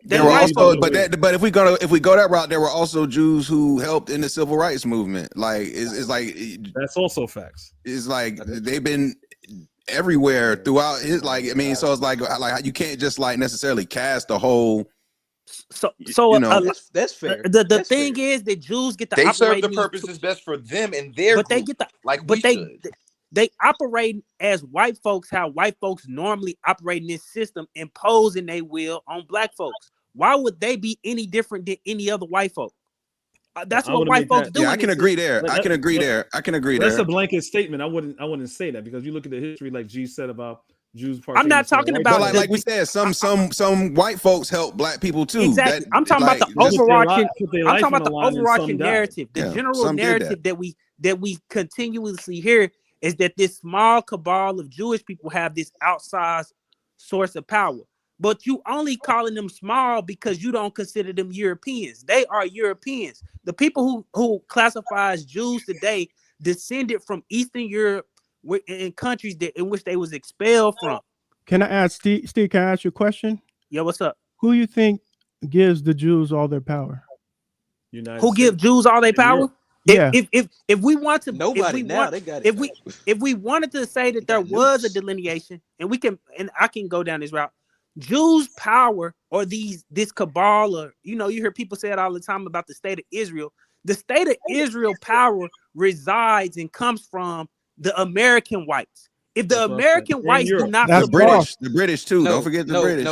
[SPEAKER 2] There were also, but if we go that route, there were also Jews who helped in the civil rights movement. Like it's like
[SPEAKER 13] that's also facts.
[SPEAKER 2] It's like they've been everywhere throughout his. Like I mean, so it's like you can't just like necessarily cast the whole.
[SPEAKER 12] So
[SPEAKER 2] you know,
[SPEAKER 4] that's fair.
[SPEAKER 12] The thing is that Jews get to
[SPEAKER 8] they
[SPEAKER 12] operate
[SPEAKER 8] serve the purposes best for them and their
[SPEAKER 12] but
[SPEAKER 8] group,
[SPEAKER 12] they get the
[SPEAKER 8] like
[SPEAKER 12] but they operate as white folks, how white folks normally operate in this system, imposing their will on black folks. Why would they be any different than any other white folk? That's what white folks do.
[SPEAKER 2] Yeah, I can agree there. I can agree there.
[SPEAKER 13] That's a blanket statement. I wouldn't say that, because you look at the history, like G said about Jews.
[SPEAKER 12] I'm not talking about
[SPEAKER 2] like we said, some white folks help black people too.
[SPEAKER 12] Exactly. I'm talking about the overarching. I'm talking about the overarching narrative. The general narrative that we continuously hear is that this small cabal of Jewish people have this outsized source of power. But you only calling them small because you don't consider them Europeans. They are Europeans. The people who classify as Jews today descended from Eastern Europe in countries in which they was expelled from.
[SPEAKER 11] Can I ask Steve? Can I ask you a question?
[SPEAKER 12] Yeah, what's up?
[SPEAKER 11] Who you think gives the Jews all their power?
[SPEAKER 12] Who give Jews all their power?
[SPEAKER 11] Yeah.
[SPEAKER 12] If we want to,
[SPEAKER 4] nobody now they got it.
[SPEAKER 12] If we wanted to say that there was a delineation, and I can go down this route. Jews' power, or this cabal, or you hear people say it all the time about the state of Israel. The state of Israel power resides and comes from the American whites. If the American whites do not
[SPEAKER 2] support the British too, don't forget the British.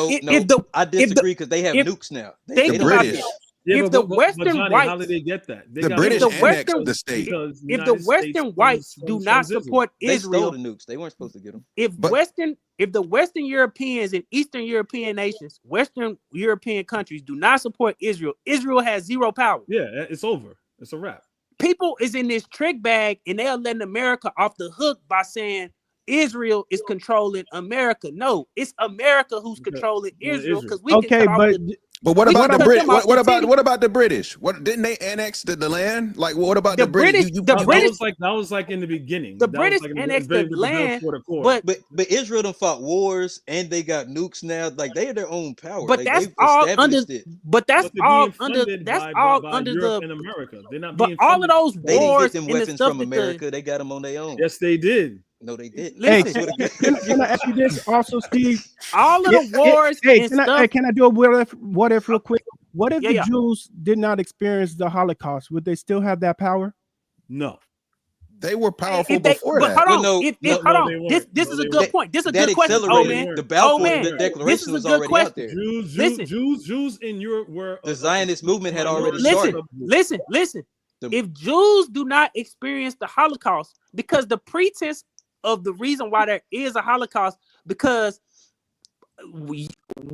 [SPEAKER 4] I disagree because they have nukes now.
[SPEAKER 12] Think about this.
[SPEAKER 13] Yeah,
[SPEAKER 12] if the Western
[SPEAKER 13] Johnny,
[SPEAKER 12] whites,
[SPEAKER 13] how did they get that?
[SPEAKER 2] The British annexed the state.
[SPEAKER 12] If the Western whites do not support Israel,
[SPEAKER 4] they stole the nukes. They weren't supposed to get them.
[SPEAKER 12] If the Western Europeans and Eastern European nations, Western European countries do not support Israel, Israel has zero power.
[SPEAKER 13] Yeah, it's over. It's a wrap.
[SPEAKER 12] People is in this trick bag and they are letting America off the hook by saying Israel is controlling America. No, it's America who's controlling Israel because we can cut off
[SPEAKER 2] But what about the British? What about the British? What didn't they annex the land? Like what about the British?
[SPEAKER 13] That was like in the beginning.
[SPEAKER 12] The British annexed the land,
[SPEAKER 4] but Israel done fought wars and they got nukes now. Like they have their own power.
[SPEAKER 12] But that's all under. But that's all under. That's all under
[SPEAKER 13] Europe
[SPEAKER 12] the.
[SPEAKER 13] and America. They're not.
[SPEAKER 12] But all of those
[SPEAKER 4] they
[SPEAKER 12] wars
[SPEAKER 4] didn't get them weapons from America. They got them on their own.
[SPEAKER 13] Yes, they did.
[SPEAKER 4] No, they didn't.
[SPEAKER 11] Hey, can I ask you this also, Steve?
[SPEAKER 12] All of the wars.
[SPEAKER 11] Can I do a what if real quick? What if the Jews did not experience the Holocaust? Would they still have that power?
[SPEAKER 13] No.
[SPEAKER 2] They were powerful before that.
[SPEAKER 12] Hold on. This is a good point. This is a good question. Oh man,
[SPEAKER 4] the Balfour Declaration was already out there.
[SPEAKER 13] Jews in Europe were
[SPEAKER 4] the Zionist movement had already
[SPEAKER 12] started. Listen. If Jews do not experience the Holocaust, because the pretense of the reason why there is a Holocaust, because we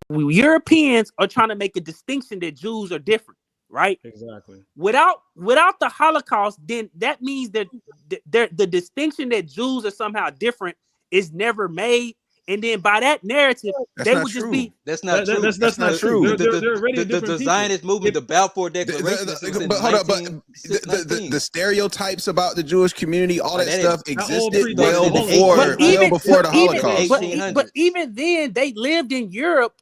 [SPEAKER 12] Europeans are trying to make a distinction that Jews are different, right?
[SPEAKER 13] Exactly.
[SPEAKER 12] Without the Holocaust, then that means that the distinction that Jews are somehow different is never made. And then by that narrative, they would just be.
[SPEAKER 4] That's not true.
[SPEAKER 2] That's not true.
[SPEAKER 4] The Zionist movement, the Balfour Declaration.
[SPEAKER 2] But hold up, but the stereotypes about the Jewish community, all that stuff existed well before the Holocaust.
[SPEAKER 12] But even then, they lived in Europe.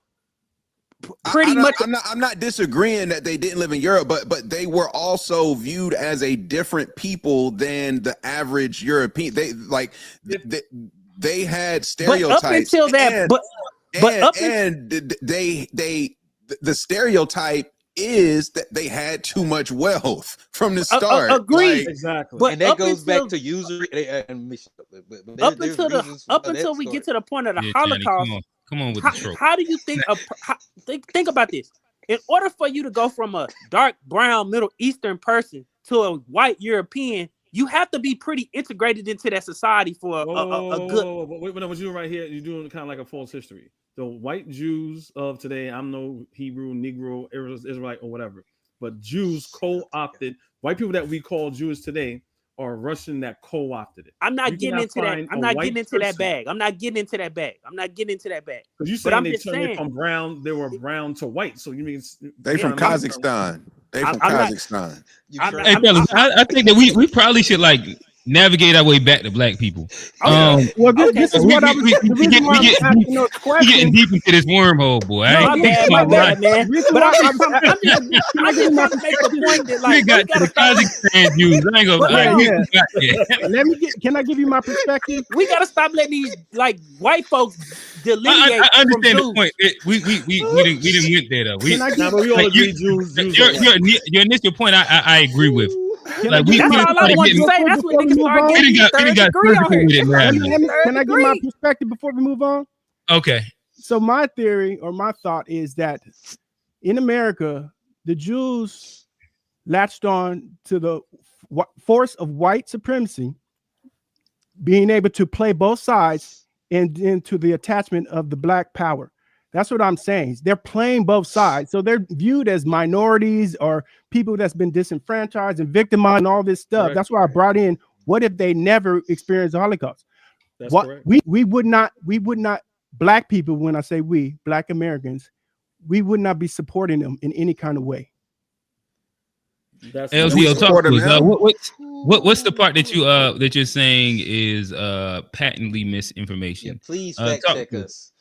[SPEAKER 12] Pretty much.
[SPEAKER 2] I'm not disagreeing that they didn't live in Europe, but they were also viewed as a different people than the average European. They had stereotypes.
[SPEAKER 12] But up until that,
[SPEAKER 2] the stereotype is that they had too much wealth from the start.
[SPEAKER 12] Agreed.
[SPEAKER 13] Exactly.
[SPEAKER 4] But and that goes back to usury.
[SPEAKER 12] Up until we get to the point of the Holocaust.
[SPEAKER 1] Come on with the trope.
[SPEAKER 12] How do you think? Think about this. In order for you to go from a dark brown Middle Eastern person to a white European, you have to be pretty integrated into that society for a good.
[SPEAKER 13] Wait, what you doing right here? You're doing kind of like a false history. The white Jews of today, I'm no Hebrew, Negro, Israelite, or whatever, but Jews co-opted. White people that we call Jews today are Russian that co-opted it.
[SPEAKER 12] I'm not getting into that. I'm not getting into that bag.
[SPEAKER 13] Because you saying they turned it from brown, they were brown to white. So you mean
[SPEAKER 2] they from Kazakhstan? They from Kazakhstan.
[SPEAKER 1] Hey, fellas, I think that we probably should like navigate our way back to black people.
[SPEAKER 11] This is what I was
[SPEAKER 1] getting deep into this wormhole, boy.
[SPEAKER 12] My bad, man. But I'm just trying to make the point that like
[SPEAKER 1] we got to the Kazakhstan Jews. I ain't gonna.
[SPEAKER 11] Can I give you my perspective?
[SPEAKER 12] We gotta stop letting these like white folks delineate.
[SPEAKER 1] I understand the point. We didn't went there though. Your initial point, I agree with.
[SPEAKER 12] Like that's all I want to say. That's what niggas start getting third degree on here.
[SPEAKER 11] Can I give my perspective before we move on?
[SPEAKER 1] Okay.
[SPEAKER 11] So my theory or my thought is that in America, the Jews latched on to the force of white supremacy, being able to play both sides and into the attachment of the black power. That's what I'm saying. They're playing both sides. So they're viewed as minorities or people that's been disenfranchised and victimized and all this stuff.
[SPEAKER 13] Correct.
[SPEAKER 11] That's why I brought in, what if they never experienced the Holocaust?
[SPEAKER 13] That's correct.
[SPEAKER 11] We would not, black people, when I say we, black Americans, we would not be supporting them in any kind of way.
[SPEAKER 1] LZO, talk to us. What's the part that you're saying is patently misinformation?
[SPEAKER 4] Yeah, please fact check us.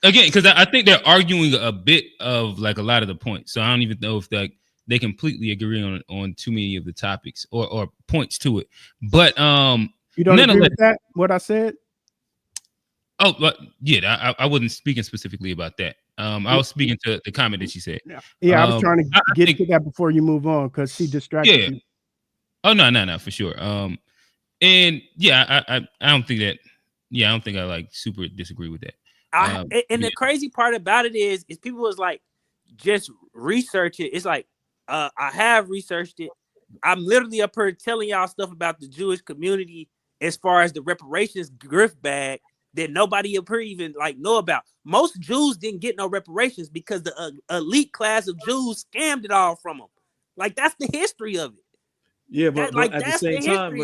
[SPEAKER 1] Again, because I think they're arguing a bit of like a lot of the points. So I don't even know if they completely agree on too many of the topics or points to it. But
[SPEAKER 11] you don't agree with that, what I said?
[SPEAKER 1] Oh, but yeah, I wasn't speaking specifically about that. I was speaking to the comment that she said.
[SPEAKER 11] Yeah, I was trying to get to that before you move on because she distracted you.
[SPEAKER 1] Oh no, for sure. And yeah, I don't think that. Yeah, I don't think I like super disagree with that.
[SPEAKER 12] And the crazy part about it is people was like, just research it. It's like, I have researched it. I'm literally up here telling y'all stuff about the Jewish community as far as the reparations grift bag that nobody up here even like know about. Most Jews didn't get no reparations because the elite class of Jews scammed it all from them. Like, that's the history of it.
[SPEAKER 13] Yeah, but at the same time,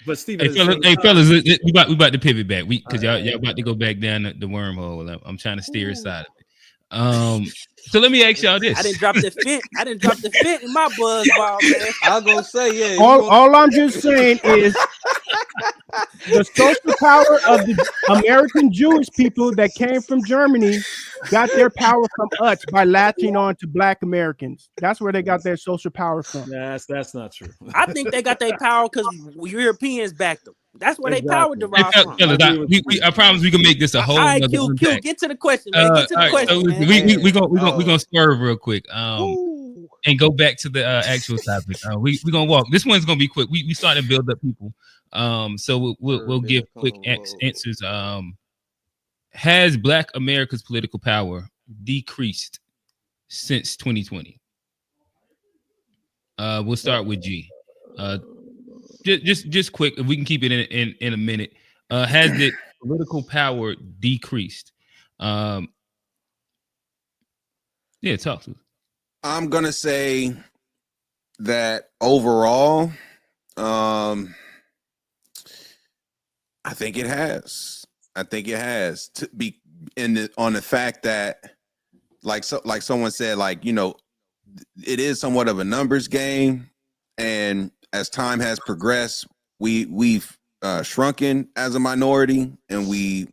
[SPEAKER 13] but Steve,
[SPEAKER 1] hey fellas, we about to pivot back. Because y'all about to go back down the wormhole. I'm trying to steer aside of it. So let me ask y'all this.
[SPEAKER 12] I didn't drop the fit in my buzz ball, man.
[SPEAKER 4] I'll go say, yeah.
[SPEAKER 11] All I'm just saying is the social power of the American Jewish people that came from Germany got their power from us by latching on to Black Americans. That's where they got their social power from.
[SPEAKER 13] That's not true.
[SPEAKER 12] I think they got their power because Europeans backed them. That's where they power derived from.
[SPEAKER 1] I promise we can make this a whole.
[SPEAKER 12] All right, Q, get to the question, man. Get to the question, man.
[SPEAKER 1] We gonna swerve real quick. And go back to the actual topic. We gonna walk. This one's gonna be quick. We starting to build up people. So we'll give quick answers. Has Black America's political power decreased since 2020? We'll start with G. Just quick, if we can keep it in a minute. Has the political power decreased? Yeah, talk to us.
[SPEAKER 2] I'm gonna say that overall, I think it has. I think it has to be on the fact that, like someone said, like, you know, it is somewhat of a numbers game, and as time has progressed, we've shrunken as a minority, and we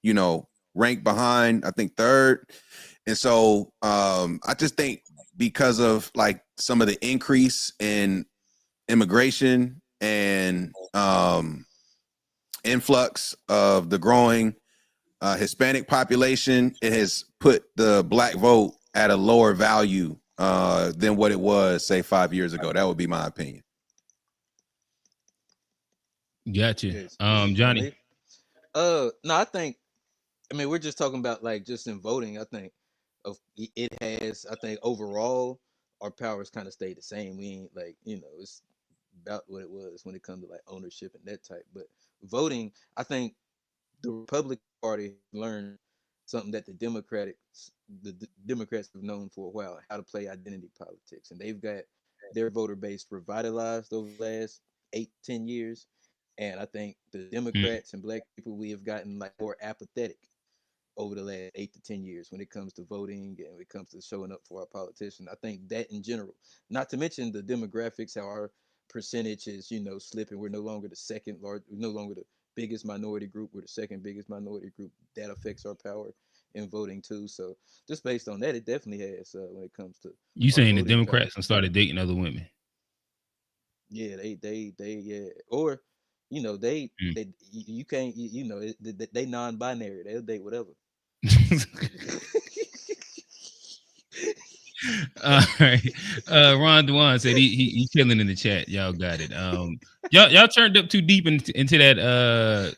[SPEAKER 2] you know, rank behind, I think, third. And so I just think because of like some of the increase in immigration and influx of the growing Hispanic population, it has put the Black vote at a lower value than what it was, say, 5 years ago. That would be my opinion.
[SPEAKER 1] Gotcha. Johnny.
[SPEAKER 4] No, I think, I mean, we're just talking about like just in voting. I think it has. I think overall our powers kind of stayed the same. We ain't like, you know, it's about what it was when it comes to like ownership and that type. But voting, I think the Republican Party learned something that the Democrats have known for a while: how to play identity politics, and they've got their voter base revitalized over the last 8-10 years. And I think the Democrats and Black people, we have gotten like more apathetic over the last 8 to 10 years when it comes to voting and when it comes to showing up for our politicians. I think that in general, not to mention the demographics, how our percentage is, you know, slipping. We're no longer we're no longer the biggest minority group. We're the second biggest minority group. That affects our power in voting too. So just based on that, it definitely has when it comes to
[SPEAKER 1] you saying the Democrats and started dating other women.
[SPEAKER 4] Yeah, they yeah, or you know, they you can't, you know, they non-binary. They'll date whatever.
[SPEAKER 1] All right. Ron Dewan said he killing in the chat. Y'all got it. Y'all turned up too deep into that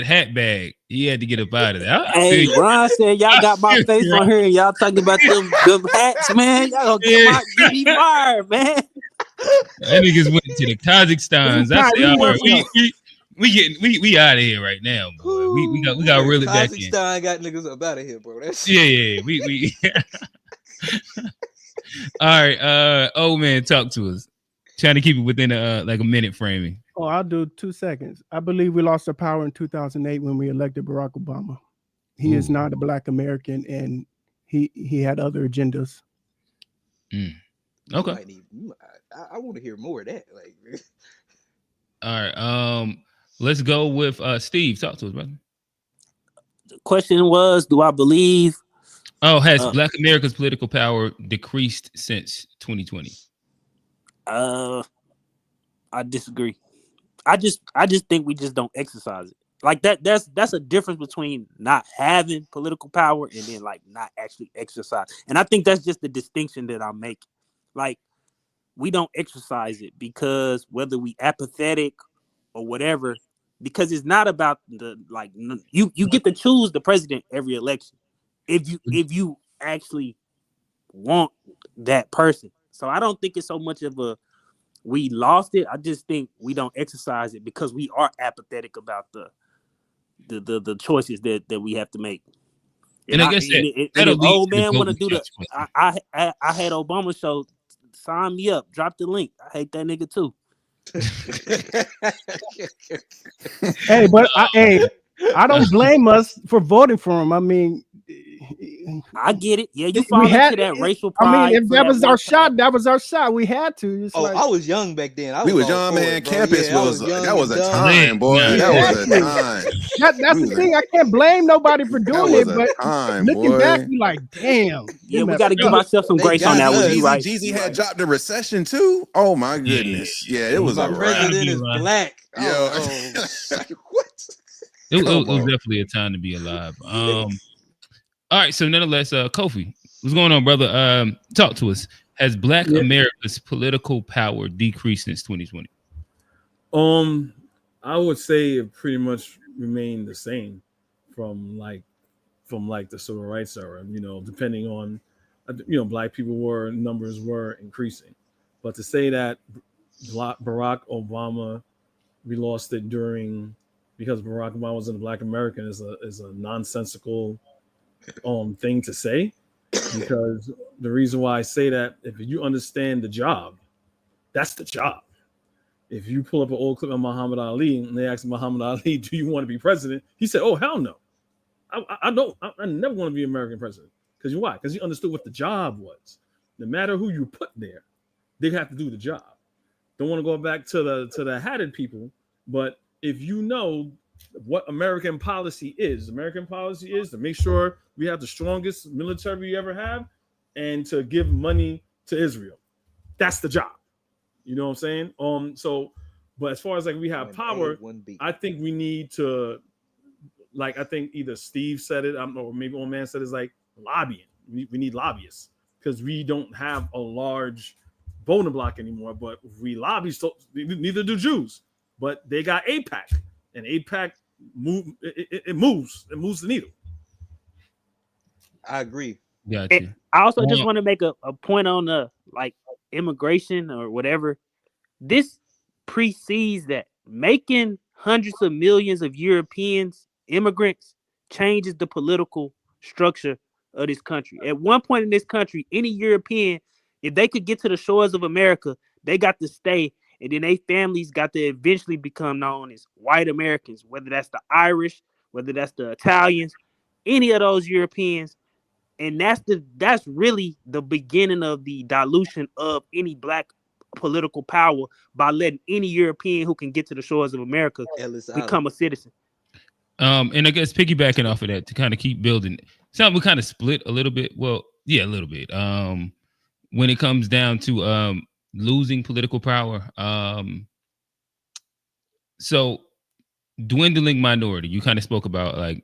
[SPEAKER 1] hat bag. He had to get up out of there.
[SPEAKER 12] Hey, Ron said y'all got my face on here and y'all talking about them hats, man. Y'all gonna get me fired, man.
[SPEAKER 1] That niggas went to the Kazakhstans. I said, all right, we out of here right now, boy. We got to reel it back in.
[SPEAKER 4] Kazakhstan got niggas up out of here, bro. That's
[SPEAKER 1] yeah. We all right. Old man, talk to us. Trying to keep it within like a minute framing.
[SPEAKER 11] Oh, I'll do 2 seconds. I believe we lost our power in 2008 when we elected Barack Obama. He is not a Black American, and he had other agendas.
[SPEAKER 1] Okay.
[SPEAKER 4] I want to hear more of that. Like,
[SPEAKER 1] all right. Let's go with Steve. Talk to us, brother.
[SPEAKER 12] The question was, do I believe?
[SPEAKER 1] Has Black America's political power decreased since 2020?
[SPEAKER 12] I disagree. I just think we just don't exercise it. Like that's a difference between not having political power and then like not actually exercise. And I think that's just the distinction that I'm making. Like, we don't exercise it because whether we apathetic or whatever, because it's not about the like you get to choose the president every election if you actually want that person. So I don't think it's so much of a we lost it. I just think we don't exercise it because we are apathetic about the choices that we have to make.
[SPEAKER 1] And I guess
[SPEAKER 12] if old man want to do I had Obama show. Sign me up. Drop the link. I hate that nigga too.
[SPEAKER 11] Hey, but I don't blame us for voting for him. I mean,
[SPEAKER 12] I get it. Yeah, you fall into that racial pride.
[SPEAKER 11] I mean, if that was our shot, that was our shot. We had to. It's
[SPEAKER 4] I was young back then.
[SPEAKER 2] We was young, man. Campus was that was a time, boy. That was a time.
[SPEAKER 11] That's the thing. I can't blame nobody for doing it, but looking back, we like, damn.
[SPEAKER 12] Yeah, we got to give ourselves some grace on that one. Right?
[SPEAKER 2] Jeezy had dropped the recession too. Oh my goodness. Yeah, it was a
[SPEAKER 4] president is black.
[SPEAKER 2] Yo,
[SPEAKER 4] what?
[SPEAKER 1] It was definitely a time to be alive. All right, so nonetheless, Kofi, what's going on, brother? Talk to us. Has Black America's political power decreased since 2020?
[SPEAKER 13] I would say it pretty much remained the same from the civil rights era. You know, depending on, Black people numbers were increasing, but to say that Barack Obama, we lost it because Barack Obama was a Black American is a nonsensical thing to say, because the reason why I say that, if you understand the job, that's the job. If you pull up an old clip of Muhammad Ali and they ask Muhammad Ali, do you want to be president? He said, oh, hell no. I don't. I never want to be American president. Because why? Because he understood what the job was. No matter who you put there, they have to do the job. Don't want to go back to the hatted people, but if you know what American policy is to make sure we have the strongest military we ever have and to give money to Israel. That's the job. You know what I'm saying? But as far as we have power, I think we need to, I think either Steve said it, or maybe one man said it's lobbying. We need lobbyists because we don't have a large voting block anymore, but we lobby, so neither do Jews, but they got AIPAC. And AIPAC moves the needle.
[SPEAKER 4] I agree.
[SPEAKER 1] Gotcha.
[SPEAKER 12] I also just want to make a point on immigration or whatever. This precedes that. Making hundreds of millions of Europeans immigrants changes the political structure of this country. At one point in this country, any European, if they could get to the shores of America, they got to stay. And then they families got to eventually become known as white Americans, whether that's the Irish, whether that's the Italians, any of those Europeans. And that's really the beginning of the dilution of any Black political power by letting any European who can get to the shores of America become a citizen.
[SPEAKER 1] And I guess piggybacking off of that to kind of keep building, we kind of split a little bit. Well, yeah, a little bit. When it comes down to losing political power. So dwindling minority, you kind of spoke about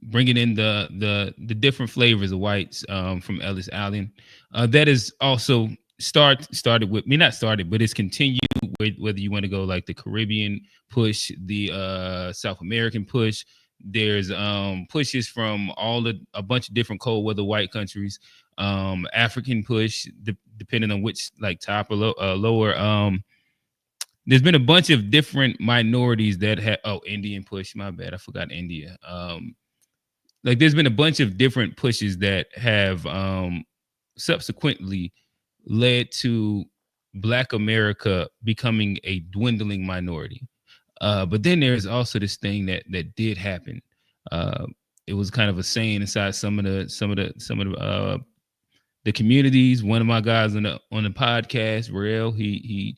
[SPEAKER 1] bringing in the different flavors of whites from Ellis Allen. That is also started with me, not started, but it's continued with whether you want to go the Caribbean push, the South American push. There's pushes from a bunch of different cold weather white countries, African push, depending on which top or lower. There's been a bunch of different minorities that have Indian push. My bad, I forgot India. There's been a bunch of different pushes that have subsequently led to Black America becoming a dwindling minority. But then there's also this thing that did happen. It was kind of a saying inside some of the communities. One of my guys on the podcast, Rael, he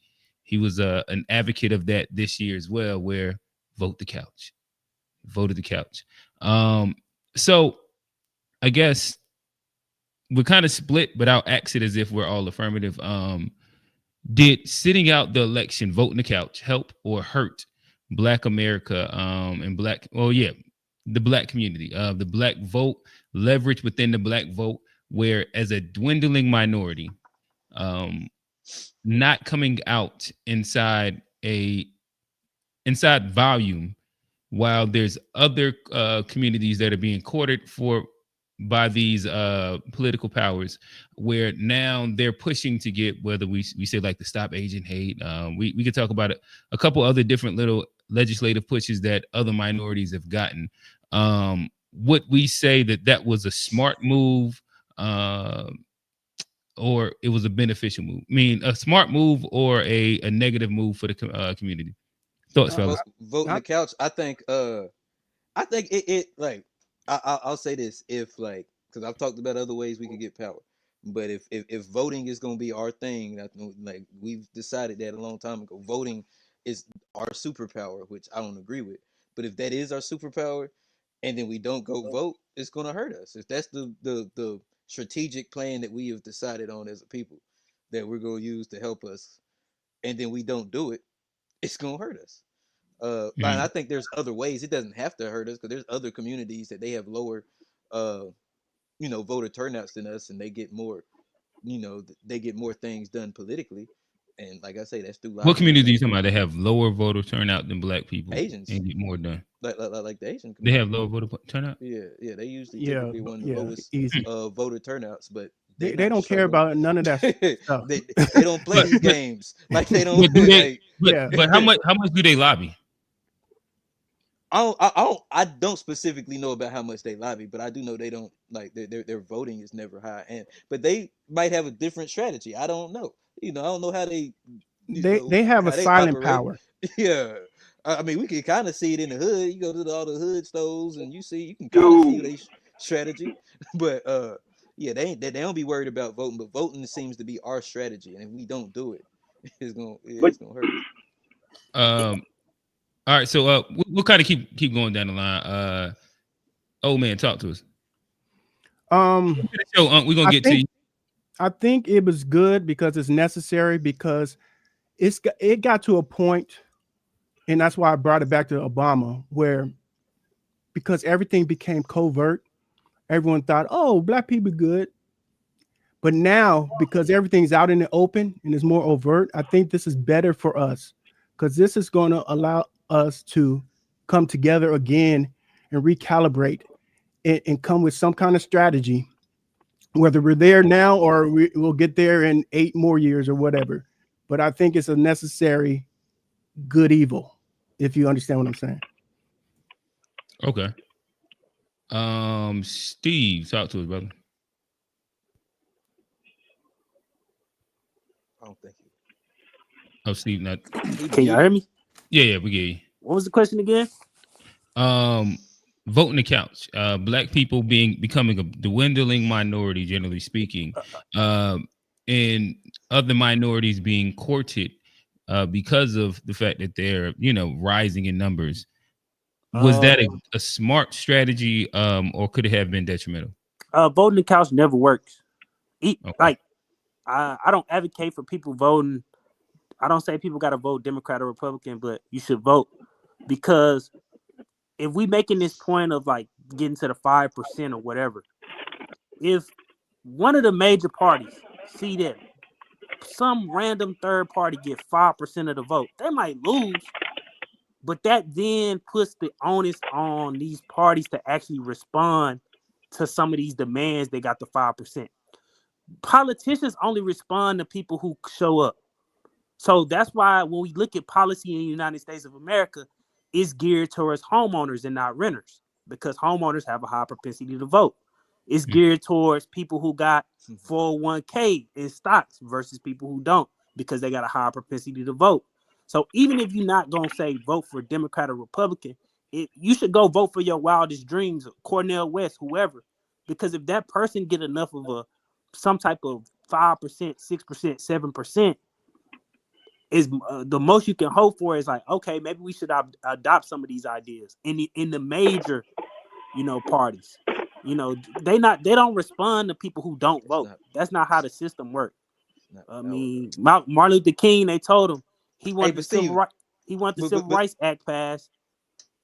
[SPEAKER 1] was an advocate of that this year as well, where voted the couch. So I guess we're kind of split, but I'll act it as if we're all affirmative. Did sitting out the election, voting the couch, help or hurt Black America and the Black community? The Black vote, leverage within the Black vote, where as a dwindling minority, not coming out inside volume, while there's other communities that are being courted for by these political powers, where now they're pushing to get, whether we say like the Stop Asian Hate, we could talk about a couple other different little legislative pushes that other minorities have gotten. Would we say that was a smart move, or it was a beneficial move? I mean, a smart move or a negative move for the community? Thoughts, fellas?
[SPEAKER 4] Voting the couch. I think it like I'll say this, if like, because I've talked about other ways we could get power, but if voting is gonna be our thing, like we've decided that a long time ago, voting is our superpower, which I don't agree with. But if that is our superpower, and then we don't go vote, it's gonna hurt us. If that's the strategic plan that we have decided on as a people that we're gonna use to help us, and then we don't do it, it's gonna hurt us. And I think there's other ways. It doesn't have to hurt us, because there's other communities that they have lower, voter turnouts than us, and they get more, they get more things done politically. And like I say, that's through.
[SPEAKER 1] What community are you talking about? They have lower voter turnout than Black people.
[SPEAKER 4] Asians,
[SPEAKER 1] and get more done.
[SPEAKER 4] Like the Asian community.
[SPEAKER 1] They have lower voter turnout.
[SPEAKER 4] Yeah. They usually typically one of the lowest voter turnouts, but
[SPEAKER 11] they don't care about none of that stuff.
[SPEAKER 4] they don't play these games. Like they don't.
[SPEAKER 1] But how much do they lobby?
[SPEAKER 4] I don't specifically know about how much they lobby, but I do know they don't, like, their voting is never high, but they might have a different strategy. I don't know. I don't know how they
[SPEAKER 11] have a silent power.
[SPEAKER 4] Yeah. I mean, we can kind of see it in the hood. You go to all the hood stores and you can kind of see their strategy. But they don't be worried about voting, but voting seems to be our strategy, and if we don't do it, it's gonna hurt us.
[SPEAKER 1] All right, so we'll kind of keep going down the line. Old man, talk to us. We're gonna get to you.
[SPEAKER 11] I think it was good because it's necessary, because it got to a point, and that's why I brought it back to Obama, where because everything became covert, everyone thought, oh, Black people good. But now, because everything's out in the open and is more overt, I think this is better for us, because this is going to allow us to come together again and recalibrate and come with some kind of strategy, whether we're there now or we'll get there in 8 more years or whatever. But I think it's a necessary good evil, if you understand what I'm saying.
[SPEAKER 1] Okay. Steve, talk to us, brother.
[SPEAKER 4] I don't think you.
[SPEAKER 1] Oh, Steve, not.
[SPEAKER 12] Can y'all hear me?
[SPEAKER 1] Yeah, we get you.
[SPEAKER 12] What was the question again?
[SPEAKER 1] Voting the couch. Black people becoming a dwindling minority, generally speaking, and other minorities being courted because of the fact that they're rising in numbers. Was that a smart strategy, or could it have been detrimental?
[SPEAKER 12] Voting the couch never works. Like, I don't advocate for people voting. I don't say people got to vote Democrat or Republican, but you should vote, because if we making this point of like getting to the 5% or whatever, if one of the major parties see that some random third party get 5% of the vote, they might lose, but that then puts the onus on these parties to actually respond to some of these demands they got the 5%. Politicians only respond to people who show up. So that's why when we look at policy in the United States of America, it's geared towards homeowners and not renters, because homeowners have a high propensity to vote. It's geared towards people who got 401k in stocks versus people who don't, because they got a higher propensity to vote. So even if you're not going to say vote for Democrat or Republican, you should go vote for your wildest dreams, Cornel West, whoever, because if that person get enough of some type of 5%, 6%, 7%, is the most you can hope for is like, okay, maybe we should adopt some of these ideas in the major, parties. They don't respond to people who don't vote. That's not how the system works. I mean, Martin Luther King, they told him he wanted the Civil Rights Act passed,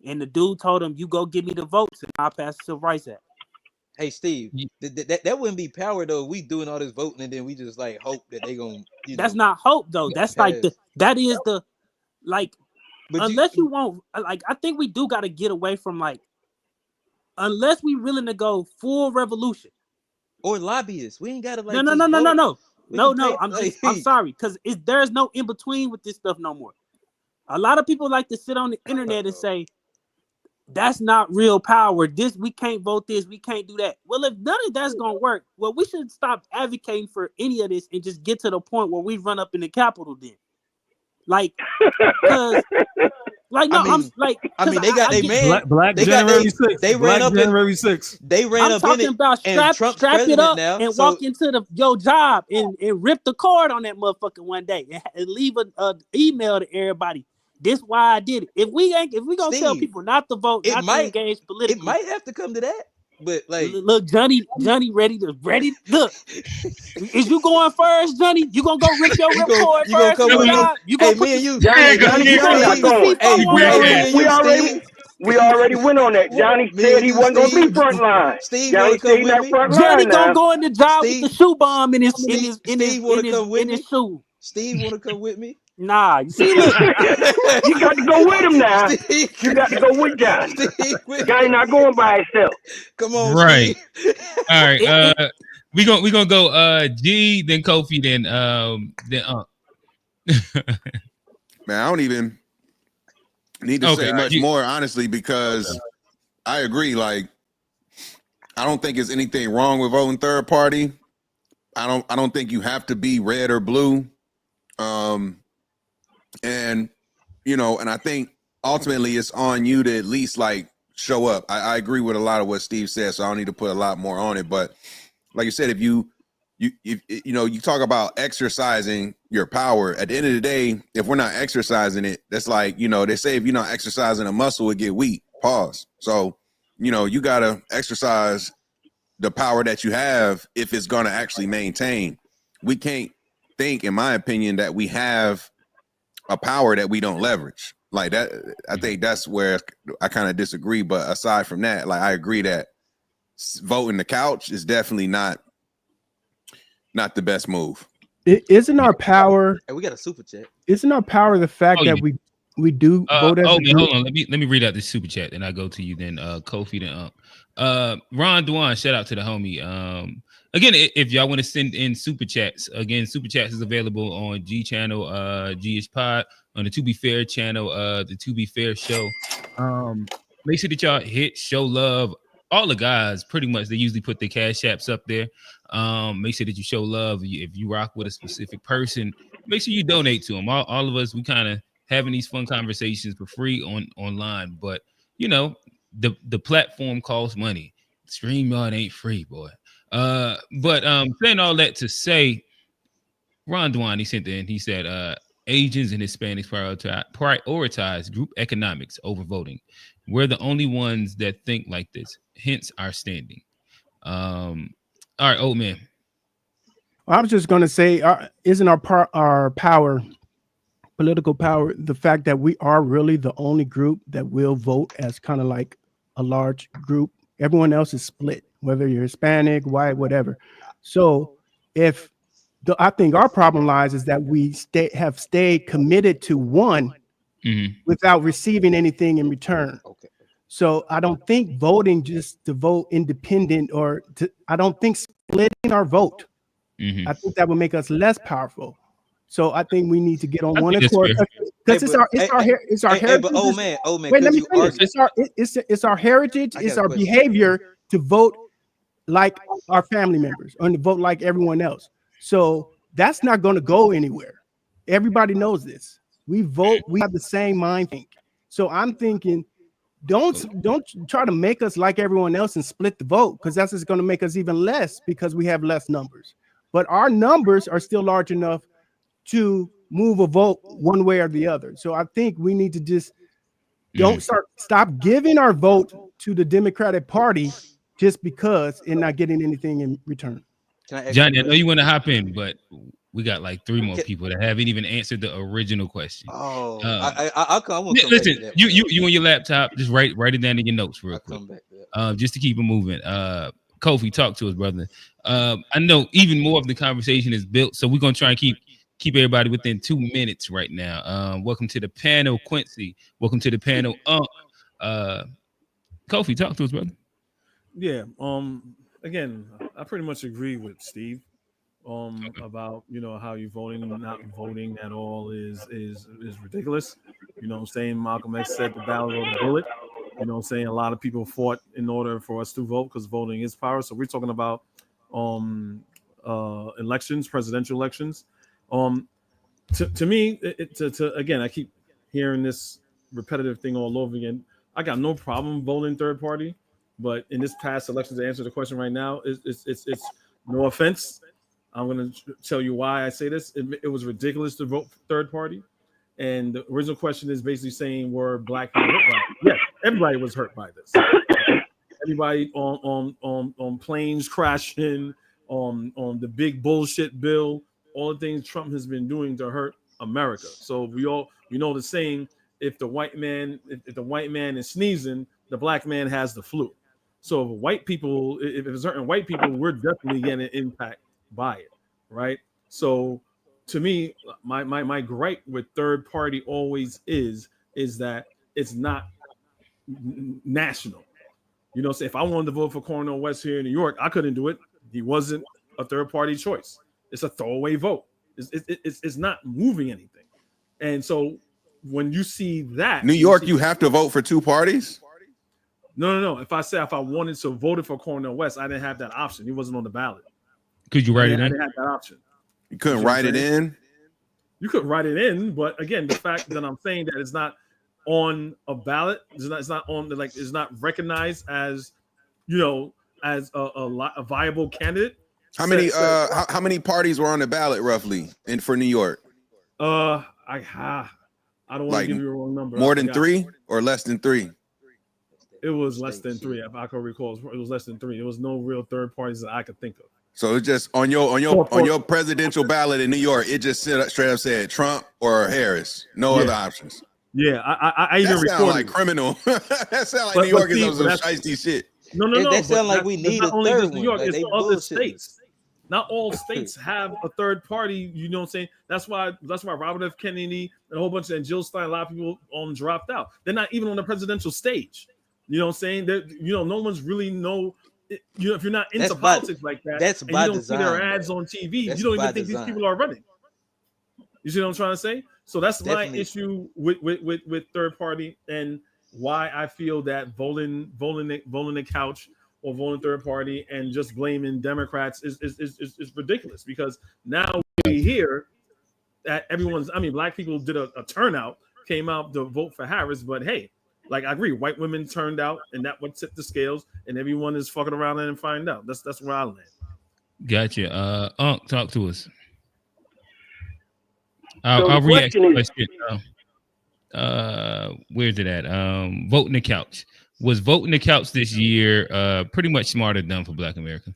[SPEAKER 12] and the dude told him, "You go give me the votes, and I'll pass the Civil Rights Act."
[SPEAKER 4] Hey Steve, that wouldn't be power though. We doing all this voting and then we just like hope that they gonna.
[SPEAKER 12] That's not hope though. That's like that is the like. But unless you want, like, I think we do got to get away from like, unless we willing to go full revolution
[SPEAKER 4] or lobbyists. We ain't got to like.
[SPEAKER 12] No. I'm sorry, because there's no in between with this stuff no more. A lot of people like to sit on the internet and say, that's not real power. We can't vote this, we can't do that. Well, if none of that's gonna work, well, we should stop advocating for any of this and just get to the point where we run up in the Capitol then. Like, because, like, no, I mean,
[SPEAKER 4] they got their man.
[SPEAKER 13] Black January 6th.
[SPEAKER 4] They ran up
[SPEAKER 13] January 6th.
[SPEAKER 4] They ran up in it. I'm talking
[SPEAKER 12] about strap it up
[SPEAKER 4] now,
[SPEAKER 12] and walk into your job and rip the cord on that motherfucker one day and leave an email to everybody. This why I did it. If we gonna tell people not to vote, not to engage politically,
[SPEAKER 4] it might have to come to that. But like,
[SPEAKER 12] look, Johnny, ready. Look, is you going first, Johnny? You gonna go rip your report first? You gonna
[SPEAKER 4] me and you,
[SPEAKER 14] Johnny not going. We already went on that. Johnny said he wasn't gonna be front line. Johnny said he's not front line.
[SPEAKER 12] Johnny gonna go in the job with the shoe bomb in his shoe.
[SPEAKER 4] Steve wanna come with me?
[SPEAKER 12] Nah, you see, look.
[SPEAKER 14] You got to go with him now. You got to go with Johnny. Johnny not going by himself.
[SPEAKER 4] Come on,
[SPEAKER 1] right. All right. We gonna go G, then Kofi, then
[SPEAKER 2] Man, I don't even need to say much more, honestly, because I agree. Like, I don't think there's anything wrong with voting third party. I don't think you have to be red or blue. And I think ultimately it's on you to at least like show up. I agree with a lot of what Steve said, so I don't need to put a lot more on it. But like you said, if you talk about exercising your power, at the end of the day, if we're not exercising it, that's like, they say if you're not exercising a muscle, it get weak. Pause. So, you gotta exercise the power that you have if it's gonna actually maintain. We can't think, in my opinion, that we have a power that we don't leverage. Like that, I think that's where I kind of disagree. But aside from that, like, I agree that voting the couch is definitely not the best move.
[SPEAKER 11] Isn't our power?
[SPEAKER 4] Hey, we got a super chat.
[SPEAKER 11] Isn't our power the fact that we do vote as a group?
[SPEAKER 1] Hold on. Let me read out this super chat, and I go to you. Then Kofi, then Ron Dwan. Shout out to the homie. Again, if y'all want to send in super chats, again, super chats is available on G channel, G-ish Pod, on the To Be Fair channel, the To Be Fair show. Make sure that y'all hit show love. All the guys, pretty much, they usually put their cash apps up there. Make sure that you show love. If you rock with a specific person, make sure you donate to them. All of us, we kind of having these fun conversations for free online, but the platform costs money. StreamYard ain't free, boy. But saying all that to say, Ron Dwan, he sent in, he said, Asians and Hispanics prioritize group economics over voting. We're the only ones that think like this, hence our standing. All right, old man.
[SPEAKER 11] I was just going to say, isn't our power, political power, the fact that we are really the only group that will vote as kind of like a large group? Everyone else is split, whether you're Hispanic, white, whatever. So I think our problem lies is that we have stayed committed to one without receiving anything in return. Okay. So I don't think voting just to vote independent I don't think splitting our vote. I think that would make us less powerful. So I think we need to get on one accord because it's our heritage.
[SPEAKER 4] But old man.
[SPEAKER 11] Wait, let me finish. It's our heritage. It's our behavior to vote like our family members and to vote like everyone else. So that's not going to go anywhere. Everybody knows this. We vote. We have the same mind think. So I'm thinking, don't try to make us like everyone else and split the vote, because that's just going to make us even less because we have less numbers. But our numbers are still large enough to move a vote one way or the other. So I think we need to just stop giving our vote to the Democratic Party just because and not getting anything in return.
[SPEAKER 1] Johnny, I know you want to hop in, but we got like 3 more people that haven't even answered the original question.
[SPEAKER 4] Oh, I'll come.
[SPEAKER 1] Listen, you on your laptop, just write it down in your notes real quick. Just to keep it moving. Kofi, talk to us, brother. I know even more of the conversation is built, so we're gonna try and keep everybody within 2 minutes right now. Welcome to the panel, Quincy. Welcome to the panel, Kofi, talk to us, brother.
[SPEAKER 13] Yeah. Again, I pretty much agree with Steve. About how you voting and not voting at all is ridiculous. You know what I'm saying? Malcolm X said the ballot or the bullet. You know what I'm saying? A lot of people fought in order for us to vote because voting is power. So we're talking about elections, presidential elections. To me, again, I keep hearing this repetitive thing all over again. I got no problem voting third party, but in this past election, to answer the question right now, it's no offense. I'm going to tell you why I say this. It was ridiculous to vote third party. And the original question is basically saying, were black people hurt by it? Yes, everybody was hurt by this. Everybody on planes crashing, on the big bullshit bill, all the things Trump has been doing to hurt America. So we know the saying, if the white man is sneezing, the black man has the flu. So if certain white people, we're definitely getting an impact by it, right? So to me, my gripe with third party always is that it's not national. So if I wanted to vote for Cornel West here in New York, I couldn't do it. He wasn't a third party choice. It's a throwaway vote. It's not moving anything. And so when you see that
[SPEAKER 2] New York, you have to vote for two parties.
[SPEAKER 13] No. If I wanted to vote for Cornel West, I didn't have that option. He wasn't on the ballot.
[SPEAKER 1] Could you write it in?
[SPEAKER 13] I didn't have that option.
[SPEAKER 2] You couldn't write it in?
[SPEAKER 13] You could write it in, but again, the fact that I'm saying that it's not on a ballot, it's not recognized as, as a viable candidate.
[SPEAKER 2] How many parties were on the ballot roughly for New York?
[SPEAKER 13] I don't want to give you a wrong number.
[SPEAKER 2] More than 3 or less than 3?
[SPEAKER 13] It was less than 3. If I can recall, it was less than 3. There was no real third parties that I could think of.
[SPEAKER 2] So it's just on your presidential ballot in New York, it just straight up said Trump or Harris, no other options.
[SPEAKER 13] Yeah, I even recorded.
[SPEAKER 2] That sound like criminal. That sound like New York is some shiesty shit.
[SPEAKER 13] No.
[SPEAKER 4] That sound like we need a third one.
[SPEAKER 13] New York,
[SPEAKER 4] it's
[SPEAKER 13] other states. Not all states have a third party. You know what I'm saying? That's why Robert F. Kennedy and a whole bunch and Jill Stein, a lot of people dropped out. They're not even on the presidential stage. You know what I'm saying? No one's really if you're not into politics like that,
[SPEAKER 4] that's
[SPEAKER 13] and you don't see their ads on TV, you don't even think these people are running. You see what I'm trying to say? So that's my issue with third party, and why I feel that voting the couch or voting third party and just blaming Democrats is ridiculous, because now we hear that black people did a turnout, came out to vote for Harris, but hey, like I agree, white women turned out, and that would tip the scales, and everyone is fucking around and find out. That's where I land.
[SPEAKER 1] Gotcha. Talk to us. I'll react to the question. Where's it at? Voting the couch. Was voting the couch this year pretty much smart or dumb for Black America?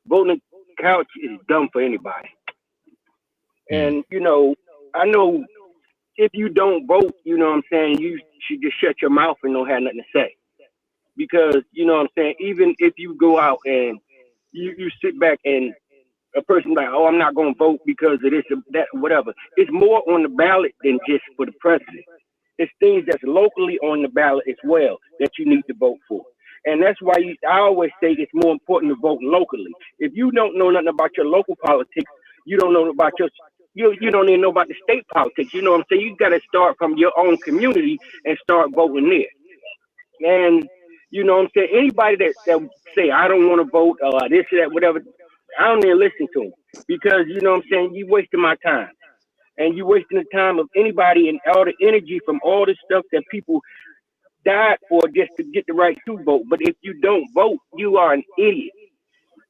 [SPEAKER 14] Voting the couch is dumb for anybody. And I know if you don't vote, you know what I'm saying, you should just shut your mouth and don't have nothing to say. Because, you know what I'm saying, even if you go out and you sit back and a person like, oh, I'm not going to vote because of this or that, whatever. It's more on the ballot than just for the president. It's things that's locally on the ballot as well that you need to vote for. And that's why I always say it's more important to vote locally. If you don't know nothing about your local politics, you don't know about you don't even know about the state politics. You know what I'm saying? You got to start from your own community and start voting there. And you know what I'm saying? Anybody that say, I don't want to vote or this or that, whatever, I don't even listen to them, because you know what I'm saying? You wasting my time. And you wasting the time of anybody and all the energy from all the stuff that people died for just to get the right to vote. But if you don't vote, you are an idiot.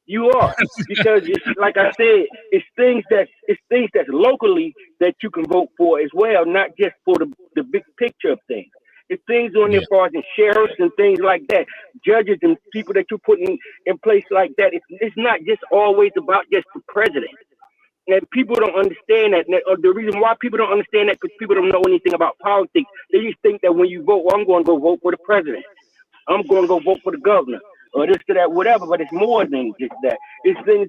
[SPEAKER 14] You are, because it's like I said, it's things that's locally that you can vote for as well, not just for the big picture of things. It's things on there for the sheriffs and things like that, judges and people that you're putting in place like that. It's not just always about just the president. And people don't understand that. And the reason why people don't understand that, because people don't know anything about politics. They just think that when you vote, well, I'm going to go vote for the president. I'm going to go vote for the governor. or this to that, whatever. But it's more than just that. It's things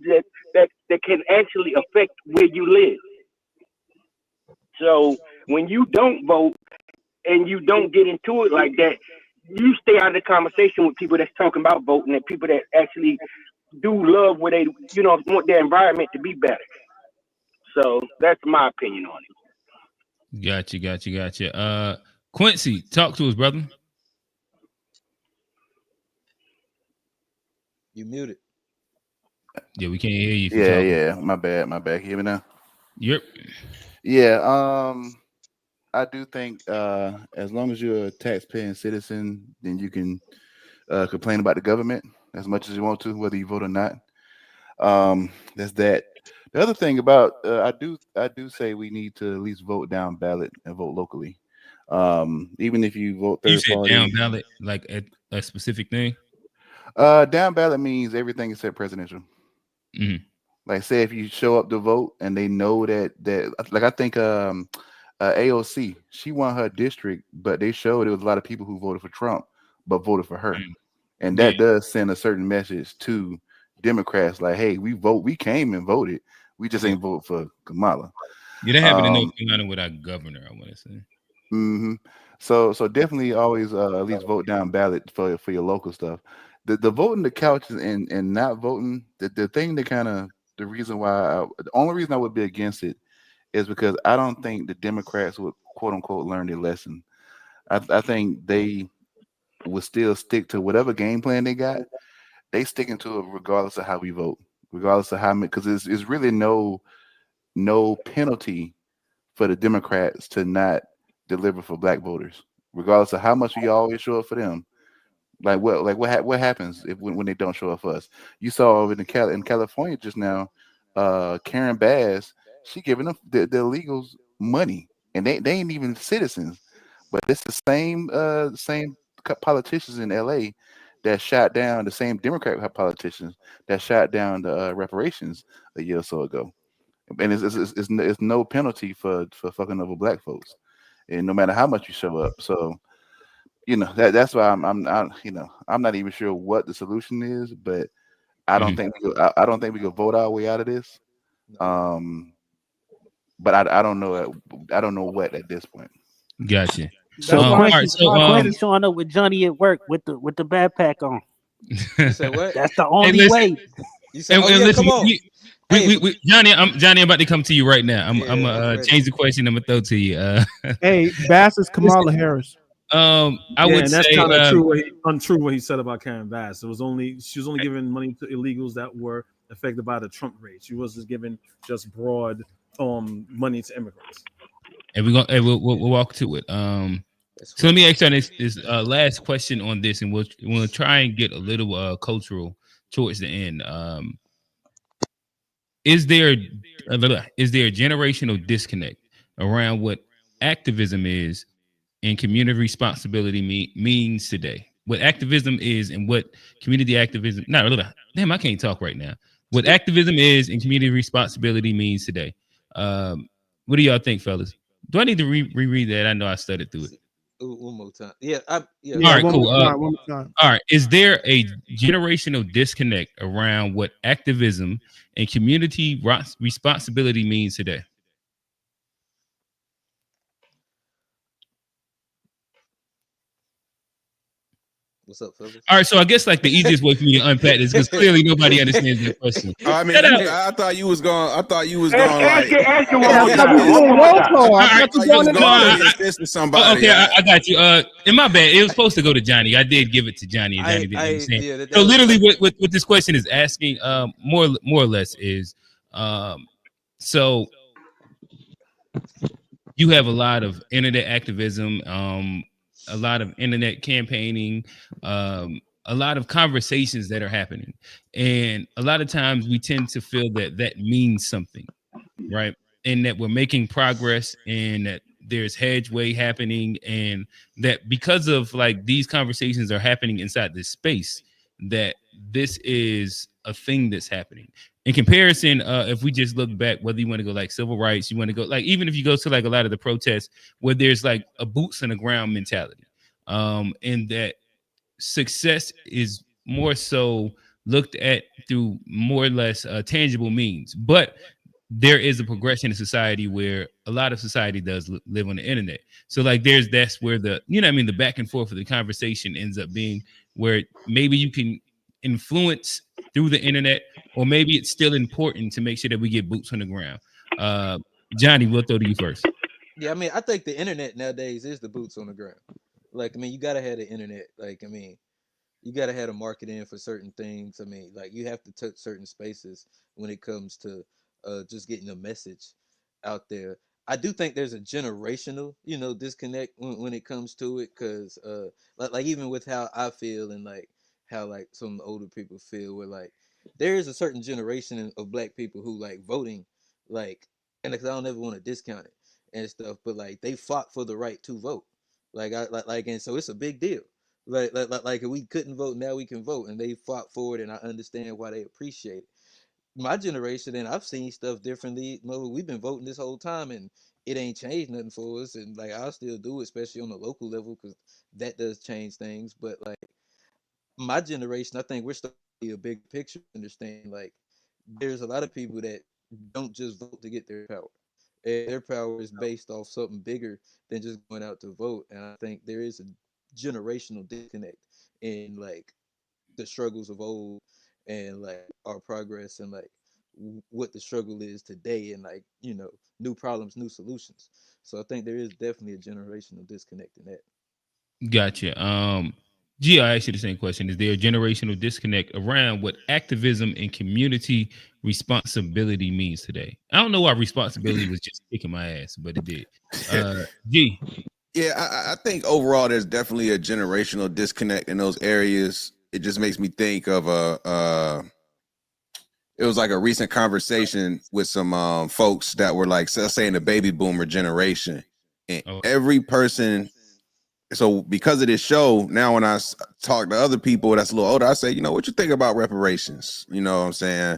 [SPEAKER 14] that can actually affect where you live. So when you don't vote and you don't get into it like that, you stay out of the conversation with people that's talking about voting and people that actually do love where they, want their environment to be better. So that's my opinion on it.
[SPEAKER 1] Gotcha. Quincy, talk to us, brother.
[SPEAKER 4] You muted.
[SPEAKER 1] Yeah, we can't hear you.
[SPEAKER 15] Yeah. My bad. Can you hear me now?
[SPEAKER 1] Yep.
[SPEAKER 15] Yeah. I do think as long as you're a tax-paying citizen, then you can complain about the government as much as you want to, whether you vote or not. That's that. The other thing about I do say we need to at least vote down ballot and vote locally. Even if you vote third party.
[SPEAKER 1] Down ballot, like at a specific thing.
[SPEAKER 15] Down ballot means everything except presidential.
[SPEAKER 1] Mm-hmm.
[SPEAKER 15] Like, say if you show up to vote and they know that like I think AOC, she won her district, but they showed there was a lot of people who voted for Trump but voted for her, and that does send a certain message to Democrats, like, hey, we came and voted, we just ain't vote for Kamala.
[SPEAKER 1] Yeah, that happened in North Carolina with our governor, I want to say.
[SPEAKER 15] Mm-hmm. So definitely always at least vote down ballot for your local stuff. The voting the couches and not voting, the thing that kind of the reason why the only reason I would be against it is because I don't think the Democrats would quote unquote learn their lesson. I think they would still stick to whatever game plan they got. They sticking to it regardless of how we vote, regardless of how many, because it's really no penalty for the Democrats to not deliver for black voters, regardless of how much we always show up for them. What happens when they don't show up for us? You saw in California just now, Karen Bass, she giving them the illegals money, and they ain't even citizens, but it's the same politicians in LA that shot down, the same Democrat politicians that shot down the reparations a year or so ago, and it's no penalty for fucking over black folks, and no matter how much you show up. So that's why I'm not even sure what the solution is, but I don't think I don't think we could vote our way out of this. But I don't know. I don't know what at this point.
[SPEAKER 1] Gotcha.
[SPEAKER 12] So Quincy showing up with Johnny at work with the backpack on.
[SPEAKER 4] You said what?
[SPEAKER 12] That's the only way.
[SPEAKER 4] You said,
[SPEAKER 1] listen,
[SPEAKER 4] come on.
[SPEAKER 1] Johnny, I'm about to come to you right now. I'm gonna change the question. I'm gonna throw to you.
[SPEAKER 11] Hey, Bass is Kamala Harris.
[SPEAKER 1] I would
[SPEAKER 13] and that's
[SPEAKER 1] say
[SPEAKER 13] kind of untrue what he said about Karen Bass. She was only giving money to illegals that were affected by the Trump raid. She wasn't giving just broad money to immigrants.
[SPEAKER 1] And we'll walk to it. So let me ask you this last question on this, and we'll try and get a little cultural towards the end. Is there a generational disconnect around what activism is and community responsibility means today? What activism is and what community activism? Damn, I can't talk right now. What activism is and community responsibility means today. What do y'all think, fellas? Do I need to reread that? I know I studied through it.
[SPEAKER 4] One more time. Yeah. All
[SPEAKER 1] right, cool. All right. Is there a generational disconnect around what activism and community responsibility means today?
[SPEAKER 4] What's up, fellas?
[SPEAKER 1] All right, so I guess the easiest way for me to unpack this, because clearly nobody understands the question.
[SPEAKER 2] I mean, I thought you was going. I thought you was going like.
[SPEAKER 1] Okay, I got you. And my bad. It was supposed to go to Johnny. I did give it to Johnny, and Johnny didn't understand. So literally, what this question is asking, more or less, is, so you have a lot of internet activism, a lot of internet campaigning, a lot of conversations that are happening. And a lot of times we tend to feel that means something, right? And that we're making progress and that there's headway happening, and that because of these conversations are happening inside this space, that this is a thing that's happening. In comparison, if we just look back, whether you want to go civil rights, you want to go even if you go to a lot of the protests where there's a boots on the ground mentality, and that success is more so looked at through more or less tangible means. But there is a progression in society where a lot of society does live on the internet. So like that's where the, you know what I mean, the back and forth of the conversation ends up being, where maybe you can influence through the internet, or maybe it's still important to make sure that we get boots on the ground. Johnny, we'll throw to you first.
[SPEAKER 4] Yeah, I mean, I think the internet nowadays is the boots on the ground. Like, I mean, you gotta have the internet. Like, I mean, you gotta have a marketing for certain things. I mean, like you have to touch certain spaces when it comes to just getting a message out there. I do think there's a generational, disconnect when it comes to it, because like even with how I feel and like how like some older people feel, where like there is a certain generation of black people who like voting, like, and because I don't ever want to discount it and stuff, but like they fought for the right to vote, and so it's a big deal. Like if we couldn't vote, now we can vote, and they fought for it, and I understand why they appreciate it. My generation, and I've seen stuff differently. We've been voting this whole time, and it ain't changed nothing for us. And like I'll still do it, especially on the local level, because that does change things. But like my generation, I think we're starting to see a big picture. Understand, like there's a lot of people that don't just vote to get their power. And their power is based off something bigger than just going out to vote. And I think there is a generational disconnect in like the struggles of old and like our progress and like what the struggle is today, and like new problems, new solutions. So I think there is definitely a generational disconnect in that.
[SPEAKER 1] Gotcha. G, I asked you the same question. Is there a generational disconnect around what activism and community responsibility means today? I don't know why responsibility was just kicking my ass, but it did. G.
[SPEAKER 2] Yeah, I think overall there's definitely a generational disconnect in those areas. It just makes me think of it was like a recent conversation with some folks that were like, let's say in the baby boomer generation, and every person. So because of this show, now when I talk to other people that's a little older, I say, what you think about reparations? You know what I'm saying?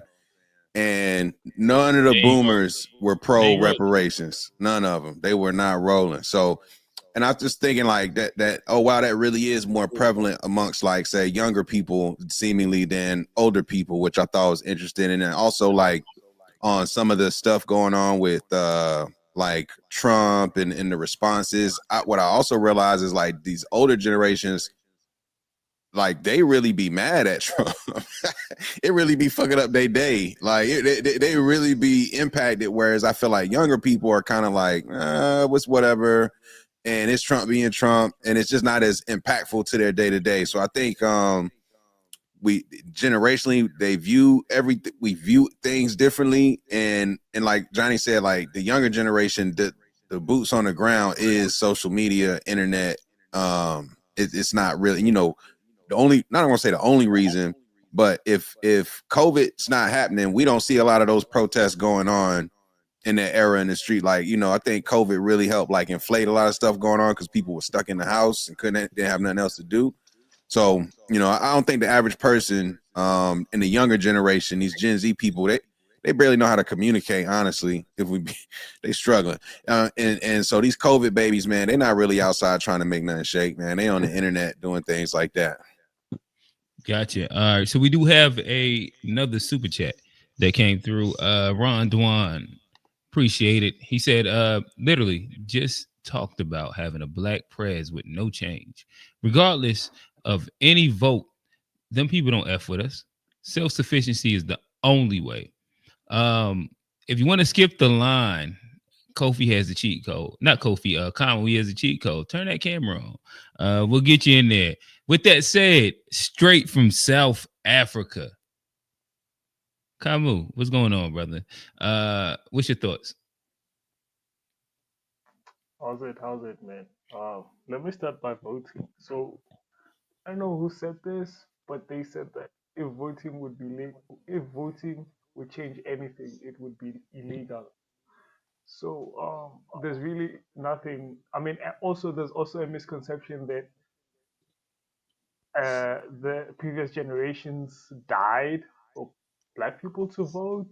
[SPEAKER 2] And none of the boomers were pro reparations. None of them. They were not rolling. So, and I was just thinking like that, oh, wow, that really is more prevalent amongst like, say, younger people seemingly than older people, which I thought was interesting. And then also like on some of the stuff going on with like Trump and the responses, what I also realize is like these older generations, like they really be mad at Trump. It really be fucking up their day. Like they really be impacted. Whereas I feel like younger people are kind of like, what's whatever. And it's Trump being Trump, and it's just not as impactful to their day to day. So I think we generationally we view things differently, and like Johnny said, like the younger generation, the boots on the ground is social media, internet. It's not really, the only, not gonna say the only reason, but if COVID's not happening, we don't see a lot of those protests going on in that era in the street. Like, I think COVID really helped like inflate a lot of stuff going on because people were stuck in the house and didn't have nothing else to do. So, I don't think the average person in the younger generation, these Gen Z people, they barely know how to communicate, honestly. They struggling. And so these COVID babies, man, they're not really outside trying to make nothing shake, man. They on the internet doing things like that.
[SPEAKER 1] Gotcha. All right. So we do have another super chat that came through. Ron Dwan. Appreciate it. He said, literally just talked about having a black prez with no change. Regardless of any vote, them people don't F with us. Self-sufficiency is the only way. If you want to skip the line, Kofi has the cheat code. Not Kofi, Conway has a cheat code. Turn that camera on. We'll get you in there. With that said, straight from South Africa. Kamu, what's going on, brother? What's your thoughts?
[SPEAKER 16] How's it, man? Let me start by voting. So I know who said this, but they said that if voting would change anything, it would be illegal. So there's really nothing. I mean, also there's also a misconception that the previous generations died for black people to vote,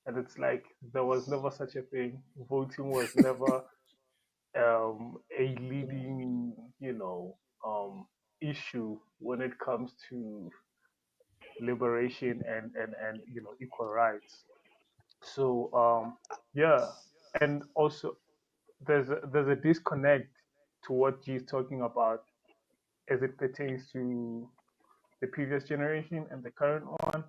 [SPEAKER 16] and it's like there was never such a thing. Voting was never a leading, issue when it comes to liberation and equal rights. So yeah, and also there's a disconnect to what G is talking about as it pertains to the previous generation and the current one.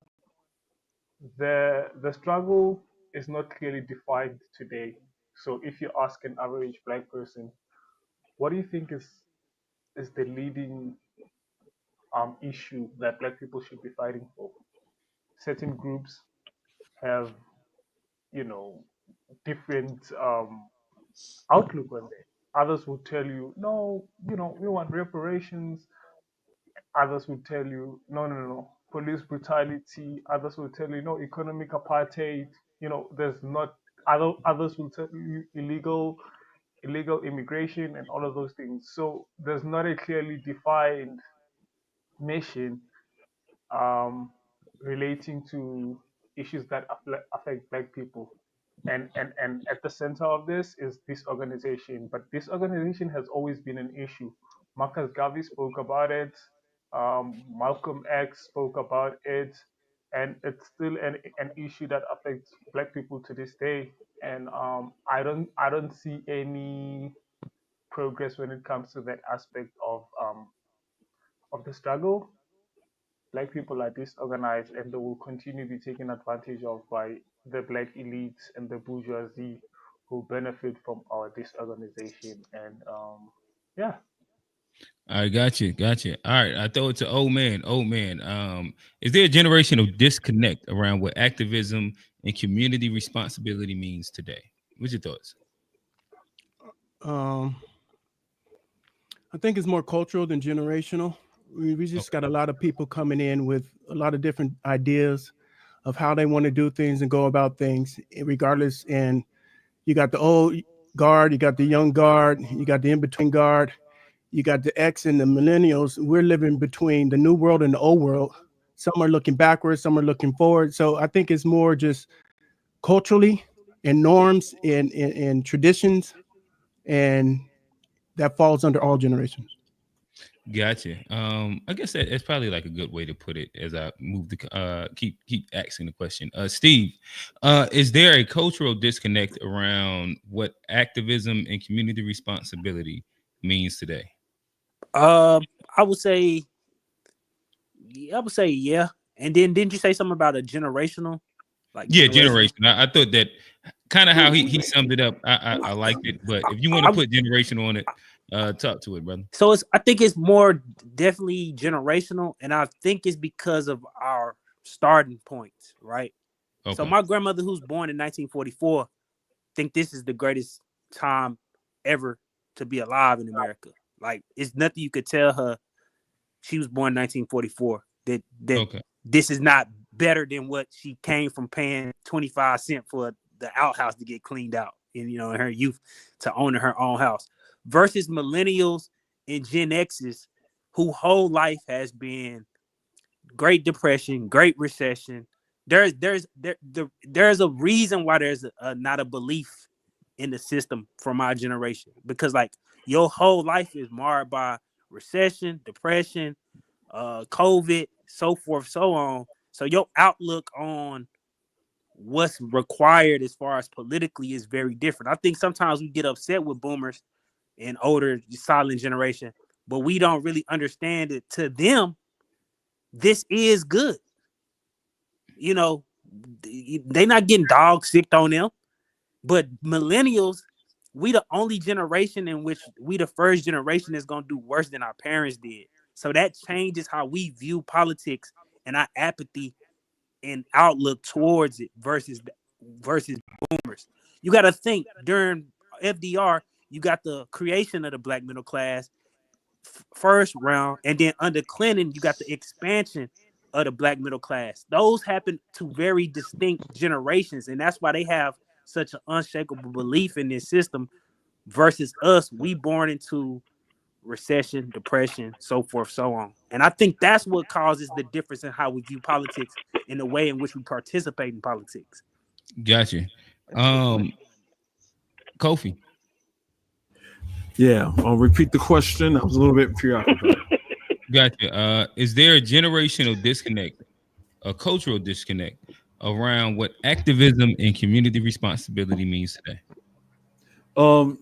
[SPEAKER 16] The struggle is not clearly defined today. So if you ask an average black person, what do you think is the leading issue that black people should be fighting for? Certain groups have, you know, different outlook on that. Others will tell you, no, we want reparations. Others will tell you, no, no, no, no, police brutality. Others will tell you, no, economic apartheid. There's not. Others will tell you illegal immigration and all of those things. So there's not a clearly defined mission um, relating to issues that affect black people. And at the center of this is this organization. But this organization has always been an issue. Marcus Garvey spoke about it. Malcolm X spoke about it. And it's still an issue that affects black people to this day. And I don't see any progress when it comes to that aspect of the struggle. Black people are disorganized and they will continue to be taken advantage of by the black elites and the bourgeoisie who benefit from our disorganization. And yeah.
[SPEAKER 1] All right, gotcha. All right, I throw it to old man. Is there a generational disconnect around what activism and community responsibility means today? What's your thoughts?
[SPEAKER 11] I think it's more cultural than generational. We just got a lot of people coming in with a lot of different ideas of how they want to do things and go about things, regardless. And you got the old guard, you got the young guard, you got the in-between guard, you got the X and the millennials. We're living between the new world and the old world. Some are looking backwards, some are looking forward. So I think it's more just culturally and norms and traditions, and that falls under all generations.
[SPEAKER 1] Gotcha. I guess that's probably like a good way to put it as I move to keep asking the question. Steve, is there a cultural disconnect around what activism and community responsibility means today?
[SPEAKER 12] I would say yeah. And then didn't you say something about a generational?
[SPEAKER 1] Generation. I thought that kind of how he summed it up. I liked it, but if you want to put generational on it, talk to it, brother.
[SPEAKER 12] So I think it's more definitely generational, and I think it's because of our starting points, right? Okay. So my grandmother, who's born in 1944, think this is the greatest time ever to be alive in America. Like, it's nothing you could tell her. She was born in 1944. That this is not better than what she came from paying 25 cents for the outhouse to get cleaned out, and in her youth to owning her own house. Versus millennials and Gen X's, whose whole life has been Great Depression, Great Recession. There's a reason why there's not a belief in the system from our generation, because like your whole life is marred by recession, depression, COVID, so forth, so on. So your outlook on what's required as far as politically is very different. I think sometimes we get upset with boomers and older silent generation, but we don't really understand it. To them, this is good. They not getting dog sick on them. But millennials, we the only generation in which we the first generation is gonna do worse than our parents did. So that changes how we view politics and our apathy and outlook towards it versus boomers. You got to think during FDR, you got the creation of the black middle class first round, and then under Clinton, you got the expansion of the black middle class. Those happen to very distinct generations, and that's why they have such an unshakable belief in this system versus us. We born into recession, depression, so forth, so on. And I think that's what causes the difference in how we view politics and the way in which we participate in politics.
[SPEAKER 1] Gotcha. Kofi.
[SPEAKER 13] Yeah, I'll repeat the question. I was a little bit preoccupied.
[SPEAKER 1] Gotcha. Is there a generational disconnect a cultural disconnect around what activism and community responsibility means today?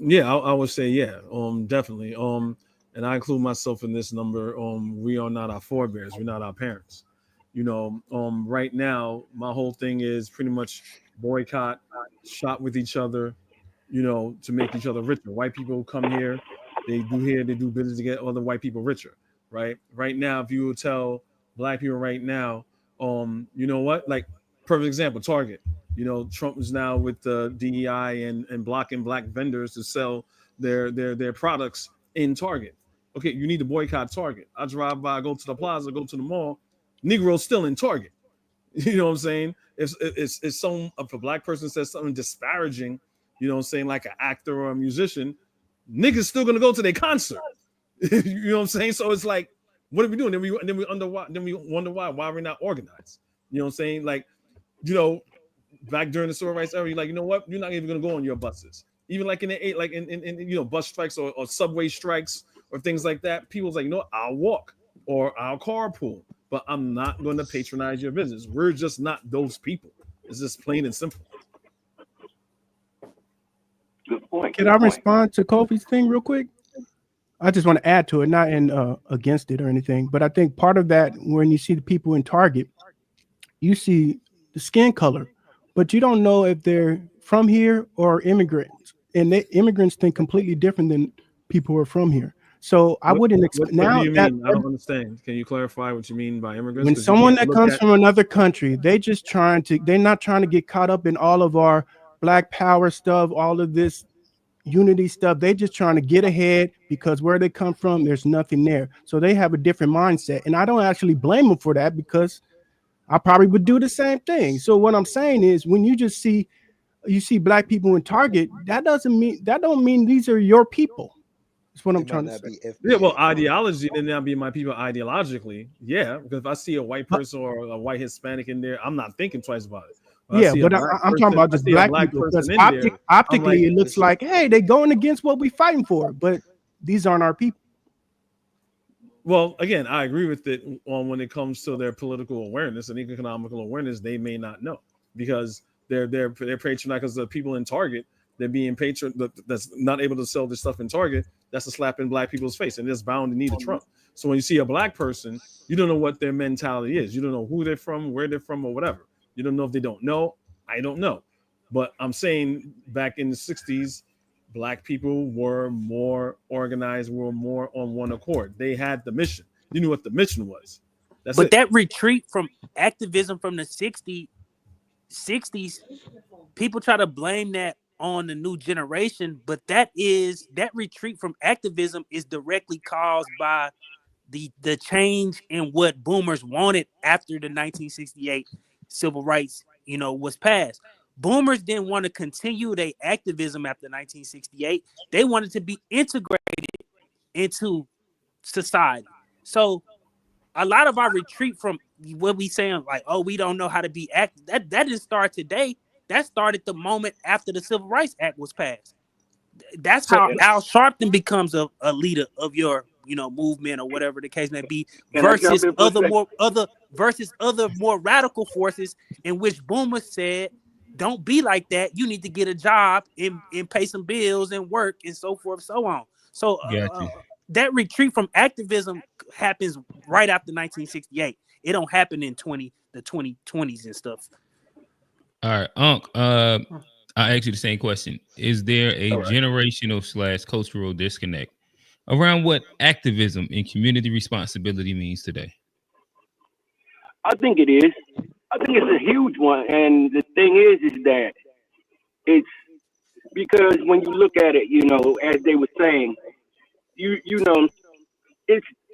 [SPEAKER 13] Yeah, I would say definitely. And I include myself in this number. We are not our forebears. We're not our parents. Right now, my whole thing is pretty much boycott, shop with each other, to make each other richer. White people come here, they do business to get other white people richer, right? Right now, if you will tell black people right now, you know what? Like, perfect example, Target. Trump is now with the DEI and blocking black vendors to sell their products in Target. Okay, you need to boycott Target. I drive by, go to the plaza, go to the mall, Negroes still in Target. You know what I'm saying? If if a black person says something disparaging, like an actor or a musician, niggas still gonna go to their concert. You know what I'm saying? So it's like, what are we doing? Then we wonder why we're not organized. You know what I'm saying? Like, back during the civil rights era, you're like, you know what? You're not even gonna go on your buses. Even like in bus strikes or subway strikes or things like that, people's like, I'll walk or I'll carpool, but I'm not going to patronize your business. We're just not those people. It's just plain and simple.
[SPEAKER 14] Good point.
[SPEAKER 11] Can I respond to Kofi's thing real quick? I just want to add to it, not in against it or anything, but I think part of that, when you see the people in Target, you see the skin color, but you don't know if they're from here or immigrants, and immigrants think completely different than people who are from here. So I wouldn't expect now.
[SPEAKER 13] What do you mean? I don't understand. Can you clarify what you mean by immigrants?
[SPEAKER 11] When someone that comes from another country, they're not trying to get caught up in all of our Black Power stuff, all of this unity stuff. They just trying to get ahead because where they come from, there's nothing there. So they have a different mindset. And I don't actually blame them for that, because I probably would do the same thing. So what I'm saying is, when you see black people in Target, that don't mean these are your people. That's what I'm trying to say.
[SPEAKER 13] Yeah, well, ideology, then that'll be my people ideologically. Yeah, because if I see a white person or a white Hispanic in there, I'm not thinking twice about it.
[SPEAKER 11] Yeah, but I'm talking about just black people, because optically it looks like, hey, they're going against what we're fighting for, but these aren't our people.
[SPEAKER 13] Well, again, I agree with it when it comes to their political awareness and economical awareness. They may not know, because they're patronized, because the people in Target, they're being that's not able to sell this stuff in Target. That's a slap in black people's face, and it's bound to need a Trump. So when you see a black person, you don't know what their mentality is. You don't know who they're from, where they're from, or whatever. You don't know if they don't know. I don't know. But I'm saying back in the 60s, black people were more organized, were more on one accord. They had the mission. You knew what the mission was.
[SPEAKER 12] That retreat from activism from the 60s, people try to blame that on the new generation, but that retreat from activism is directly caused by the change in what boomers wanted after the 1968 civil rights, was passed. Boomers didn't want to continue their activism after 1968. They wanted to be integrated into society. So a lot of our retreat from what we saying, like, oh, we don't know how to be active, that didn't start today. That started the moment after the Civil Rights Act was passed. That's how Al Sharpton becomes a leader of your movement or whatever the case may be, versus other more radical forces in which boomers said, don't be like that. You need to get a job and pay some bills and work and so forth, so on. So that retreat from activism happens right after 1968. It don't happen in the 2020s and stuff.
[SPEAKER 1] All right, Unc. I asked you the same question. Is there a generational / cultural disconnect around what activism and community responsibility means today?
[SPEAKER 14] I think it is. I think it's a huge one. And the thing is that it's because when you look at it, as they were saying,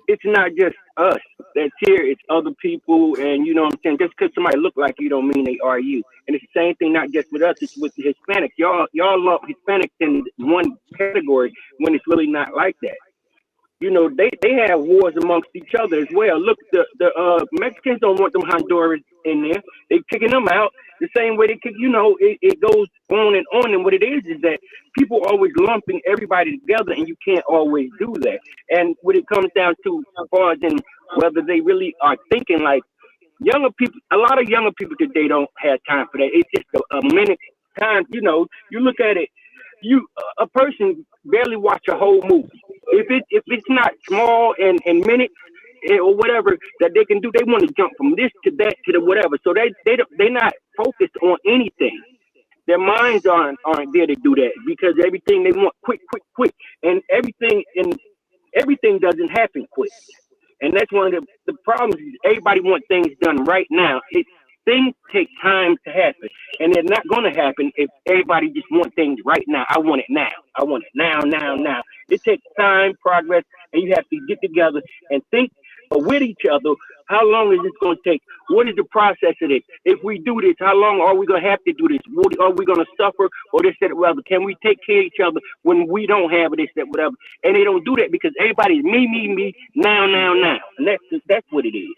[SPEAKER 14] it's not just us that's here, it's other people, and what I'm saying, just because somebody look like you don't mean they are you. And it's the same thing, not just with us, it's with the Hispanics. Y'all lump Hispanics in one category when it's really not like that. They have wars amongst each other as well. Look, the Mexicans don't want them Honduras in there. They kicking them out the same way they kick. It goes on. And what it is that people always lumping everybody together, and you can't always do that. And when it comes down to as far as in whether they really are thinking like younger people, a lot of younger people today don't have time for that. It's just a minute time. You know, you look at it. A person barely watch a whole movie. If it's not small and minutes or whatever that they can do, they want to jump from this to that to the whatever. So they're not focused on anything. Their minds aren't there to do that because everything they want quick, quick, quick, and everything doesn't happen quick. And that's one of the problems. Is everybody wants things done right now. Things take time to happen, and they're not going to happen if everybody just wants things right now. I want it now. I want it now, now, now. It takes time, progress, and you have to get together and think with each other. How long is this going to take? What is the process of this? If we do this, how long are we going to have to do this? Are we going to suffer or this, that, whatever? Can we take care of each other when we don't have this, that, whatever? And they don't do that because everybody's me, now, now, now. And that's what it is.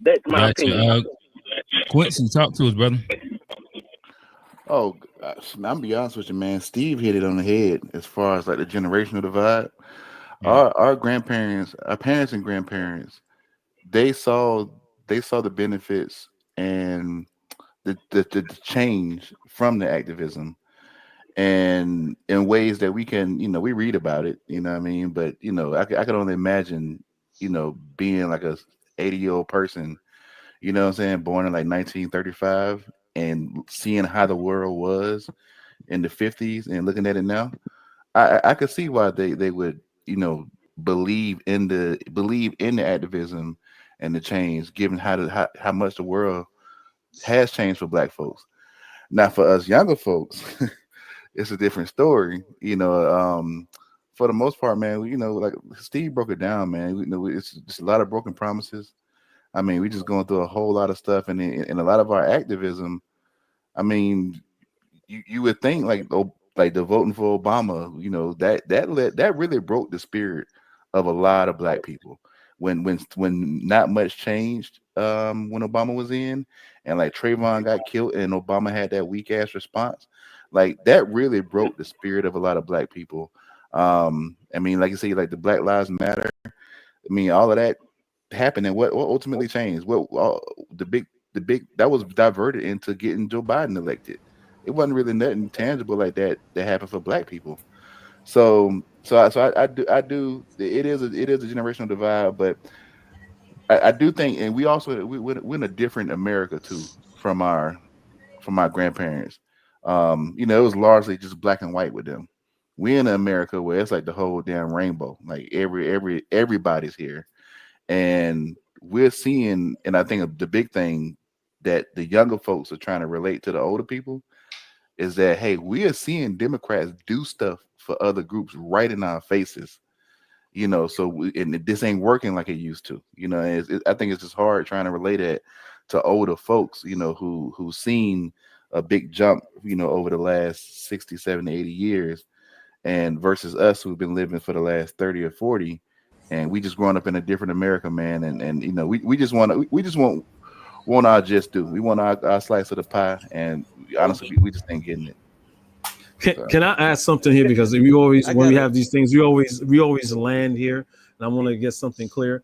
[SPEAKER 14] That's my opinion.
[SPEAKER 1] Quincy, talk to us, brother.
[SPEAKER 15] Oh, I'm gonna be honest with you, man. Steve hit it on the head as far as like the generational divide. Our grandparents, our parents and grandparents, they saw the benefits and the change from the activism, and in ways that we can, we read about it, you know what I mean? But I could only imagine, being like a 80-year-old person, you know what I'm saying, born in like 1935 and seeing how the world was in the 50s and looking at it now. I could see why they would, believe in the activism and the change, given how much the world has changed for Black folks. Now for us younger folks, it's a different story. For the most part, man, like Steve broke it down, man. It's just a lot of broken promises. I mean, we just going through a whole lot of stuff, and a lot of our activism. I mean, you would think like the voting for Obama, that really broke the spirit of a lot of Black people when not much changed when Obama was in, and like Trayvon got killed and Obama had that weak ass response. Like that really broke the spirit of a lot of Black people. I mean, like you say, like the Black Lives Matter. I mean, all of that happened, and what ultimately changed? The big that was diverted into getting Joe Biden elected. It wasn't really nothing tangible like that happened for Black people. So I do. It is a generational divide, but I do think, and we're in a different America too from our grandparents. It was largely just black and white with them. We're in America where it's like the whole damn rainbow. Like everybody's here, and we're seeing. And I think the big thing that the younger folks are trying to relate to the older people is that, hey, we are seeing Democrats do stuff for other groups right in our faces. So and this ain't working like it used to. I think it's just hard trying to relate it to older folks, who've seen a big jump, over the last 60, 70, 80 years, and versus us who've been living for the last 30 or 40, and we just growing up in a different America, man. And we just want our just due. We want our slice of the pie, and honestly, we just ain't getting it.
[SPEAKER 13] Can I ask something here, because we always when we have these things, we always land here, and I want to get something clear.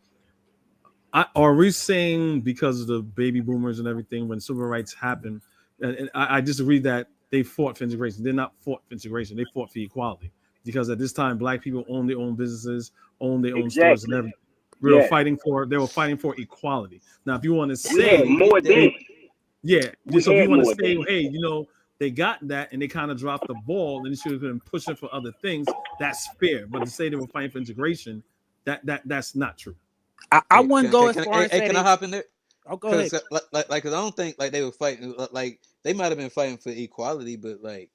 [SPEAKER 13] Are we saying because of the baby boomers and everything, when civil rights happened, and I disagree that they fought for integration? They're not fought for integration. They fought for equality, because at this time, Black people own their own businesses, own their own stores, and everything. They were fighting for equality. Now, if you want to say
[SPEAKER 14] more than
[SPEAKER 13] so if you want to say, hey, they got that and they kind of dropped the ball and they should have been pushing for other things, that's fair. But to say they were fighting for integration, that's not true.
[SPEAKER 12] I wouldn't go as far as
[SPEAKER 4] can I hop in there?
[SPEAKER 12] Oh, go ahead.
[SPEAKER 4] Cause I don't think like they were fighting. Like they might have been fighting for equality, but like,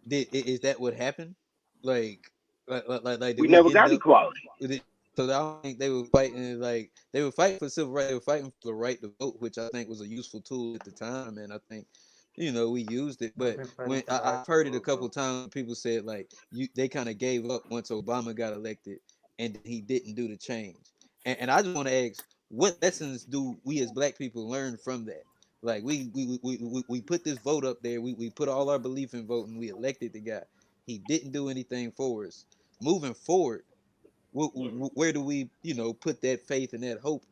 [SPEAKER 4] is that what happened? Like
[SPEAKER 14] we never got equality.
[SPEAKER 4] So I don't think they were fighting. Like they were fighting for civil rights. They were fighting for the right to vote, which I think was a useful tool at the time, and I think we used it. But when I've heard it a couple times, people said like they kind of gave up once Obama got elected, and he didn't do the change. And I just want to ask, what lessons do we as Black people learn from that? Like we put this vote up there. We put all our belief in voting. We elected the guy. He didn't do anything for us. Moving forward, where do we put that faith and that hope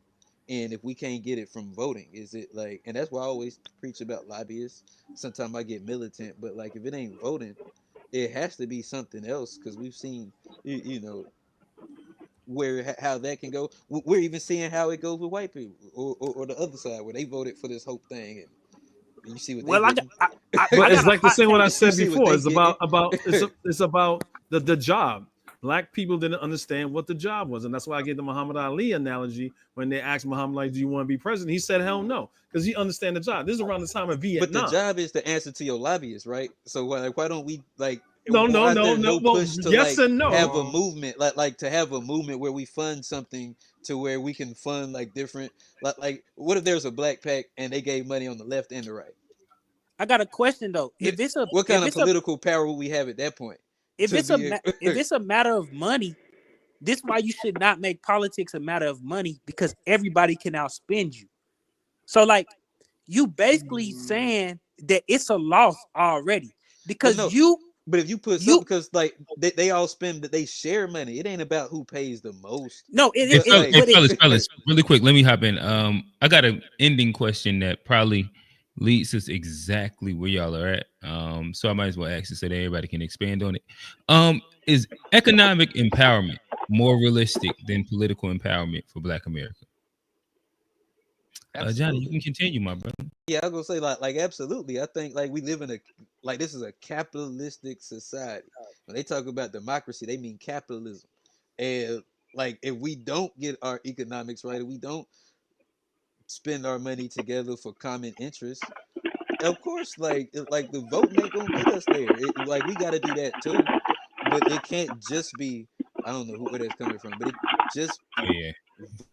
[SPEAKER 4] And if we can't get it from voting, is it like? And that's why I always preach about lobbyists. Sometimes I get militant, but like if it ain't voting, it has to be something else because we've seen, you know, where how that can go. We're even seeing how it goes with white people or the other side where they voted for this Hope thing, and you see what they
[SPEAKER 12] Well,
[SPEAKER 4] getting.
[SPEAKER 12] I
[SPEAKER 13] But it's
[SPEAKER 12] got a
[SPEAKER 13] like the
[SPEAKER 12] hot
[SPEAKER 13] same what I
[SPEAKER 12] take.
[SPEAKER 4] You
[SPEAKER 13] said
[SPEAKER 4] see what
[SPEAKER 13] before.
[SPEAKER 4] they
[SPEAKER 13] It's
[SPEAKER 4] getting.
[SPEAKER 13] it's about the job. Black people didn't understand what the job was, and that's why I gave the Muhammad Ali analogy when they asked Muhammad Ali, "Do you want to be president?" He said, "Hell no," because he understand the job. This is around the time of
[SPEAKER 4] But the
[SPEAKER 13] Vietnam.
[SPEAKER 4] job is the answer to your lobbyists, right? So why don't we like?
[SPEAKER 13] No, no,
[SPEAKER 4] Why is
[SPEAKER 13] no,
[SPEAKER 4] there
[SPEAKER 13] no.
[SPEAKER 4] no
[SPEAKER 13] Well,
[SPEAKER 4] push to
[SPEAKER 13] yes
[SPEAKER 4] like
[SPEAKER 13] and
[SPEAKER 4] have a
[SPEAKER 13] no.
[SPEAKER 4] movement, like to have a movement where we fund something to where we can fund like different, like what if there's a black pack and they gave money on the left and the right?
[SPEAKER 12] I got a question though.
[SPEAKER 4] What kind of political power would we have at that point to be?
[SPEAKER 12] If it's a matter of money, this is why you should not make politics a matter of money because everybody can outspend you. So like you basically saying that it's a loss already
[SPEAKER 4] But
[SPEAKER 12] because
[SPEAKER 4] no, but if you put something because like they all spend, but they share money. It ain't about who pays the most.
[SPEAKER 12] No,
[SPEAKER 1] Hey,
[SPEAKER 12] it
[SPEAKER 1] fellas,
[SPEAKER 12] is,
[SPEAKER 1] hey,
[SPEAKER 12] but
[SPEAKER 1] fellas, really quick, let me hop in. I got an ending question that probably leads us exactly where y'all are at. So I might as well ask it so that everybody can expand on it. Is economic empowerment more realistic than political empowerment for Black America? Johnny, you can continue, my brother.
[SPEAKER 4] Yeah, I was gonna say like absolutely. I think like we live in a like this is a capitalistic society. When they talk about democracy, they mean capitalism. And like if we don't get our economics right, if we don't spend our money together for common interests, of course, like the voting ain't gonna get us there. Like we got to do that too, but it can't just be. I don't know where that's coming from, but it just
[SPEAKER 1] Oh
[SPEAKER 4] be
[SPEAKER 1] yeah.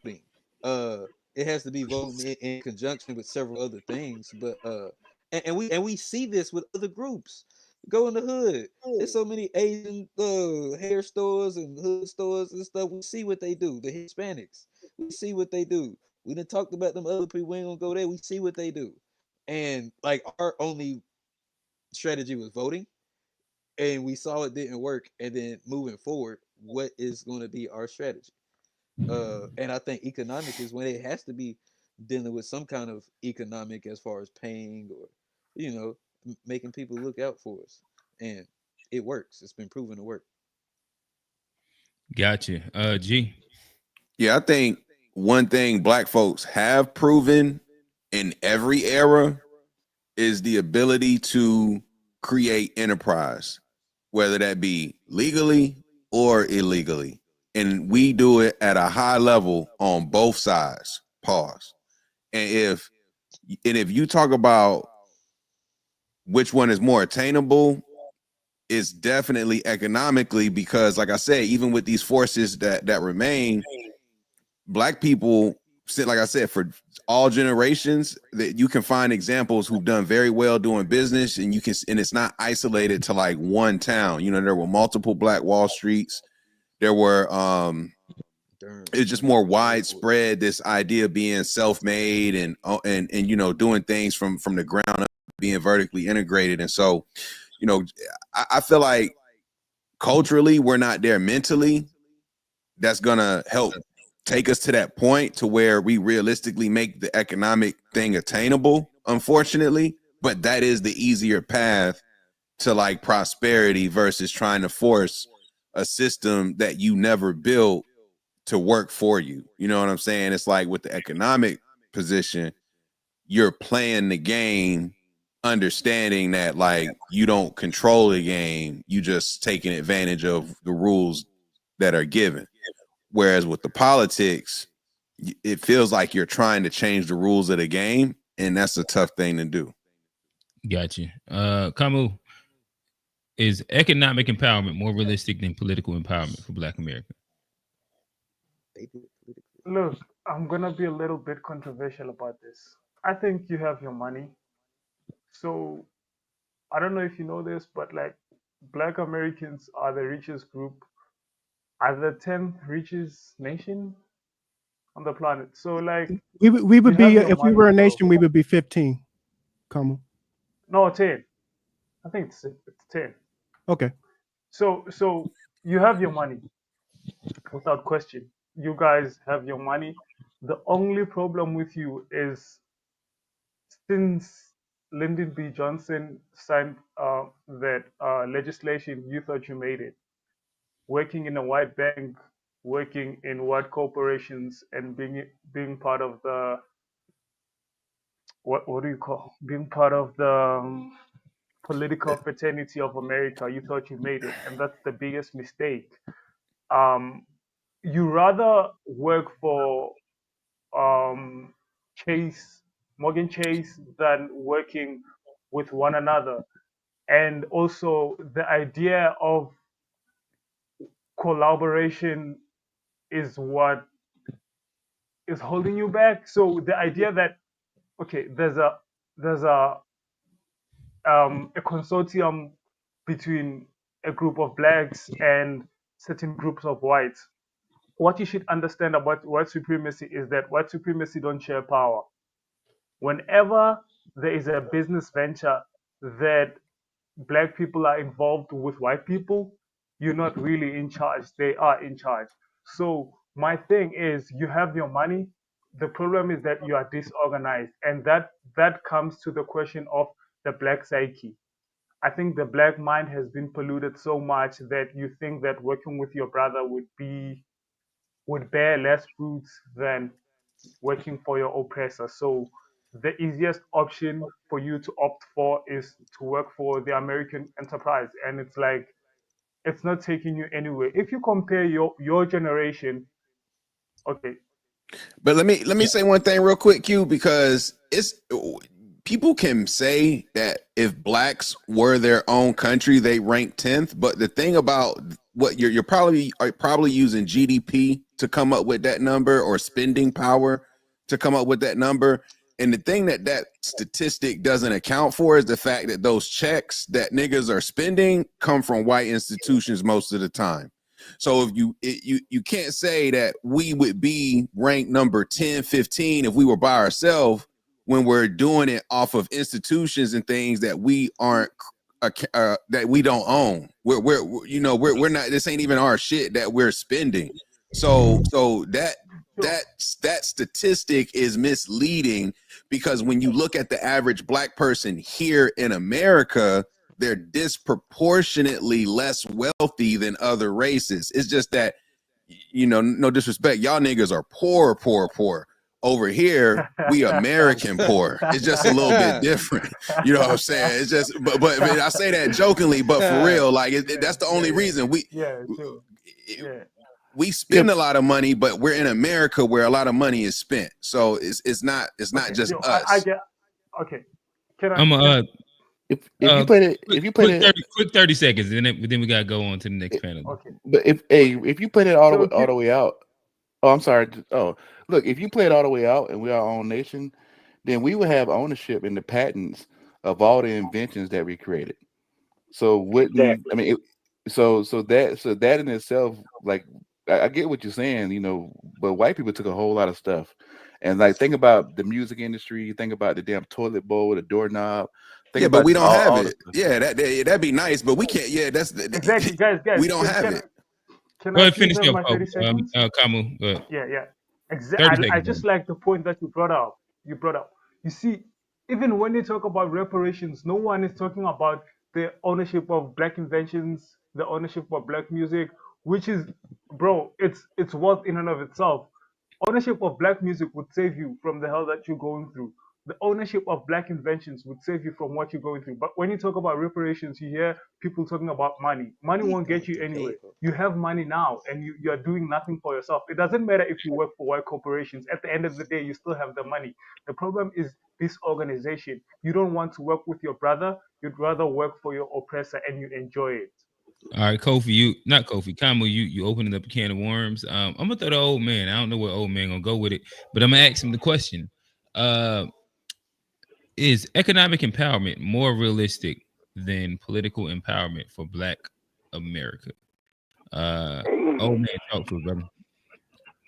[SPEAKER 4] voting. It has to be voting in conjunction with several other things. But and we see this with other groups. Go in the hood. There's so many Asian hair stores and hood stores and stuff. We see what they do. The Hispanics. We see what they do. We done talked about them other people. We ain't gonna go there. We see what they do. And like our only strategy was voting, and we saw it didn't work. And then moving forward, what is going to be our strategy? And I think economic is when it has to be dealing with some kind of economic as far as paying or, making people look out for us. And it works. It's been proven to work.
[SPEAKER 1] Gotcha. G.
[SPEAKER 2] Yeah, I think one thing Black folks have proven in every era is the ability to create enterprise, whether that be legally or illegally. And we do it at a high level on both sides. Pause. And if you talk about which one is more attainable, it's definitely economically, because like I say, even with these forces that remain, Black people, like I said, for all generations, that you can find examples who've done very well doing business, and it's not isolated to like one town. There were multiple Black Wall Streets. There were it's just more widespread, this idea of being self-made and doing things from the ground up, being vertically integrated. And so, I feel like culturally we're not there mentally. That's gonna help take us to that point to where we realistically make the economic thing attainable, unfortunately. But that is the easier path to like prosperity versus trying to force a system that you never built to work for you. You know what I'm saying? It's like with the economic position, you're playing the game, understanding that like you don't control the game, you just taking advantage of the rules that are given. Whereas with the politics, it feels like you're trying to change the rules of the game, and that's a tough thing to do.
[SPEAKER 1] Gotcha. Kamu, is economic empowerment more realistic than political empowerment for Black America?
[SPEAKER 16] Look, I'm gonna be a little bit controversial about this. I think you have your money. So I don't know if you know this, but like Black Americans are the richest group, are the 10th richest nation on the planet. So like
[SPEAKER 11] We
[SPEAKER 16] you
[SPEAKER 11] would
[SPEAKER 16] have
[SPEAKER 11] be,
[SPEAKER 16] your
[SPEAKER 11] if we
[SPEAKER 16] money,
[SPEAKER 11] were a
[SPEAKER 16] bro.
[SPEAKER 11] nation, we would be 15. Come on.
[SPEAKER 16] No, 10. I think it's 10.
[SPEAKER 11] Okay.
[SPEAKER 16] So you have your money without question. You guys have your money. The only problem with you is since Lyndon B. Johnson signed that legislation, you thought you made it. Working in a white bank, working in white corporations, and being part of the what do you call being part of the political fraternity of America, you thought you made it, and that's the biggest mistake. You rather work for um, Chase, Morgan Chase, than working with one another. And also, the idea of collaboration is what is holding you back. So the idea that okay, there's a consortium between a group of blacks and certain groups of whites. What you should understand about white supremacy is that white supremacy don't share power. Whenever there is a business venture that black people are involved with white people, you're not really in charge. They are in charge. So my thing is, you have your money. The problem is that you are disorganized, and that comes to the question of the black psyche. I think the black mind has been polluted so much that you think that working with your brother would bear less fruits than working for your oppressor. So the easiest option for you to opt for is to work for the American enterprise. And it's like it's not taking you anywhere. If you compare your generation, okay.
[SPEAKER 2] But let me say one thing real quick, Q, because it's people can say that if blacks were their own country, they rank 10th. But the thing about what you're probably using GDP to come up with that number, or spending power to come up with that number. And the thing that statistic doesn't account for is the fact that those checks that niggas are spending come from white institutions most of the time. So if you can't say that we would be ranked number 10, 15 if we were by ourselves, when we're doing it off of institutions and things that we aren't that we don't own. We're not, this ain't even our shit that we're spending. So that statistic is misleading, because when you look at the average black person here in America, they're disproportionately less wealthy than other races. It's just that, no disrespect, y'all niggas are poor. Over here, we American poor. It's just a little bit different. You know what I'm saying? It's just, but I say that jokingly, but for real, like that's the only reason we spend a lot of money, but we're in America where a lot of money is spent. So it's not just us.
[SPEAKER 16] I get okay.
[SPEAKER 15] If you played it,
[SPEAKER 1] quick 30 seconds, and then we gotta go on to the next panel.
[SPEAKER 16] Okay.
[SPEAKER 15] But if you played it all the way out, oh, I'm sorry. Oh, look, if you play it all the way out and we are our own nation, then we would have ownership in the patents of all the inventions that we created. So wouldn't I mean? So that in itself, like I get what you're saying, but white people took a whole lot of stuff, and like think about the music industry, think about the damn toilet bowl, the doorknob.
[SPEAKER 2] Yeah, but we don't have it. Yeah, that'd be nice, but we can't. Yeah, that's
[SPEAKER 16] exactly, guys.
[SPEAKER 2] We don't have it.
[SPEAKER 16] Can
[SPEAKER 1] Go
[SPEAKER 16] I
[SPEAKER 1] ahead, finish
[SPEAKER 16] have
[SPEAKER 1] up,
[SPEAKER 16] my 30 seconds?
[SPEAKER 1] Kamu.
[SPEAKER 16] Yeah. Exactly. I just like the point that you brought up. You see, even when they talk about reparations, no one is talking about the ownership of black inventions, the ownership of black music, which is, bro, it's worth in and of itself. Ownership of black music would save you from the hell that you're going through. The ownership of black inventions would save you from what you're going through. But when you talk about reparations, you hear people talking about money. Money won't get you anywhere. You have money now, and you're doing nothing for yourself. It doesn't matter if you work for white corporations. At the end of the day, you still have the money. The problem is disorganization. You don't want to work with your brother. You'd rather work for your oppressor, and you enjoy it.
[SPEAKER 1] All right, Kofi, Kamu, you opening up a can of worms. I'm gonna throw the old man. I don't know where old man gonna go with it, but I'm gonna ask him the question. Is economic empowerment more realistic than political empowerment for Black America? Old man, talk to it, brother.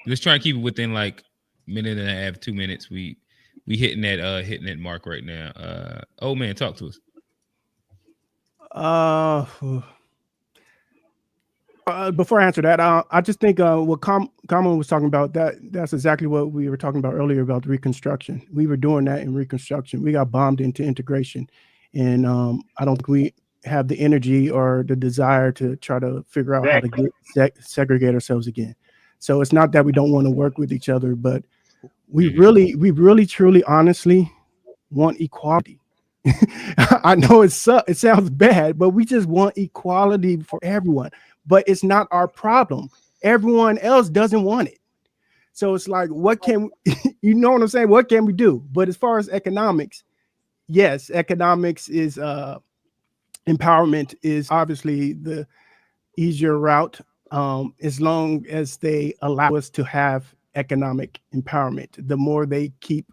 [SPEAKER 1] Let's try and keep it within like minute and a half, 2 minutes. We hitting that mark right now. Old man, talk to us.
[SPEAKER 11] Before I answer that, I just think what Kamal was talking about, that's exactly what we were talking about earlier about the Reconstruction. We were doing that in Reconstruction. We got bombed into integration, and I don't think we have the energy or the desire to try to figure out how to get segregate ourselves again. So it's not that we don't want to work with each other, but we really, truly, honestly want equality. I know it sounds bad, but we just want equality for everyone. But it's not our problem. Everyone else doesn't want it. So it's like, what can you know what I'm saying? What can we do? But as far as economics, yes, economics is empowerment is obviously the easier route, as long as they allow us to have economic empowerment. The more they keep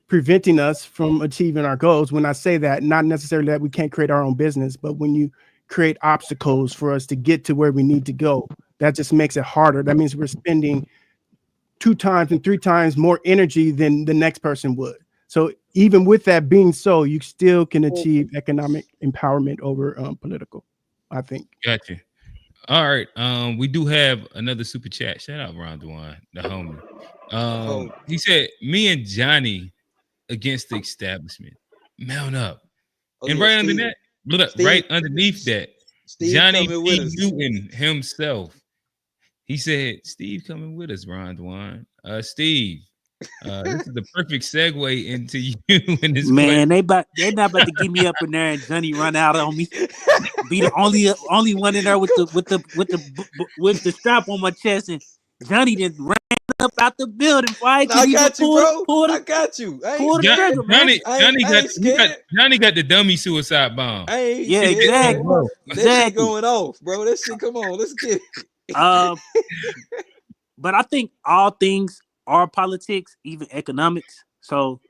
[SPEAKER 11] preventing us from achieving our goals. When I say that, not necessarily that we can't create our own business, but when you create obstacles for us to get to where we need to go, that just makes it harder. That means we're spending 2 times and 3 times more energy than the next person would. So even with that being so, you still can achieve economic empowerment over political, I think.
[SPEAKER 1] Gotcha. All right. We do have another super chat. Shout out Ron Dwan, the homie. He said, me and Johnny against the establishment. Mount up. And right under that, look up, right underneath that, Johnny B. Newton himself. He said, Steve coming with us, Ron Dwan. Steve, this is the perfect segue into you in this
[SPEAKER 12] man. They're not about to get me up in there and Johnny run out on me. Be the only one in there with the strap on my chest, and Johnny just ran up out the building. I
[SPEAKER 17] got you, bro. I got you.
[SPEAKER 12] Pull the trigger, man.
[SPEAKER 1] Johnny got the dummy suicide bomb.
[SPEAKER 12] Yeah, exactly.
[SPEAKER 17] That shit going off, bro. That shit, come on, let's get it.
[SPEAKER 12] But I think all things are politics, even economics. So,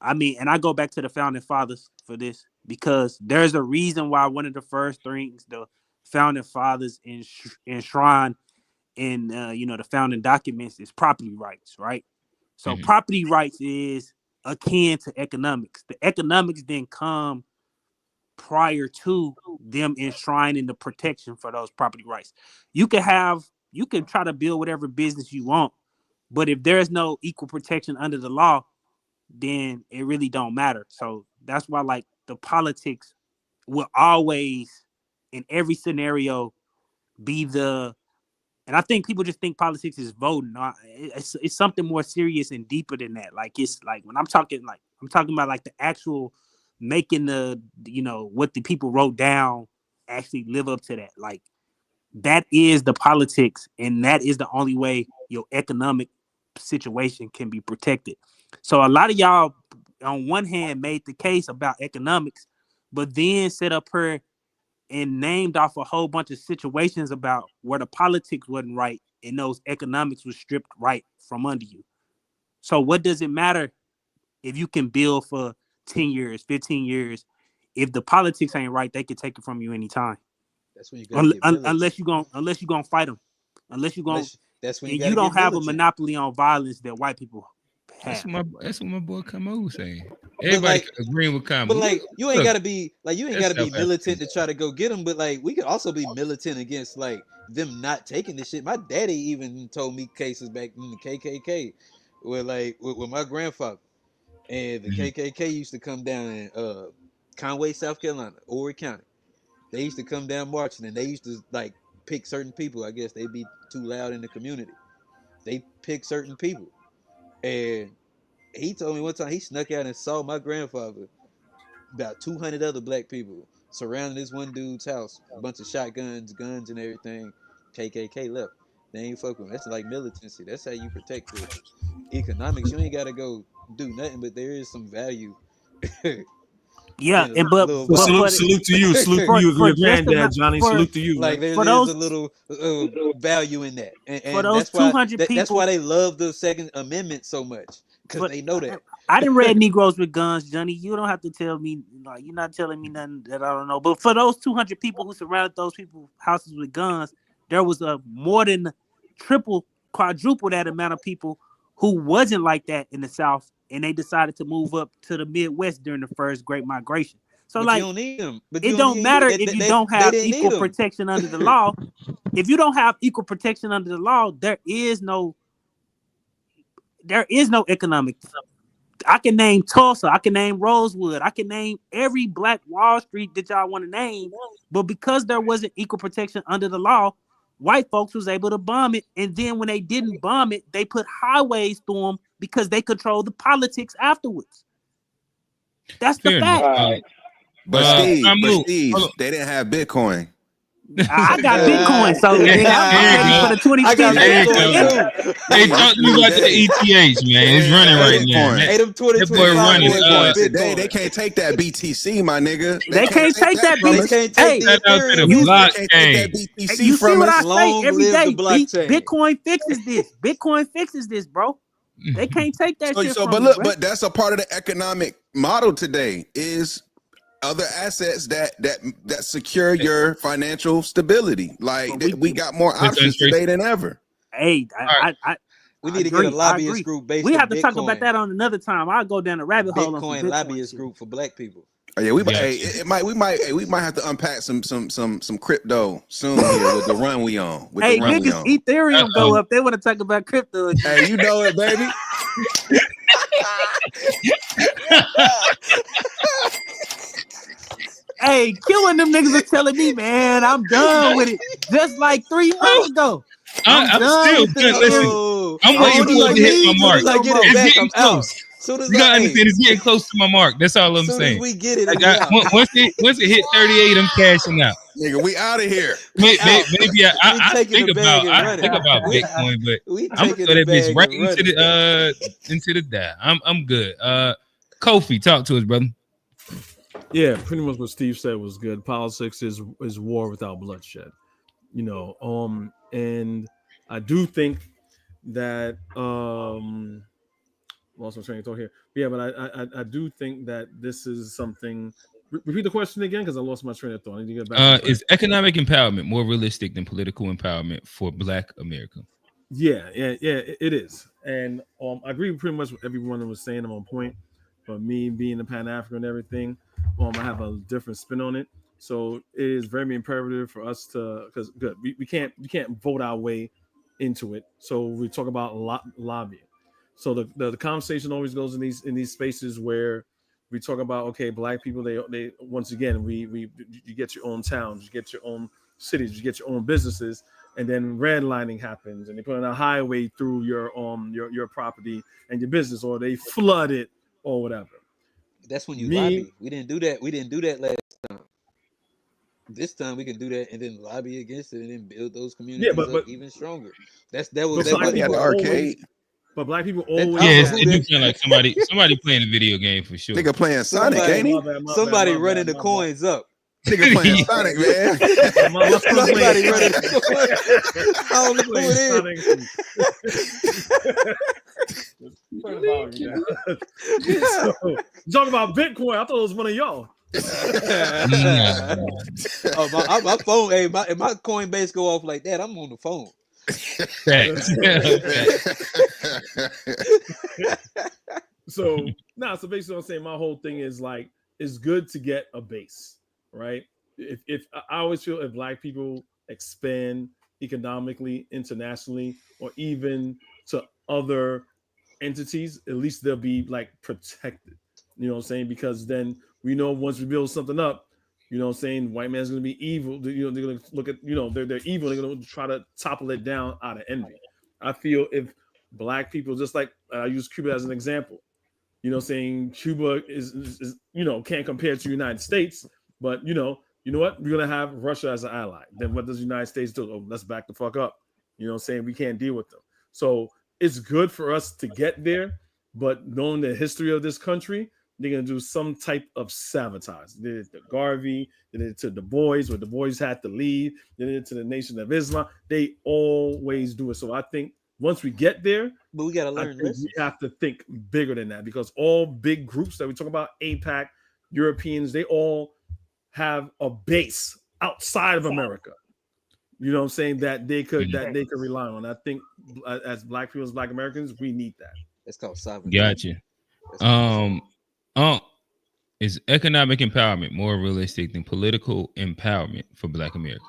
[SPEAKER 12] I mean, and I go back to the founding fathers for this because there's a reason why one of the first things the founding fathers enshrined in the founding documents is property rights, right? So property rights is akin to economics. The economics then come prior to them enshrining the protection for those property rights. You can try to build whatever business you want, but if there's no equal protection under the law, then it really don't matter. So that's why, like, the politics will always, in every scenario, be and I think people just think politics is voting. It's something more serious and deeper than that. Like, it's like when I'm talking about like the actual making what the people wrote down actually live up to that. Like, that is the politics, and that is the only way your economic situation can be protected. So a lot of y'all, on one hand, made the case about economics, but then set up her and named off a whole bunch of situations about where the politics wasn't right and those economics was stripped right from under you. So what does it matter if you can build for 10 years, 15 years? If the politics ain't right, they can take it from you anytime.
[SPEAKER 17] That's when you gotta
[SPEAKER 12] unless you're gonna fight them. Unless you're gonna
[SPEAKER 17] that's when
[SPEAKER 12] you don't have a monopoly on violence that white people have.
[SPEAKER 1] That's what my boy Kamo was saying. Everybody agreeing with Kamo.
[SPEAKER 17] But like, you ain't gotta be militant to try to go get them. But like, we could also be militant against like them not taking this shit. My daddy even told me cases back in the KKK, where like with my grandfather and the KKK used to come down in Conway, South Carolina, Horry County. They used to come down marching, and they used to like pick certain people. I guess they'd be too loud in the community. They pick certain people, and he told me one time he snuck out and saw my grandfather, about 200 other black people surrounding this one dude's house, a bunch of shotguns, guns, and everything. KKK left. They ain't fuck with him. That's like militancy. That's how you protect the economics. You ain't gotta go do nothing, but there is some value.
[SPEAKER 12] Yeah, and but
[SPEAKER 18] salute to you, your granddad, Johnny. Salute to you.
[SPEAKER 17] Like there's a little value in that, and that's why that's why they love the Second Amendment so much, because they know that.
[SPEAKER 12] I didn't read Negroes with Guns, Johnny. You don't have to tell me. Like, you're not telling me nothing that I don't know. But for those 200 people who surrounded those people's houses with guns, there was a more than triple, quadruple that amount of people who wasn't like that in the South, and they decided to move up to the Midwest during the first Great Migration. So
[SPEAKER 17] but
[SPEAKER 12] like,
[SPEAKER 17] you don't need them. But
[SPEAKER 12] it don't matter if you don't have equal protection under the law. If you don't have equal protection under the law, there is no economic. I can name Tulsa, I can name Rosewood, I can name every black Wall Street that y'all want to name, but because there wasn't equal protection under the law, white folks was able to bomb it, and then when they didn't bomb it, they put highways through them because they controlled the politics afterwards. That's the fact.
[SPEAKER 2] But Steve, they didn't have Bitcoin.
[SPEAKER 12] I got Bitcoin, so nigga, I'm ready for the 2020.
[SPEAKER 1] Hey, talk to me about the ETH, man. It's running right now.
[SPEAKER 2] Hey,
[SPEAKER 17] them
[SPEAKER 2] 2025 they can't take that BTC, my nigga.
[SPEAKER 12] They can't take that
[SPEAKER 2] BTC.
[SPEAKER 12] Hey,
[SPEAKER 1] you
[SPEAKER 2] BTC
[SPEAKER 12] see what I
[SPEAKER 2] us.
[SPEAKER 12] say every day? Bitcoin fixes this. Bitcoin fixes this, bro. They can't take that shit from
[SPEAKER 2] but
[SPEAKER 12] you,
[SPEAKER 2] look,
[SPEAKER 12] bro.
[SPEAKER 2] but that's a part of the economic model today is other assets that secure your financial stability. Like we got more options today than ever.
[SPEAKER 12] Hey,
[SPEAKER 17] we need to get a lobbyist group based.
[SPEAKER 12] We have
[SPEAKER 17] on
[SPEAKER 12] to
[SPEAKER 17] Bitcoin.
[SPEAKER 12] talk about that on another time. I'll go down the rabbit hole.
[SPEAKER 17] Bitcoin lobbyist group for black people.
[SPEAKER 2] Oh yeah, we might have to unpack some crypto soon here with the run we on.
[SPEAKER 12] Hey, niggas, Ethereum go up. They want to talk about crypto again.
[SPEAKER 2] Hey, you know it, baby.
[SPEAKER 12] Hey, killing them niggas was telling me, man, I'm done with it. Just like 3 months ago.
[SPEAKER 1] I'm still good. Listen, I'm waiting for it to hit my mark. It's getting close. You gotta understand, it's getting close to my mark. That's all I'm saying.
[SPEAKER 17] We get it.
[SPEAKER 1] Once it hit 38, I'm cashing out.
[SPEAKER 2] Nigga, we out of here.
[SPEAKER 1] Maybe I think about Bitcoin, but I'm gonna throw that bitch right into the die. I'm good. Kofi, talk to us, brother.
[SPEAKER 13] Yeah, pretty much what Steve said was good. Politics is war without bloodshed, you know. And I do think that lost my train of thought here. Yeah, but I do think that this is something. Repeat the question again because I lost my train of thought. I need to get back.
[SPEAKER 1] Is economic empowerment more realistic than political empowerment for Black America?
[SPEAKER 13] Yeah, it is, and I agree pretty much with everyone that was saying. I'm on point. But me being a Pan-African and everything, I have a different spin on it. So it is very imperative for us to, because we can't vote our way into it. So we talk about lobbying. So the conversation always goes in these spaces where we talk about, okay, Black people, they once again you get your own towns, you get your own cities, you get your own businesses, and then redlining happens, and they put in a highway through your property and your business, or they flood it. Or whatever.
[SPEAKER 17] That's when you lobby. We didn't do that. We didn't do that last time. This time we can do that and then lobby against it and then build those communities up even stronger. That was
[SPEAKER 2] the arcade.
[SPEAKER 13] But Black people always
[SPEAKER 1] it do feel like somebody playing a video game for sure.
[SPEAKER 2] Nigga playing Sonic, ain't he?
[SPEAKER 17] Somebody running the coins up.
[SPEAKER 2] Nigga playing Sonic, man.
[SPEAKER 17] Somebody running the coins. I don't know who it is.
[SPEAKER 13] So, talking about Bitcoin, I thought it was one of y'all.
[SPEAKER 17] My phone, hey, if my Coinbase go off like that, I'm on the phone.
[SPEAKER 13] So basically I'm saying my whole thing is like, it's good to get a base, right? If I always feel if Black people expand economically, internationally, or even to other entities, at least they'll be like protected. You know what I'm saying? Because then we know once we build something up, you know what I'm saying, white man's gonna be evil. You know, they're gonna look at, you know, they're evil, they're gonna try to topple it down out of envy. I feel if Black people, just like I use Cuba as an example, you know, saying Cuba is you know, can't compare to the United States, but you know what? We're gonna have Russia as an ally. Then what does the United States do? Oh, let's back the fuck up. You know what I'm saying? We can't deal with them. So it's good for us to get there, but knowing the history of this country, they're gonna do some type of sabotage. They did it to Garvey, they did it to Du Bois, where Du Bois had to leave, they did it to the Nation of Islam. They always do it. So I think once we get there,
[SPEAKER 17] but we gotta learn this.
[SPEAKER 13] We have to think bigger than that, because all big groups that we talk about, APAC, Europeans, they all have a base outside of America. You know what I'm saying? That they could rely on. I think as Black people, as Black Americans, we need that.
[SPEAKER 17] It's called sovereignty.
[SPEAKER 1] Gotcha. Is economic empowerment more realistic than political empowerment for Black America?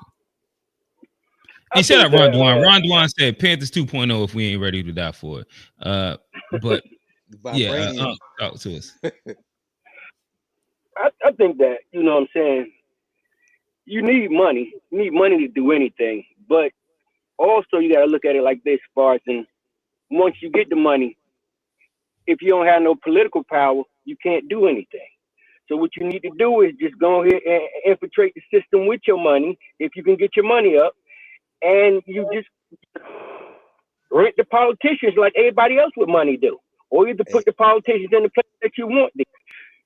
[SPEAKER 1] And shout out Ron Dwan. Ron Dwan said Panthers 2.0 if we ain't ready to die for it. But yeah, talk to us.
[SPEAKER 14] I think that, you know what I'm saying, you need money. You need money to do anything. But also you gotta look at it like this, far as in once you get the money, if you don't have no political power, you can't do anything. So what you need to do is just go ahead and infiltrate the system with your money, if you can get your money up, and you just rent the politicians like everybody else with money do, or either put the politicians in the place that you want them.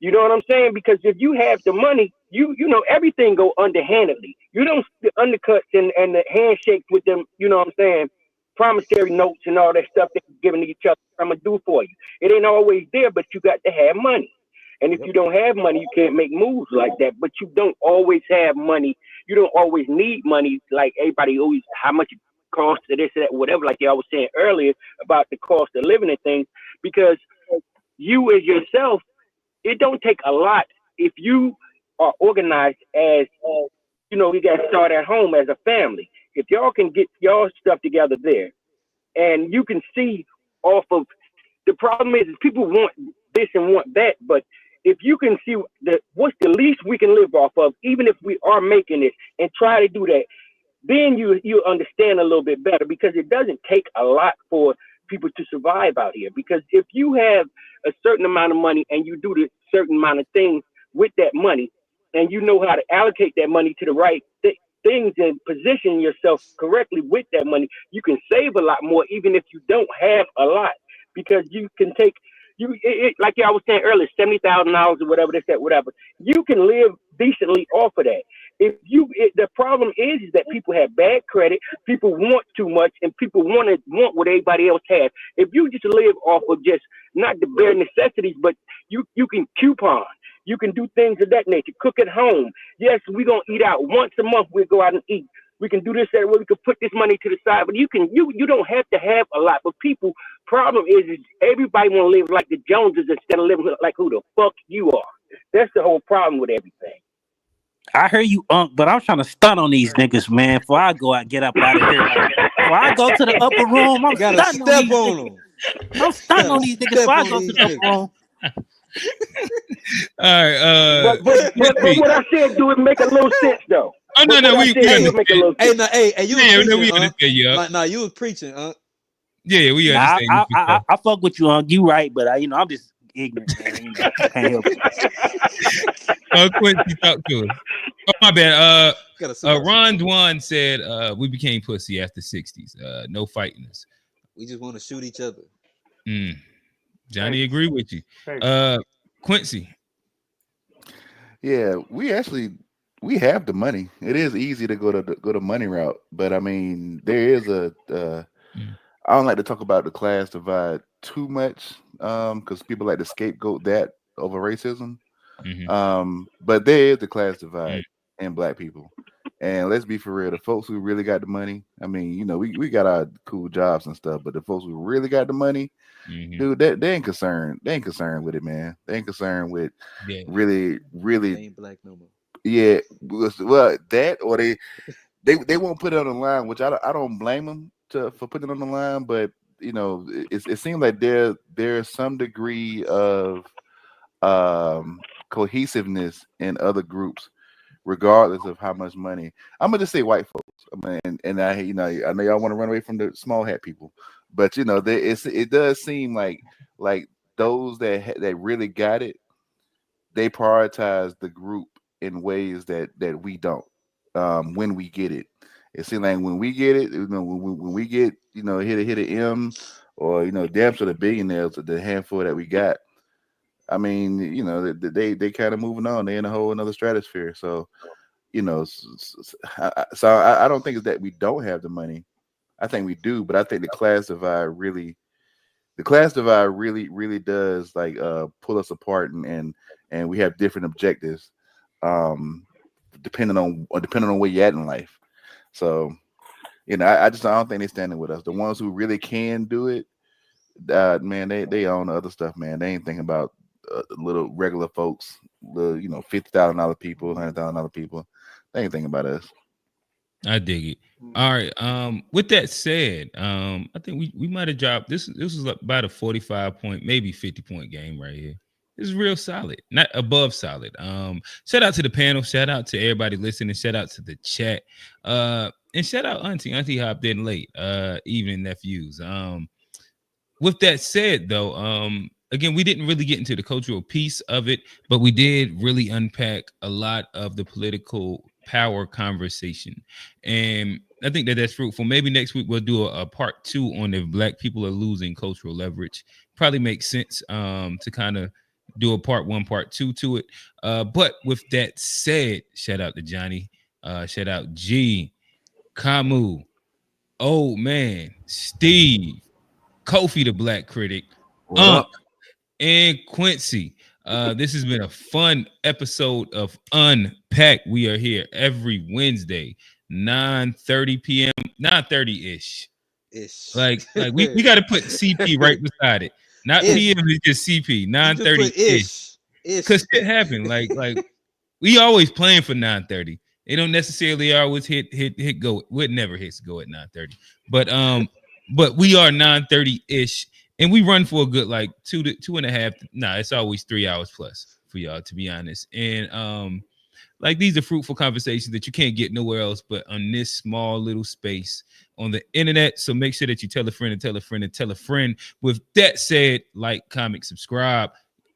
[SPEAKER 14] You know what I'm saying? Because if you have the money, you know everything go underhandedly. You don't see the undercuts and the handshakes with them. You know what I'm saying? Promissory notes and all that stuff they're giving to each other. I'm gonna do for you. It ain't always there, but you got to have money. And if you don't have money, you can't make moves like that. But you don't always have money. You don't always need money like everybody always. How much it costs to this, that, whatever. Like y'all was saying earlier about the cost of living and things, because you as yourself, it don't take a lot if you are organized as, you know, you got to start at home as a family. If y'all can get y'all stuff together there, and you can see off of, the problem is people want this and want that, but if you can see what's the least we can live off of, even if we are making it, and try to do that, then you understand a little bit better, because it doesn't take a lot for people to survive out here. Because if you have a certain amount of money and you do the certain amount of things with that money, and you know how to allocate that money to the right things and position yourself correctly with that money, you can save a lot more, even if you don't have a lot, because you can take like I was saying earlier, $70,000 or whatever, this, that, whatever. You can live decently off of that. The problem is that people have bad credit, people want too much, and people want what everybody else has. If you just live off of just not the bare necessities, but you can coupon, you can do things of that nature, cook at home. Yes, we're gonna eat out once a month. We'll go out and eat. We can do this, that, we can put this money to the side, but you don't have to have a lot. But people, problem is everybody want to live like the Joneses instead of living like who the fuck you are. That's the whole problem with everything.
[SPEAKER 12] I hear you, but I'm trying to stun on these niggas, man. Before I go out, get up out of here. Like, before I go to the upper room, I'm stunning on these niggas. I'm stunning on these niggas before I go to the upper room.
[SPEAKER 1] All right.
[SPEAKER 14] But what I said, do it make a little sense though?
[SPEAKER 1] Oh no, we understand.
[SPEAKER 17] Nah, you was preaching,
[SPEAKER 1] Yeah, we understand.
[SPEAKER 12] I fuck with you, you right, but I'm just ignorant, man. You know, I can't help it.
[SPEAKER 1] Quincy, talk to us. Oh, my bad. Ron Dwan said we became pussy after 60s. No fighting us.
[SPEAKER 17] We just want to shoot each other.
[SPEAKER 1] Johnny agree with you. Quincy.
[SPEAKER 15] Yeah, we have the money. It is easy to go the money route, but I mean, there is I don't like to talk about the class divide too much, because people like to scapegoat that over racism. But there is the class divide in Black people, and let's be for real, the folks who really got the money. I mean, you know, we got our cool jobs and stuff, but the folks who really got the money, dude, they ain't concerned. They ain't concerned with it, man. They ain't concerned with really.
[SPEAKER 17] They ain't Black no more.
[SPEAKER 15] Yeah, well, that or they won't put it on the line, which I don't blame them for putting it on the line, but you know, it seems like there's some degree of cohesiveness in other groups, regardless of how much money. I'm gonna just say white folks. I mean, and I know y'all want to run away from the small hat people, but you know, it does seem like those that really got it, they prioritize the group in ways that we don't. When we get it, it seems like when we get it, you know, when we get, you know, hit an M, or you know, damn sure the billionaires, the handful that we got. I mean, you know, they kind of moving on. They're in a whole another stratosphere. So, you know, I don't think it's that we don't have the money. I think we do, but I think the class divide really does like pull us apart, and we have different objectives, depending on where you're at in life. So, you know, I don't think they're standing with us. The ones who really can do it, man, they own the other stuff, man. They ain't thinking about little regular folks, little $50,000 people, $100,000 people. They ain't thinking about us.
[SPEAKER 1] I dig it. All right. With that said, I think we might have dropped this. This was about a 45 point, maybe 50 point game right here. This is real solid, not above solid. Shout out to the panel, shout out to everybody listening, shout out to the chat. And shout out Auntie. Auntie hopped in late. Evening nephews. With that said, though, again, we didn't really get into the cultural piece of it, but we did really unpack a lot of the political power conversation. And I think that that's fruitful. Maybe next week we'll do a part 2 on if Black people are losing cultural leverage. Probably makes sense to kind of do a part 1, part 2 to it. But with that said, shout out to Johnny, shout out G, Kamu, Old Man, Steve, Kofi the Black Critic, and Quincy. This has been a fun episode of Unpacked. We are here every Wednesday, 9:30 p.m., 9:30-ish. Like we got to put CP right beside it. Not PM, it's just CP, 9:30-ish. Because shit happened. Like we always playing for 9:30. They don't necessarily always hit go. It never hits go at 9:30. But we are 9:30-ish. And we run for a good like 2.5. It's always 3 hours plus for y'all, to be honest. And like these are fruitful conversations that you can't get nowhere else but on this small little space on the internet. So make sure that you tell a friend and tell a friend and tell a friend. With that said, like, comment, subscribe,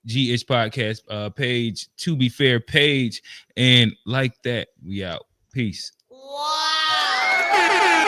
[SPEAKER 1] GH Podcast page, To Be Fair page, and like that. We out. Peace.
[SPEAKER 7] Wow.